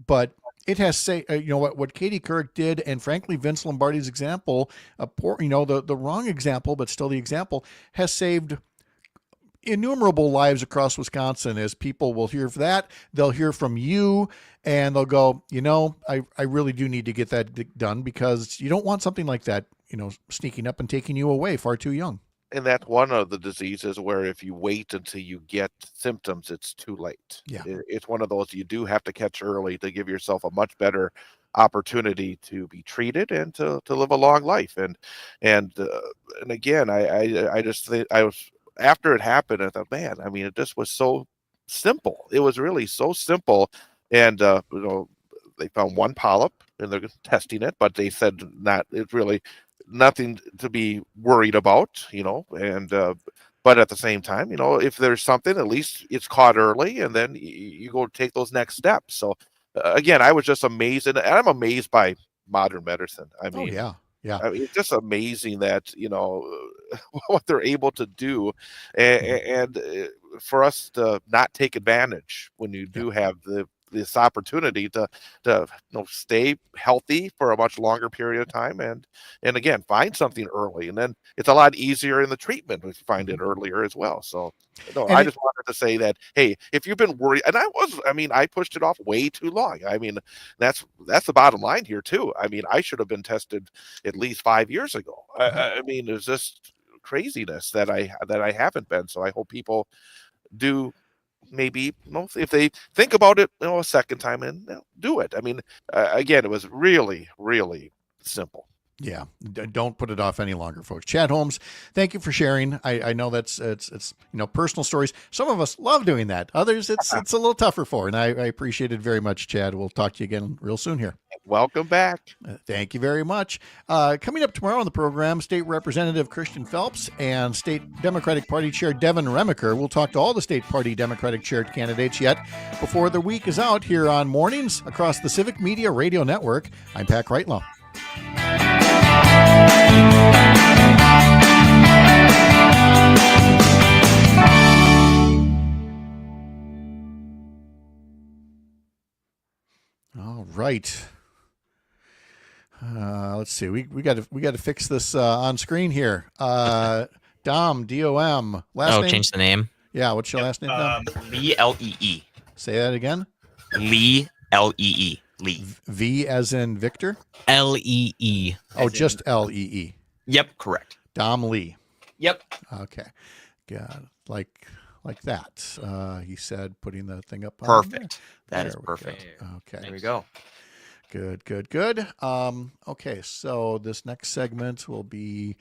Speaker 1: But it has what Katie Couric did, and frankly Vince Lombardi's example, the wrong example, but still the example, has saved innumerable lives across Wisconsin. As people will hear that, they'll hear from you, and they'll go, I really do need to get that done, because you don't want something like that, sneaking up and taking you away far too young.
Speaker 13: And that's one of the diseases where if you wait until you get symptoms, it's too late.
Speaker 1: Yeah.
Speaker 13: It's one of those you do have to catch early to give yourself a much better opportunity to be treated and to live a long life. And again, I just think I was, after it happened, I thought, man, I mean, it just was so simple. It was really so simple. And they found one polyp and they're testing it, but they said it's really nothing to be worried about, and but at the same time, if there's something, at least it's caught early, and then you go take those next steps. So again, I was just amazed, and I'm amazed by modern medicine. I mean,
Speaker 1: yeah.
Speaker 13: I mean, it's just amazing that what they're able to do, and for us to not take advantage when you do have this opportunity to stay healthy for a much longer period of time, and again, find something early, and then it's a lot easier in the treatment if you find it earlier as well. So I just wanted to say that, hey, if you've been worried, and I pushed it off way too long. I mean, that's the bottom line here too. I mean, I should have been tested at least 5 years ago. I mean, it's just craziness that I haven't been. So I hope people do, maybe if they think about it a second time, and do it. I mean, again, it was really, really simple.
Speaker 1: Yeah, don't put it off any longer, folks. Chad Holmes, thank you for sharing. I know it's personal stories. Some of us love doing that. Others, it's a little tougher for, and I appreciate it very much, Chad. We'll talk to you again real soon here.
Speaker 13: Welcome back.
Speaker 1: Thank you very much. Coming up tomorrow on the program, State Representative Christian Phelps and State Democratic Party Chair Devin Remaker. We'll talk to all the State Party Democratic Chair candidates yet before the week is out here on Mornings across the Civic Media Radio Network. I'm Pat Kreitlow. All right. Let's see. We got to fix this on screen here. Dom, D-O-M. Last name?
Speaker 14: Change the name.
Speaker 1: Yeah. What's your last name, Dom?
Speaker 11: Lee, L-E-E.
Speaker 1: Say that again.
Speaker 11: Lee, L-E-E. Lee.
Speaker 1: V as in Victor?
Speaker 14: L-E-E.
Speaker 1: Oh, just L-E-E.
Speaker 11: Yep, correct.
Speaker 1: Dom Lee.
Speaker 11: Yep.
Speaker 1: Okay. Got like that. He said, putting the thing up.
Speaker 11: Perfect. That is perfect.
Speaker 1: Okay.
Speaker 11: There we go.
Speaker 1: Good. Okay, so this next segment will be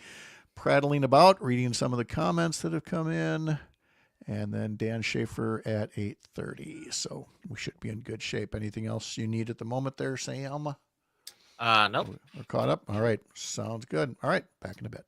Speaker 1: prattling about, reading some of the comments that have come in, and then Dan Shafer at 8:30. So we should be in good shape. Anything else you need at the moment there, Sam?
Speaker 12: Nope.
Speaker 1: We're caught up. All right. Sounds good. All right. Back in a bit.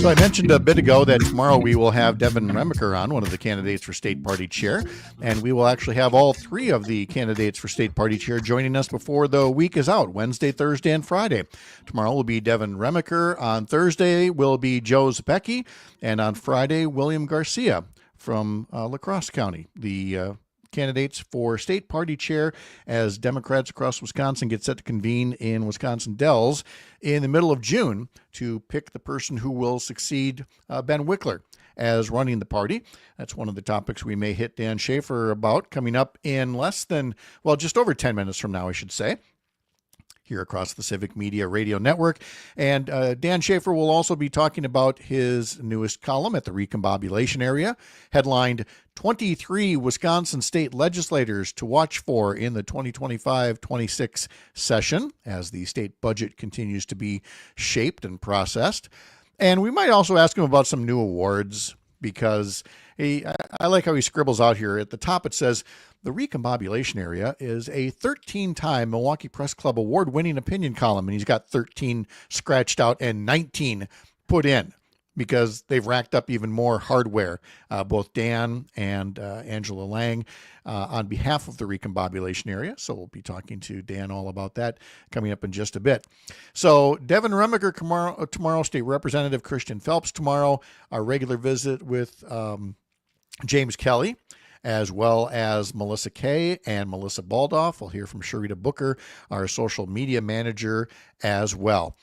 Speaker 1: So I mentioned a bit ago that tomorrow we will have Devin Remiker on, one of the candidates for state party chair, and we will actually have all three of the candidates for state party chair joining us before the week is out, Wednesday, Thursday, and Friday. Tomorrow will be Devin Remiker. On Thursday will be Joe Zepecki, and on Friday, William Garcia from La Crosse County, the candidates for state party chair as Democrats across Wisconsin get set to convene in Wisconsin Dells in the middle of June to pick the person who will succeed Ben Wickler as running the party. That's one of the topics we may hit Dan Shafer about coming up in less than, well, just over 10 minutes from now, I should say, here across the Civic Media Radio Network. And Dan Shafer will also be talking about his newest column at the Recombobulation Area, headlined 23 Wisconsin state legislators to watch for in the 2025-26 session as the state budget continues to be shaped and processed. And we might also ask him about some new awards because I like how he scribbles out here. At the top it says, the Recombobulation Area is a 13-time Milwaukee Press Club award-winning opinion column, and he's got 13 scratched out and 19 put in because they've racked up even more hardware, both Dan and Angela Lang, on behalf of the Recombobulation Area. So we'll be talking to Dan all about that coming up in just a bit. So Devin Remiker tomorrow, State Representative Christian Phelps tomorrow, our regular visit with James Kelly, as well as Melissa Kay and Melissa Baldoff. We'll hear from Sharita Booker, our social media manager, as well.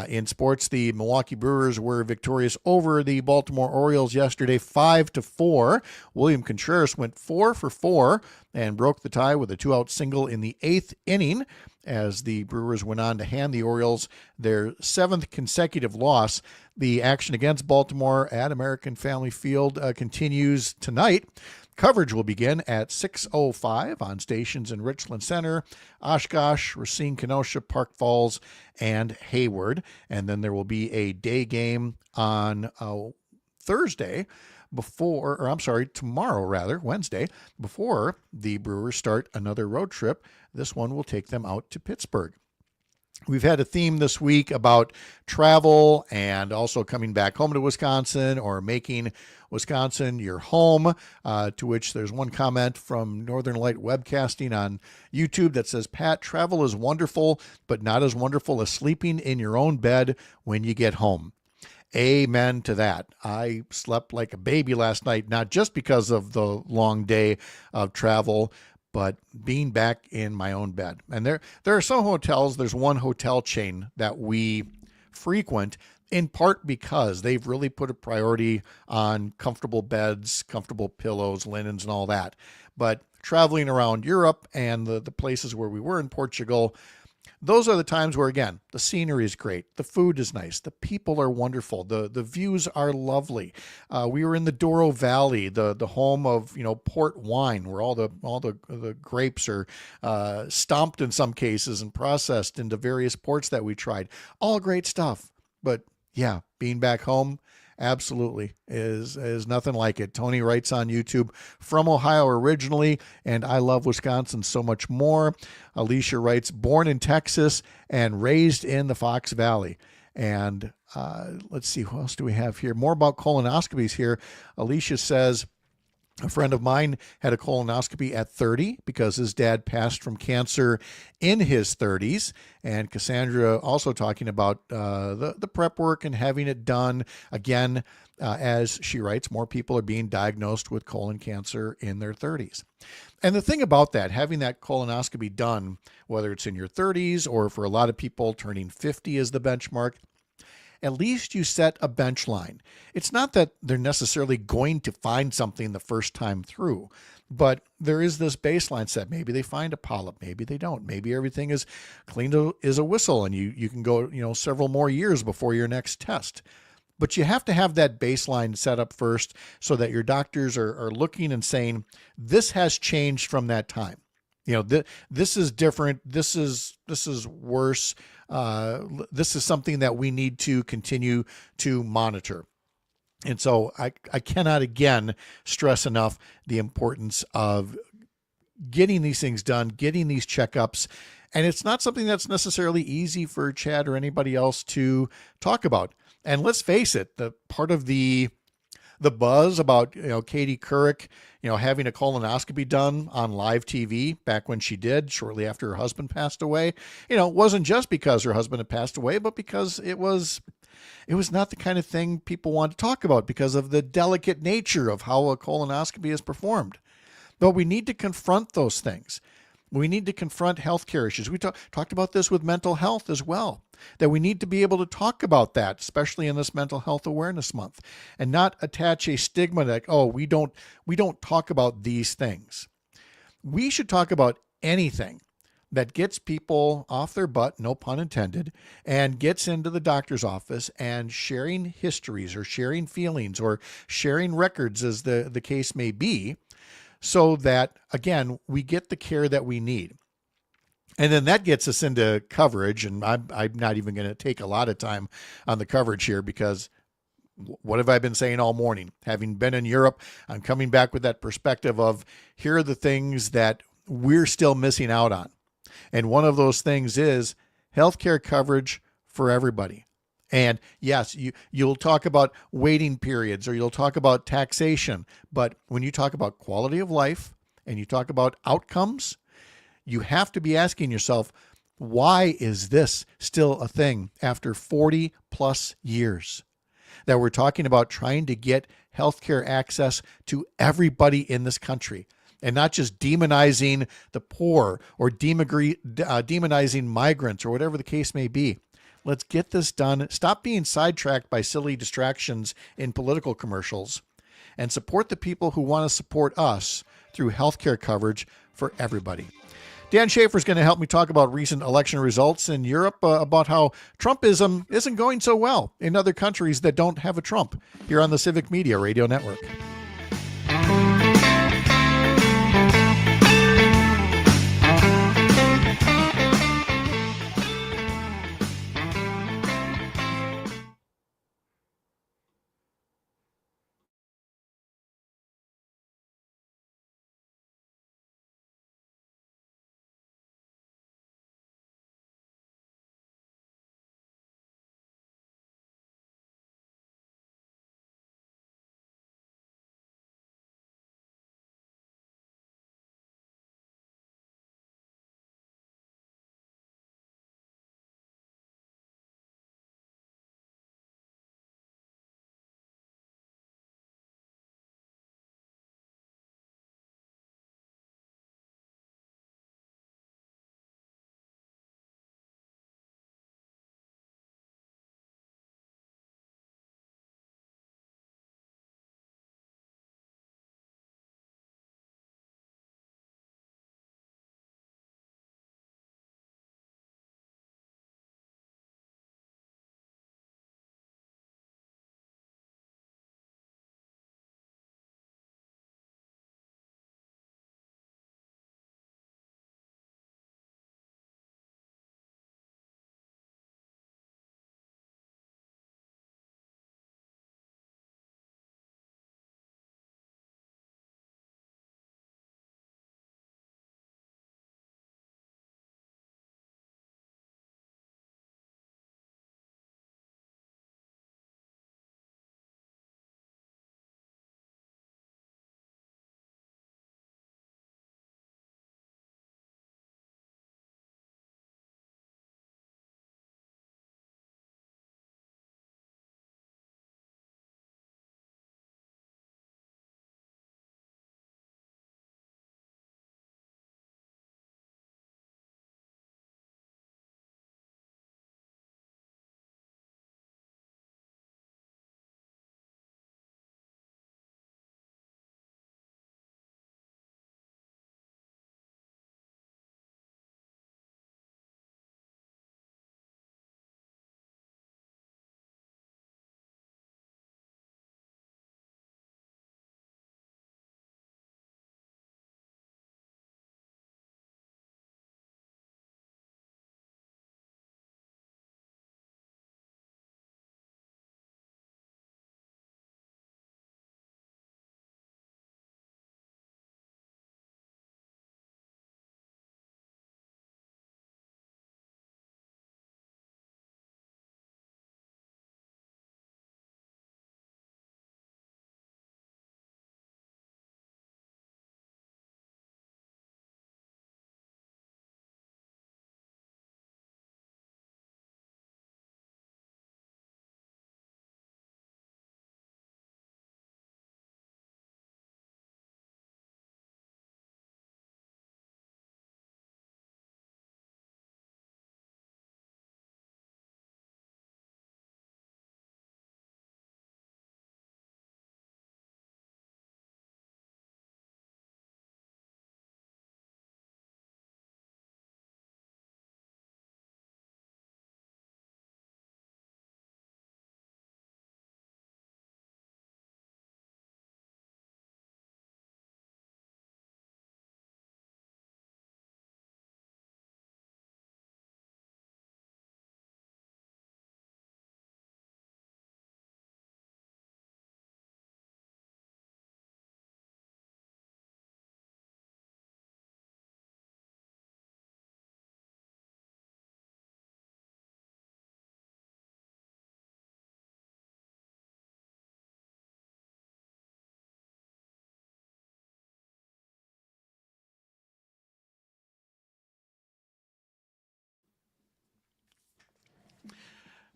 Speaker 1: In sports, the Milwaukee Brewers were victorious over the Baltimore Orioles yesterday, 5-4. William Contreras went 4 for 4 and broke the tie with a 2-out single in the 8th inning as the Brewers went on to hand the Orioles their 7th consecutive loss. The action against Baltimore at American Family Field continues tonight. Coverage will begin at 6:05 on stations in Richland Center, Oshkosh, Racine, Kenosha, Park Falls, and Hayward. And then there will be a day game on Thursday tomorrow, Wednesday, before the Brewers start another road trip. This one will take them out to Pittsburgh. We've had a theme this week about travel and also coming back home to Wisconsin or making Wisconsin your home, to which there's one comment from Northern Light Webcasting on YouTube that says, Pat, travel is wonderful, but not as wonderful as sleeping in your own bed when you get home. Amen to that. I slept like a baby last night, not just because of the long day of travel, but being back in my own bed. And there are some hotels, there's one hotel chain that we frequent, in part because they've really put a priority on comfortable beds, comfortable pillows, linens, and all that. But traveling around Europe and the places where we were in Portugal, those are the times where, again, the scenery is great. The food is nice. The people are wonderful. The views are lovely. We were in the Douro Valley, the home of, port wine, where all the grapes are stomped in some cases and processed into various ports that we tried. All great stuff. But yeah, being back home, absolutely is nothing like it. Tony writes on YouTube, from Ohio originally, and I love Wisconsin so much more. Alicia writes, born in Texas and raised in the Fox Valley. And let's see, who else do we have here? More about colonoscopies here. Alicia says, a friend of mine had a colonoscopy at 30 because his dad passed from cancer in his 30s. And Cassandra also talking about the prep work and having it done. Again, as she writes, more people are being diagnosed with colon cancer in their 30s. And the thing about that, having that colonoscopy done, whether it's in your 30s or for a lot of people turning 50 is the benchmark, at least you set a bench line. It's not that they're necessarily going to find something the first time through, but there is this baseline set. Maybe they find a polyp, maybe they don't. Maybe everything is clean as a whistle and you can go, several more years before your next test. But you have to have that baseline set up first so that your doctors are looking and saying, this has changed from that time. This is different. This is worse. This is something that we need to continue to monitor. And so I cannot again stress enough the importance of getting these things done, getting these checkups. And it's not something that's necessarily easy for Chad or anybody else to talk about. And let's face it, the part of the buzz about Katie Couric having a colonoscopy done on live TV back when she did shortly after her husband passed away, wasn't just because her husband had passed away, but because it was not the kind of thing people want to talk about because of the delicate nature of how a colonoscopy is performed. But we need to confront those things. We need to confront healthcare issues. We talked about this with mental health as well, that we need to be able to talk about that, especially in this Mental Health Awareness Month, and not attach a stigma like, oh, we don't talk about these things. We should talk about anything that gets people off their butt, no pun intended, and gets into the doctor's office and sharing histories or sharing feelings or sharing records, as the case may be, so that, again, we get the care that we need. And then that gets us into coverage, and I'm not even going to take a lot of time on the coverage here because what have I been saying all morning? Having been in Europe, I'm coming back with that perspective of here are the things that we're still missing out on. And one of those things is healthcare coverage for everybody. And yes, you'll talk about waiting periods or you'll talk about taxation. But when you talk about quality of life and you talk about outcomes, you have to be asking yourself, why is this still a thing after 40 plus years? That we're talking about trying to get healthcare access to everybody in this country and not just demonizing the poor or demonizing migrants or whatever the case may be. Let's get this done. Stop being sidetracked by silly distractions in political commercials and support the people who want to support us through healthcare coverage for everybody. Dan Shafer is going to help me talk about recent election results in Europe, about how Trumpism isn't going so well in other countries that don't have a Trump, here on the Civic Media Radio Network.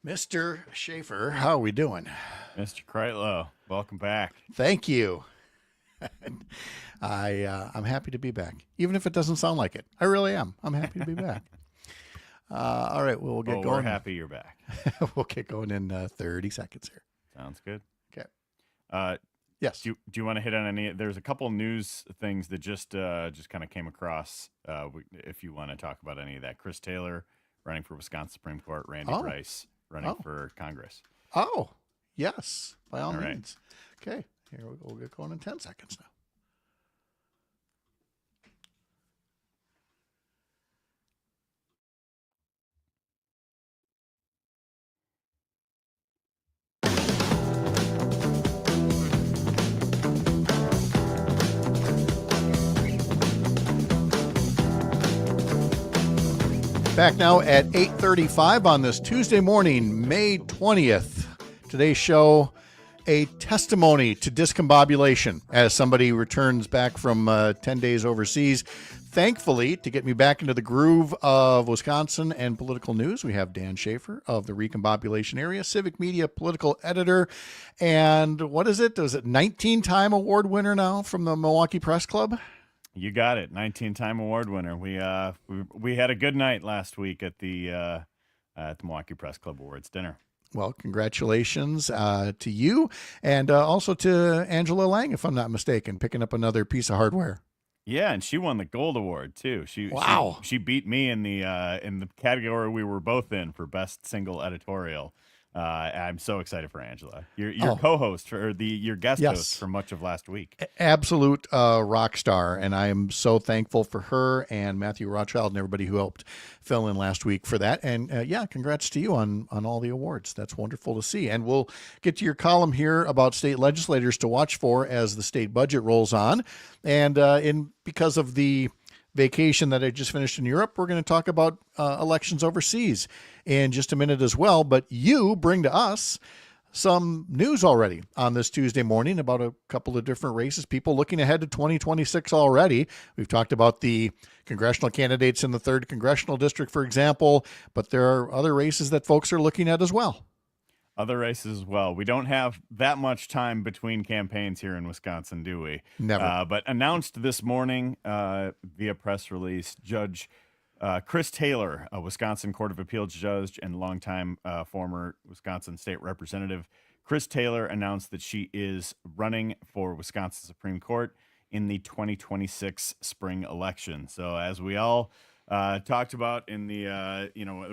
Speaker 1: Mr. Shafer, how are we doing?
Speaker 14: Mr. Kreitlow, welcome back.
Speaker 1: Thank you. I'm happy to be back, even if it doesn't sound like it. I really am. I'm happy to be back. All right, we'll get going.
Speaker 14: We're happy you're back.
Speaker 1: We'll get going in 30 seconds here.
Speaker 14: Sounds good.
Speaker 1: Okay. Yes.
Speaker 14: Do you want to hit on any? There's a couple news things that just kind of came across. If you want to talk about any of that, Chris Taylor running for Wisconsin Supreme Court, Randy Bryce running for Congress.
Speaker 1: Oh, yes, by all
Speaker 14: right.
Speaker 1: means. Okay, here we'll get going in 10 seconds now. Back now at 8:35 on this Tuesday morning, May 20th. Today's show, a testimony to discombobulation as somebody returns back from 10 days overseas. Thankfully, to get me back into the groove of Wisconsin and political news, we have Dan Shafer of the Recombobulation Area, Civic Media political editor. And what is it? Was it 19-time award winner now from the Milwaukee Press Club?
Speaker 14: You got it. 19-time award winner. We had a good night last week at the Milwaukee Press Club Awards dinner.
Speaker 1: Well, congratulations to you and also to Angela Lang, if I'm not mistaken, picking up another piece of hardware.
Speaker 14: Yeah, and she won the gold award too. She beat me in the category we were both in for best single editorial. I'm so excited for Angela. Your co-host or your guest host for much of last week.
Speaker 1: Absolute rock star, and I am so thankful for her and Matthew Rothschild and everybody who helped fill in last week for that. And congrats to you on all the awards. That's wonderful to see. And we'll get to your column here about state legislators to watch for as the state budget rolls on. And because of the vacation that I just finished in Europe, we're going to talk about elections overseas in just a minute as well. But you bring to us some news already on this Tuesday morning about a couple of different races, people looking ahead to 2026 already. We've talked about the congressional candidates in the 3rd Congressional District, for example, but there are other races that folks are looking at as well.
Speaker 14: Other races as well. We don't have that much time between campaigns here in Wisconsin, do we?
Speaker 1: Never.
Speaker 14: But announced this morning via press release, Judge Chris Taylor, a Wisconsin Court of Appeals judge and longtime former Wisconsin state representative, Chris Taylor announced that she is running for Wisconsin Supreme Court in the 2026 spring election. So as we all talked about in the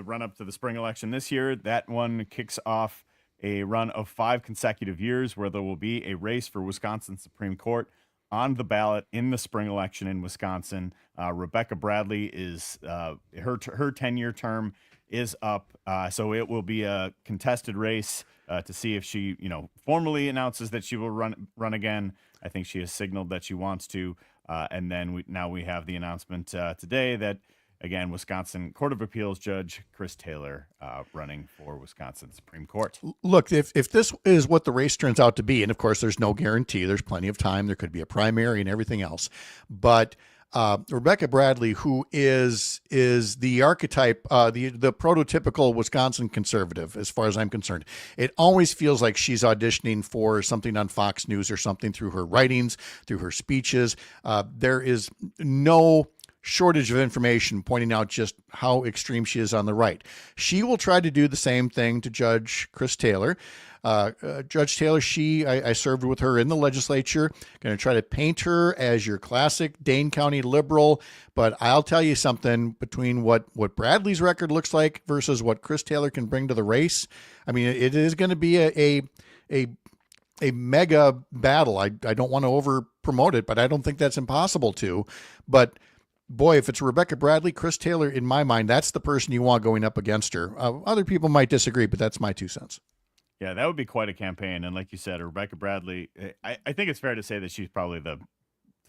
Speaker 14: run up to the spring election this year, that one kicks off a run of 5 consecutive years where there will be a race for Wisconsin Supreme Court on the ballot in the spring election in Wisconsin. Rebecca Bradley is her 10-year term is up, so it will be a contested race to see if she formally announces that she will run again. I think she has signaled that she wants to, and then we have the announcement today that, again, Wisconsin Court of Appeals Judge Chris Taylor running for Wisconsin Supreme Court.
Speaker 1: Look, if this is what the race turns out to be, and of course there's no guarantee, there's plenty of time, there could be a primary and everything else, but Rebecca Bradley, who is the archetype, the prototypical Wisconsin conservative, as far as I'm concerned, it always feels like she's auditioning for something on Fox News or something through her writings, through her speeches. There is no shortage of information pointing out just how extreme she is on the right. She will try to do the same thing to Judge Chris Taylor. Judge Taylor, I served with her in the legislature, going to try to paint her as your classic Dane County liberal. But I'll tell you something, between what Bradley's record looks like versus what Chris Taylor can bring to the race, I mean, it is going to be a mega battle. I don't want to over promote it, but I don't think that's impossible to. But boy, if it's Rebecca Bradley, Chris Taylor, in my mind, that's the person you want going up against her. Other people might disagree, but that's my 2 cents.
Speaker 14: Yeah, that would be quite a campaign. And like you said, Rebecca Bradley, I think it's fair to say that she's probably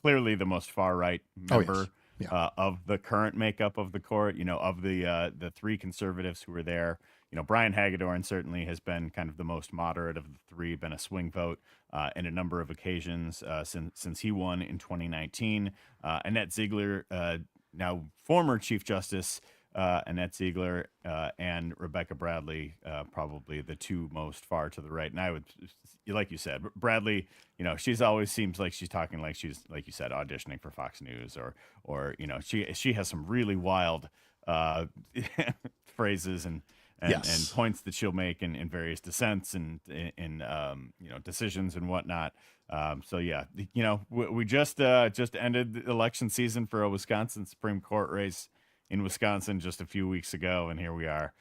Speaker 14: clearly the most far-right member of the current makeup of the court, of the 3 conservatives who were there. Brian Hagedorn certainly has been kind of the most moderate of the 3, been a swing vote in a number of occasions since he won in 2019. Annette Ziegler, now former Chief Justice, Annette Ziegler, and Rebecca Bradley, probably the two most far to the right. And I would, like you said, Bradley, she's always seems like she's talking like she's, like you said, auditioning for Fox News, or she has some really wild phrases and points that she'll make in various dissents and in decisions and whatnot. So yeah, we just ended the election season for a Wisconsin Supreme Court race in Wisconsin just a few weeks ago, and here we are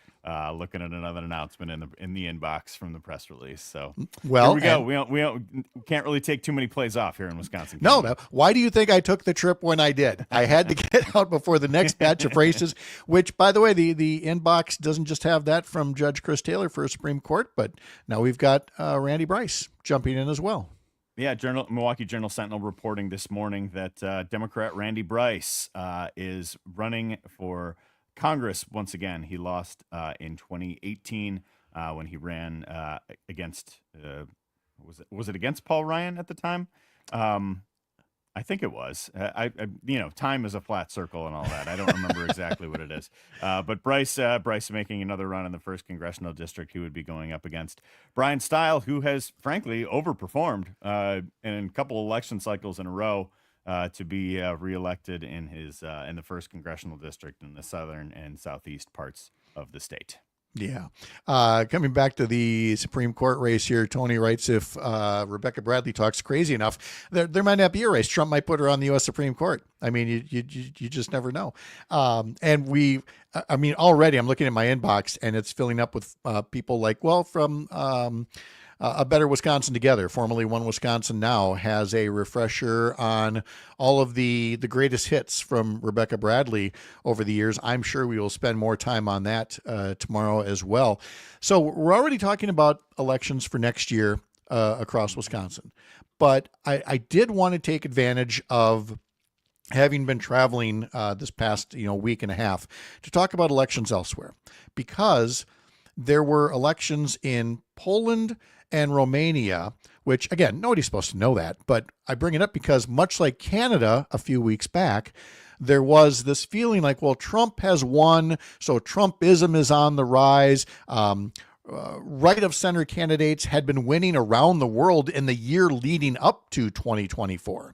Speaker 14: looking at another announcement in the inbox from the press release. So
Speaker 1: well,
Speaker 14: here we go. We can't really take too many plays off here in Wisconsin.
Speaker 1: No. Why do you think I took the trip when I did? I had to get out before the next batch of races, which, by the way, the inbox doesn't just have that from Judge Chris Taylor for a Supreme Court, but now we've got Randy Bryce jumping in as well.
Speaker 14: Yeah, Milwaukee Journal Sentinel reporting this morning that Democrat Randy Bryce is running for Congress once again. He lost in 2018 when he ran against was it against Paul Ryan at the time? I think it was. Time is a flat circle and all that. I don't remember exactly what it is. But Bryce making another run in the 1st Congressional District. He would be going up against Brian Stile, who has frankly overperformed in a couple election cycles in a row to be reelected in his in the 1st Congressional District in the southern and southeast parts of the state.
Speaker 1: Yeah. Coming back to the Supreme Court race here, Tony writes, if Rebecca Bradley talks crazy enough, there might not be a race. Trump might put her on the U.S. Supreme Court. I mean, you just never know. And already I'm looking at my inbox and it's filling up with people like, from A Better Wisconsin Together, formerly One Wisconsin Now, has a refresher on all of the greatest hits from Rebecca Bradley over the years. I'm sure we will spend more time on that tomorrow as well. So we're already talking about elections for next year across Wisconsin. But I did want to take advantage of having been traveling this past week and a half to talk about elections elsewhere, because there were elections in Poland and Romania, which, again, nobody's supposed to know that, but I bring it up because much like Canada a few weeks back, there was this feeling like, Trump has won, so Trumpism is on the rise. Right of center candidates had been winning around the world in the year leading up to 2024.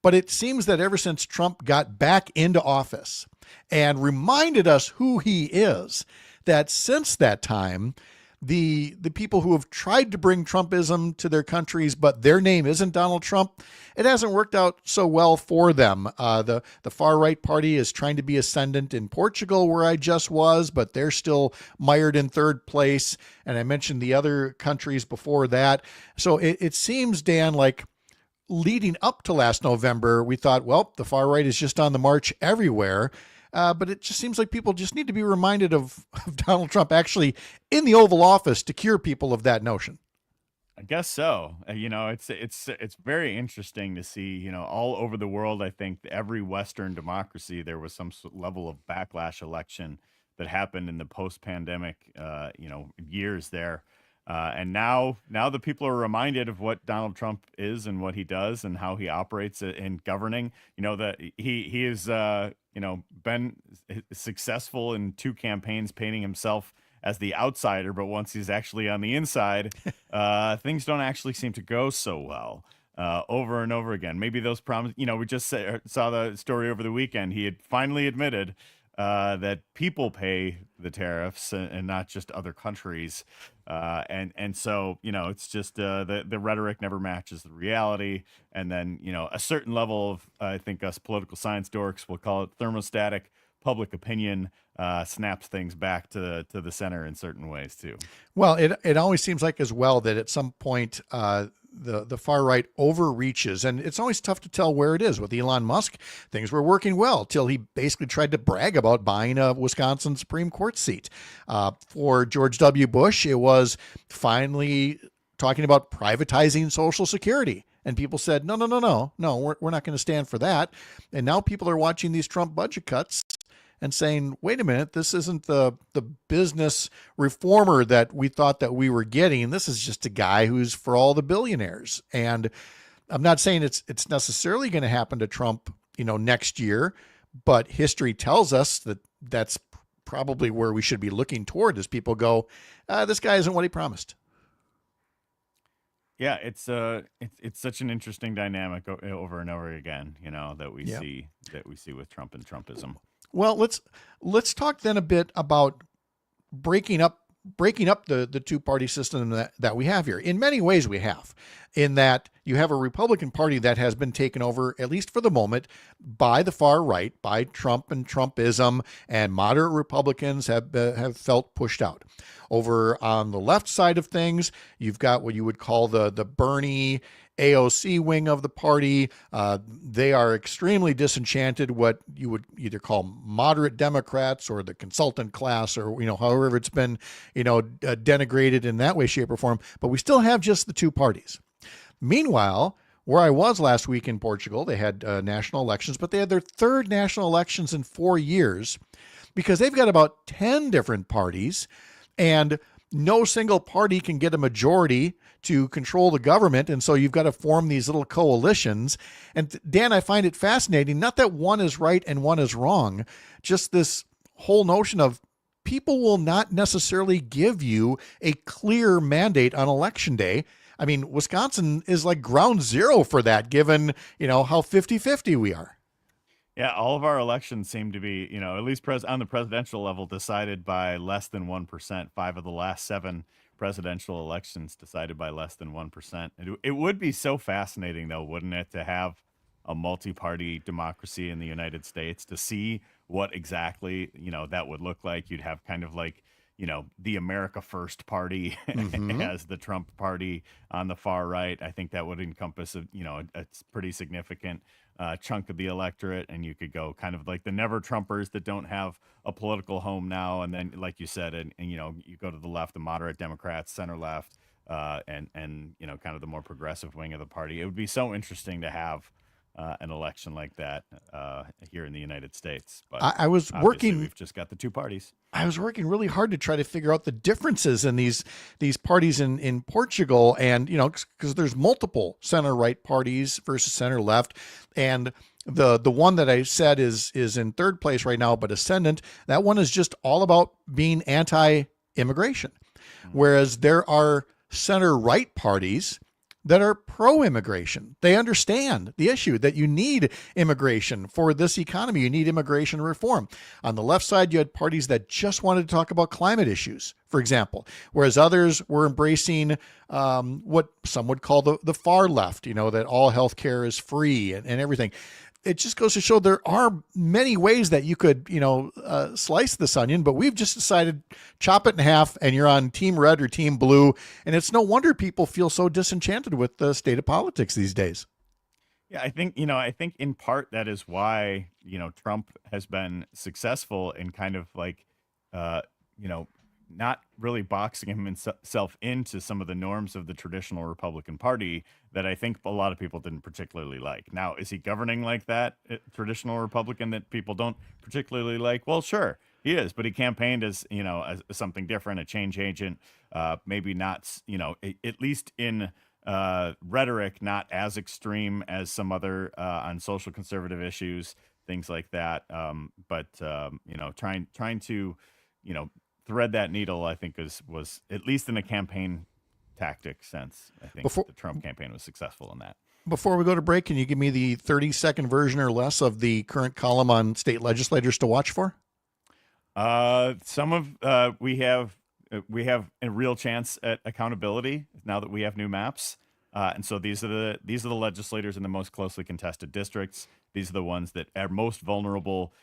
Speaker 1: But it seems that ever since Trump got back into office and reminded us who he is, that since that time, the people who have tried to bring Trumpism to their countries, but their name isn't Donald Trump, it hasn't worked out so well for them. The far right party is trying to be ascendant in Portugal, where I just was, but they're still mired in 3rd place. And I mentioned the other countries before that. So it seems, Dan, like leading up to last November, we thought, the far right is just on the march everywhere. But it just seems like people just need to be reminded of Donald Trump actually in the Oval Office to cure people of that notion.
Speaker 14: I guess so. It's very interesting to see, all over the world. I think every Western democracy, there was some level of backlash election that happened in the post-pandemic, years there. And now the people are reminded of what Donald Trump is and what he does and how he operates in governing. That he is, been successful in 2 campaigns painting himself as the outsider, but once he's actually on the inside, things don't actually seem to go so well. Over and over again. Maybe those promises, we just saw the story over the weekend. He had finally admitted that people pay the tariffs and not just other countries. And so, it's just the rhetoric never matches the reality. And then, a certain level of, I think us political science dorks will call it thermostatic public opinion, snaps things back to the center in certain ways too.
Speaker 1: Well, it always seems like as well that at some point, the far right overreaches, and it's always tough to tell where it is. With Elon Musk, things were working well till he basically tried to brag about buying a Wisconsin Supreme Court seat. For George W. Bush, it was finally talking about privatizing Social Security. And people said, no, we're not going to stand for that. And now people are watching these Trump budget cuts and saying, wait a minute, this isn't the business reformer that we thought that we were getting. This is just a guy who's for all the billionaires. And I'm not saying it's necessarily going to happen to Trump, next year, but history tells us that that's probably where we should be looking toward as people go, this guy isn't what he promised.
Speaker 14: Yeah, it's such an interesting dynamic over and over again, that we see with Trump and Trumpism.
Speaker 1: Well, let's talk then a bit about breaking up the two-party system that we have here. In many ways we have, in that you have a Republican Party that has been taken over, at least for the moment, by the far right, by Trump and Trumpism, and moderate Republicans have felt pushed out. Over on the left side of things, you've got what you would call the Bernie AOC wing of the party. They are extremely disenchanted, what you would either call moderate Democrats or the consultant class, or however it's been denigrated in that way, shape, or form. But we still have just the two parties. Meanwhile, where I was last week in Portugal, they had national elections, but they had their third national elections in 4 years, because they've got about 10 different parties, and no single party can get a majority to control the government. And so you've got to form these little coalitions. And Dan, I find it fascinating, not that one is right and one is wrong, just this whole notion of people will not necessarily give you a clear mandate on election day. I mean, Wisconsin is like ground zero for that, given, how 50-50 we are.
Speaker 14: Yeah, all of our elections seem to be, at least on the presidential level, decided by less than 1%. 5 of the last 7 presidential elections decided by less than 1%. It would be so fascinating, though, wouldn't it, to have a multi-party democracy in the United States, to see what exactly, that would look like. You'd have kind of like, the America First Party as the Trump party on the far right. I think that would encompass a pretty significant chunk of the electorate, and you could go kind of like the never Trumpers that don't have a political home now, and then, like you said, and you go to the left, the moderate Democrats, center left, and kind of the more progressive wing of the party. It would be so interesting to have an election like that here in the United States. But
Speaker 1: I was working.
Speaker 14: We've just got the two parties.
Speaker 1: I was working really hard to try to figure out the differences in these parties in Portugal, and because there's multiple center right parties versus center left, and the one that I said is in third place right now, but ascendant. That one is just all about being anti-immigration, whereas there are center right parties that are pro-immigration. They understand the issue that you need immigration for this economy. You need immigration reform. On the left side, you had parties that just wanted to talk about climate issues, for example, whereas others were embracing what some would call the far left, that all healthcare is free and everything. It just goes to show there are many ways that you could, slice this onion, but we've just decided chop it in half, and you're on team red or team blue. And it's no wonder people feel so disenchanted with the state of politics these days.
Speaker 14: Yeah, I think in part that is why, Trump has been successful in kind of like, not really boxing himself into some of the norms of the traditional Republican Party that I think a lot of people didn't particularly like. Now, is he governing like that traditional Republican that people don't particularly like? Well, sure, he is, but he campaigned as something different, a change agent, maybe not, at least in rhetoric, not as extreme as some other on social conservative issues, things like that. But trying to, thread that needle, I think was at least in a campaign tactic sense. I think the Trump campaign was successful in that.
Speaker 1: Before we go to break, can you give me the 30-second version or less of the current column on state legislators to watch for?
Speaker 14: We have a real chance at accountability now that we have new maps. And so these are the legislators in the most closely contested districts. These are the ones that are most vulnerable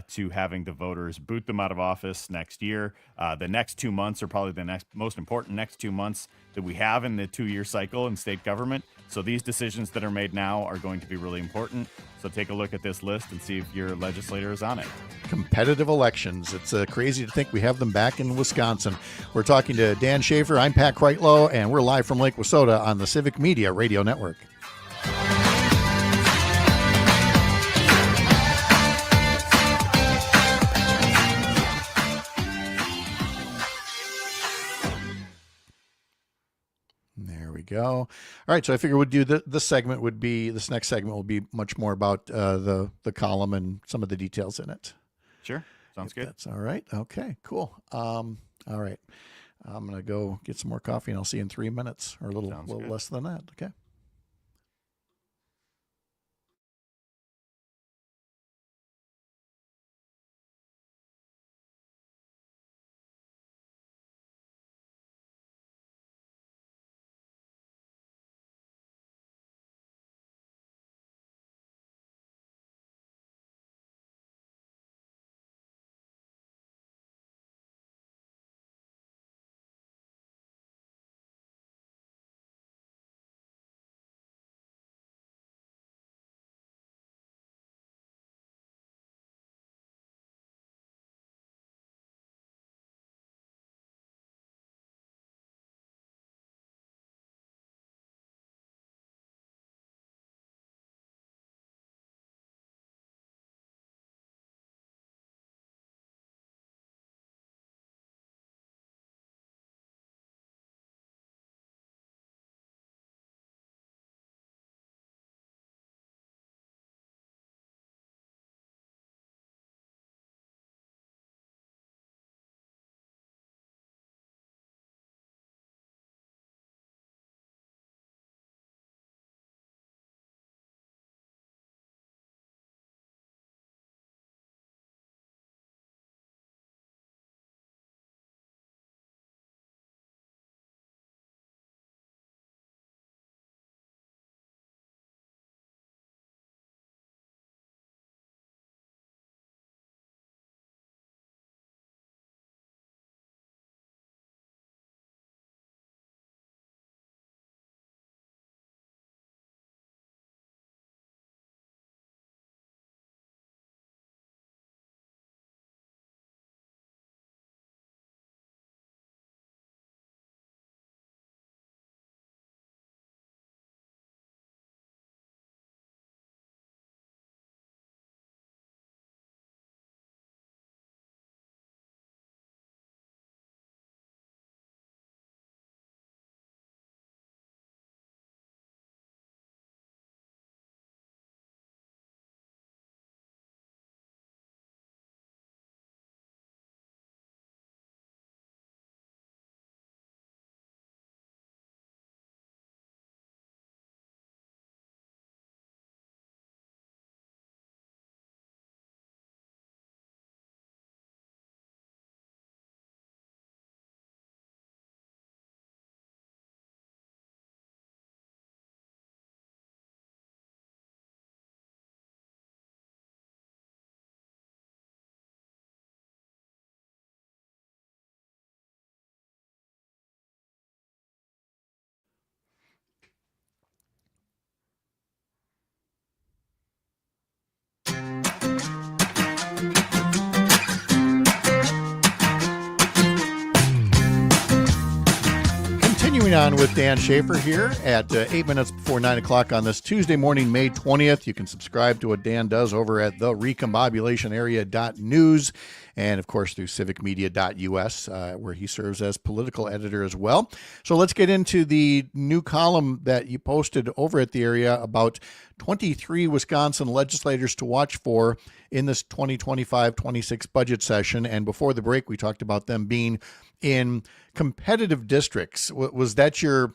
Speaker 14: to having the voters boot them out of office next year. The next 2 months are probably the most important next 2 months that we have in the 2-year cycle in state government. So these decisions that are made now are going to be really important. So take a look at this list and see if your legislator is on it.
Speaker 1: Competitive elections. It's crazy to think we have them back in Wisconsin. We're talking to Dan Shafer. I'm Pat Kreitlow, and we're live from Lake Wissota on the Civic Media Radio Network. Go. All right, so I figure we'd do this next segment will be much more about the column and some of the details in it.
Speaker 14: Sure. Sounds
Speaker 1: If
Speaker 14: good.
Speaker 1: that's all right. Okay, cool. All right. I'm going to go get some more coffee, and I'll see you in 3 minutes, or a little
Speaker 14: Sounds good.
Speaker 1: less than that. Okay. Continuing on with Dan Shafer here at 8 minutes before 9 o'clock on this Tuesday morning, May 20th. You can subscribe to what Dan does over at therecombobulationarea.news and, of course, through civicmedia.us, where he serves as political editor as well. So let's get into the new column that you posted over at the area about 23 Wisconsin legislators to watch for in this 2025-26 budget session. And before the break, we talked about them being in competitive districts. Was that your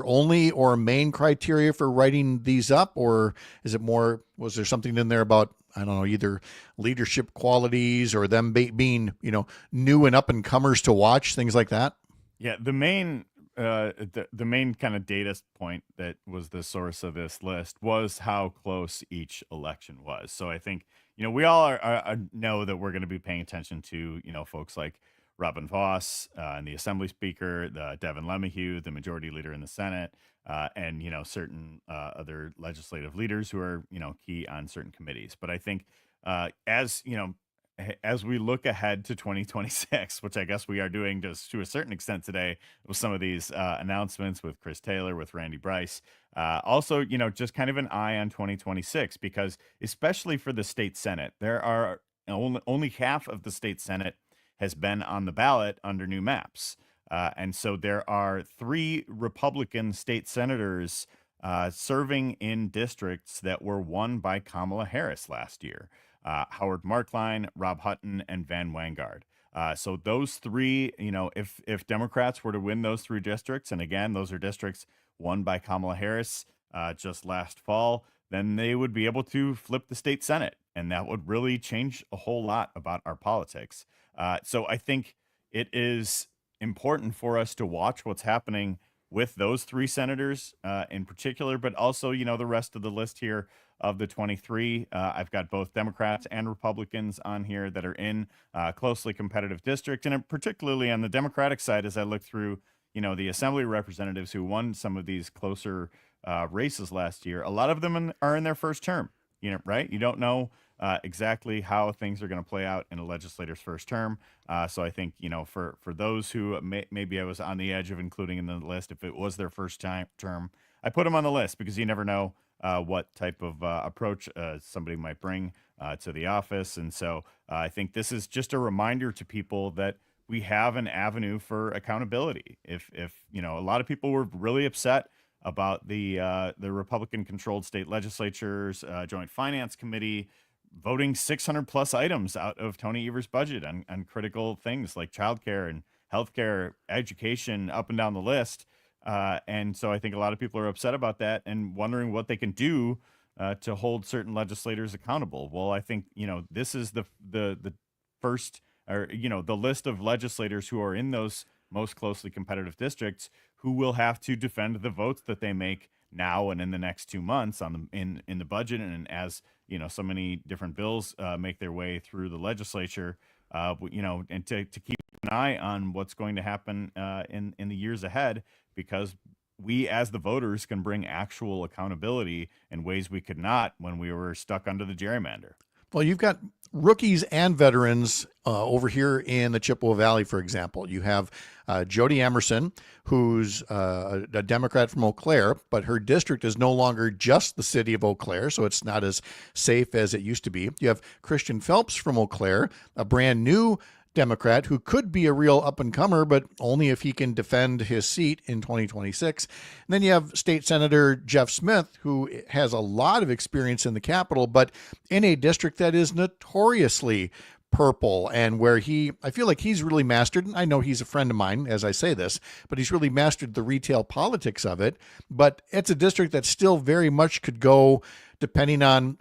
Speaker 1: only or main criteria for writing these up, or is it more, was there something in there about, I don't know, either leadership qualities or them being, new and up and comers to watch, things like that?
Speaker 14: Yeah, the main kind of data point that was the source of this list was how close each election was. So I think we all know that we're going to be paying attention to folks like Robin Voss and the Assembly Speaker, Devin LeMahieu, the Majority Leader in the Senate, and certain other legislative leaders who are key on certain committees. But I think as we look ahead to 2026, which I guess we are doing just to a certain extent today with some of these announcements with Chris Taylor, with Randy Bryce, also just kind of an eye on 2026, because especially for the state Senate, there are only half of the state Senate has been on the ballot under new maps. And so there are 3 Republican state senators serving in districts that were won by Kamala Harris last year. Howard Markline, Rob Hutton, and Van Wangard. So those three, if Democrats were to win those three districts, and again, those are districts won by Kamala Harris just last fall, then they would be able to flip the state Senate. And that would really change a whole lot about our politics. So I think it is important for us to watch what's happening with those three senators in particular, but also, the rest of the list here of the 23. I've got both Democrats and Republicans on here that are in closely competitive districts, and particularly on the Democratic side, as I look through, the assembly representatives who won some of these closer races last year, a lot of them are in their first term, right? You don't know exactly how things are going to play out in a legislator's first term. So I think, for those who maybe I was on the edge of including in the list, if it was their first term, I put them on the list because you never know what type of approach somebody might bring to the office. And so I think this is just a reminder to people that we have an avenue for accountability. If a lot of people were really upset about the Republican-controlled state legislatures, Joint Finance Committee, voting 600 plus items out of Tony Evers' budget on critical things like childcare and healthcare, education, up and down the list. And so I think a lot of people are upset about that and wondering what they can do to hold certain legislators accountable. Well, I think, this is the first, or, the list of legislators who are in those most closely competitive districts who will have to defend the votes that they make now and in the next 2 months in the budget. And as, so many different bills make their way through the legislature, and to keep an eye on what's going to happen in the years ahead, because we as the voters can bring actual accountability in ways we could not when we were stuck under the gerrymander.
Speaker 1: Well, you've got rookies and veterans over here in the Chippewa Valley, for example. You have Jody Emerson, who's a Democrat from Eau Claire, but her district is no longer just the city of Eau Claire, so it's not as safe as it used to be. You have Christian Phelps from Eau Claire, a brand new Democrat who could be a real up-and-comer, but only if he can defend his seat in 2026. And then you have State Senator Jeff Smith, who has a lot of experience in the Capitol, but in a district that is notoriously purple, and where I feel like he's really mastered, and I know he's a friend of mine as I say this, but he's really mastered the retail politics of it. But it's a district that still very much could go depending on,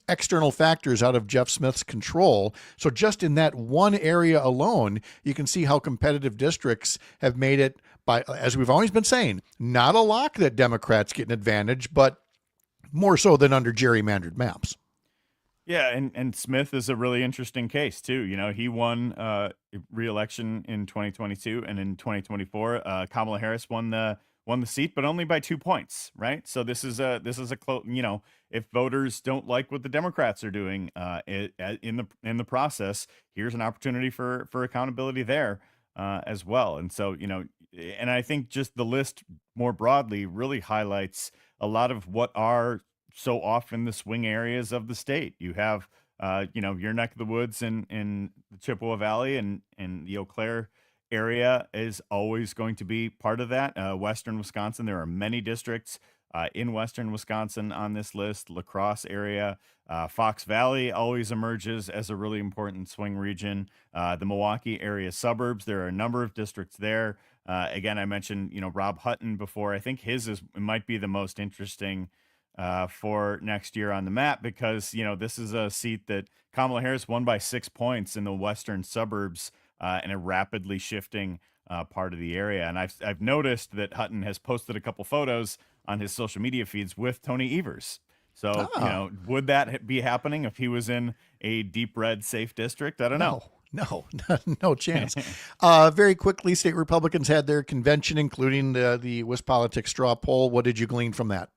Speaker 1: external factors out of Jeff Smith's control. So just in that one area alone, you can see how competitive districts have made it by, as we've always been saying, not a lock that Democrats get an advantage, but more so than under gerrymandered maps.
Speaker 14: Yeah, and Smith is a really interesting case too. He won re-election in 2022, and in 2024, Kamala Harris won the seat, but only by 2 points, right? So this is a close. If voters don't like what the Democrats are doing in the process, here's an opportunity for accountability there as well. And so and I think just the list more broadly really highlights a lot of what are so often the swing areas of the state. You have your neck of the woods in the Chippewa Valley, and the Eau Claire area is always going to be part of that. Western Wisconsin, there are many districts in Western Wisconsin on this list. La Crosse area, Fox Valley always emerges as a really important swing region. The Milwaukee area suburbs, there are a number of districts there. Again, I mentioned, Rob Hutton before. I think his might be the most interesting for next year on the map, because, this is a seat that Kamala Harris won by 6 points in the western suburbs in a rapidly shifting part of the area. And I've noticed that Hutton has posted a couple photos on his social media feeds with Tony Evers. So, would that be happening if he was in a deep red safe district? I don't know.
Speaker 1: No chance. Very quickly, state Republicans had their convention, including the WisPolitics straw poll. What did you glean from that?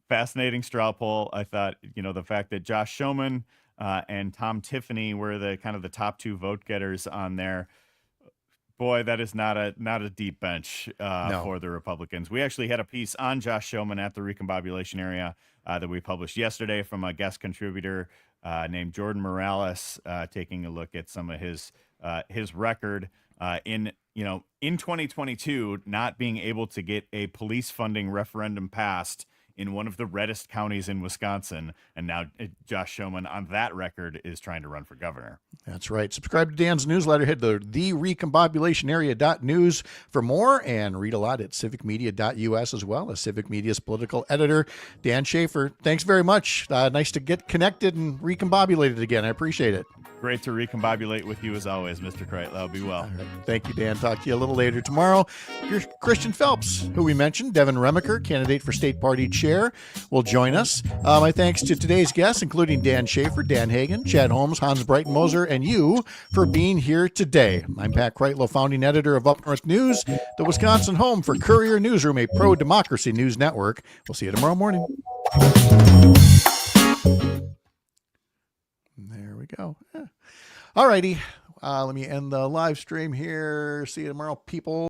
Speaker 14: Fascinating straw poll. I thought, the fact that Josh Schoeman and Tom Tiffany were the kind of the top two vote getters on there. Boy, that is not a deep bench for the Republicans. We actually had a piece on Josh Schoeman at the Recombobulation area that we published yesterday from a guest contributor named Jordan Morales, taking a look at some of his record in 2022, not being able to get a police funding referendum passed in one of the reddest counties in Wisconsin. And now Josh Schoeman on that record is trying to run for governor.
Speaker 1: That's right. Subscribe to Dan's newsletter. Head to therecombobulationarea.news for more, and read a lot at civicmedia.us as well, as Civic Media's political editor. Dan Shafer, thanks very much. Nice to get connected and recombobulated again. I appreciate it.
Speaker 14: Great to recombobulate with you as always, Mr. Kreitlow. Be well.
Speaker 1: Right. Thank you, Dan. Talk to you a little later tomorrow. Christian Phelps, who we mentioned, Devin Remaker, candidate for state party chair, will join us. My thanks to today's guests, including Dan Shafer, Dan Hagan, Chad Holmes, Hans Breitenmoser, and you for being here today. I'm Pat Kreitlow, founding editor of Up North News, the Wisconsin home for Courier Newsroom, a pro-democracy news network. We'll see you tomorrow morning. There we go. All righty. Let me end the live stream here. See you tomorrow, people.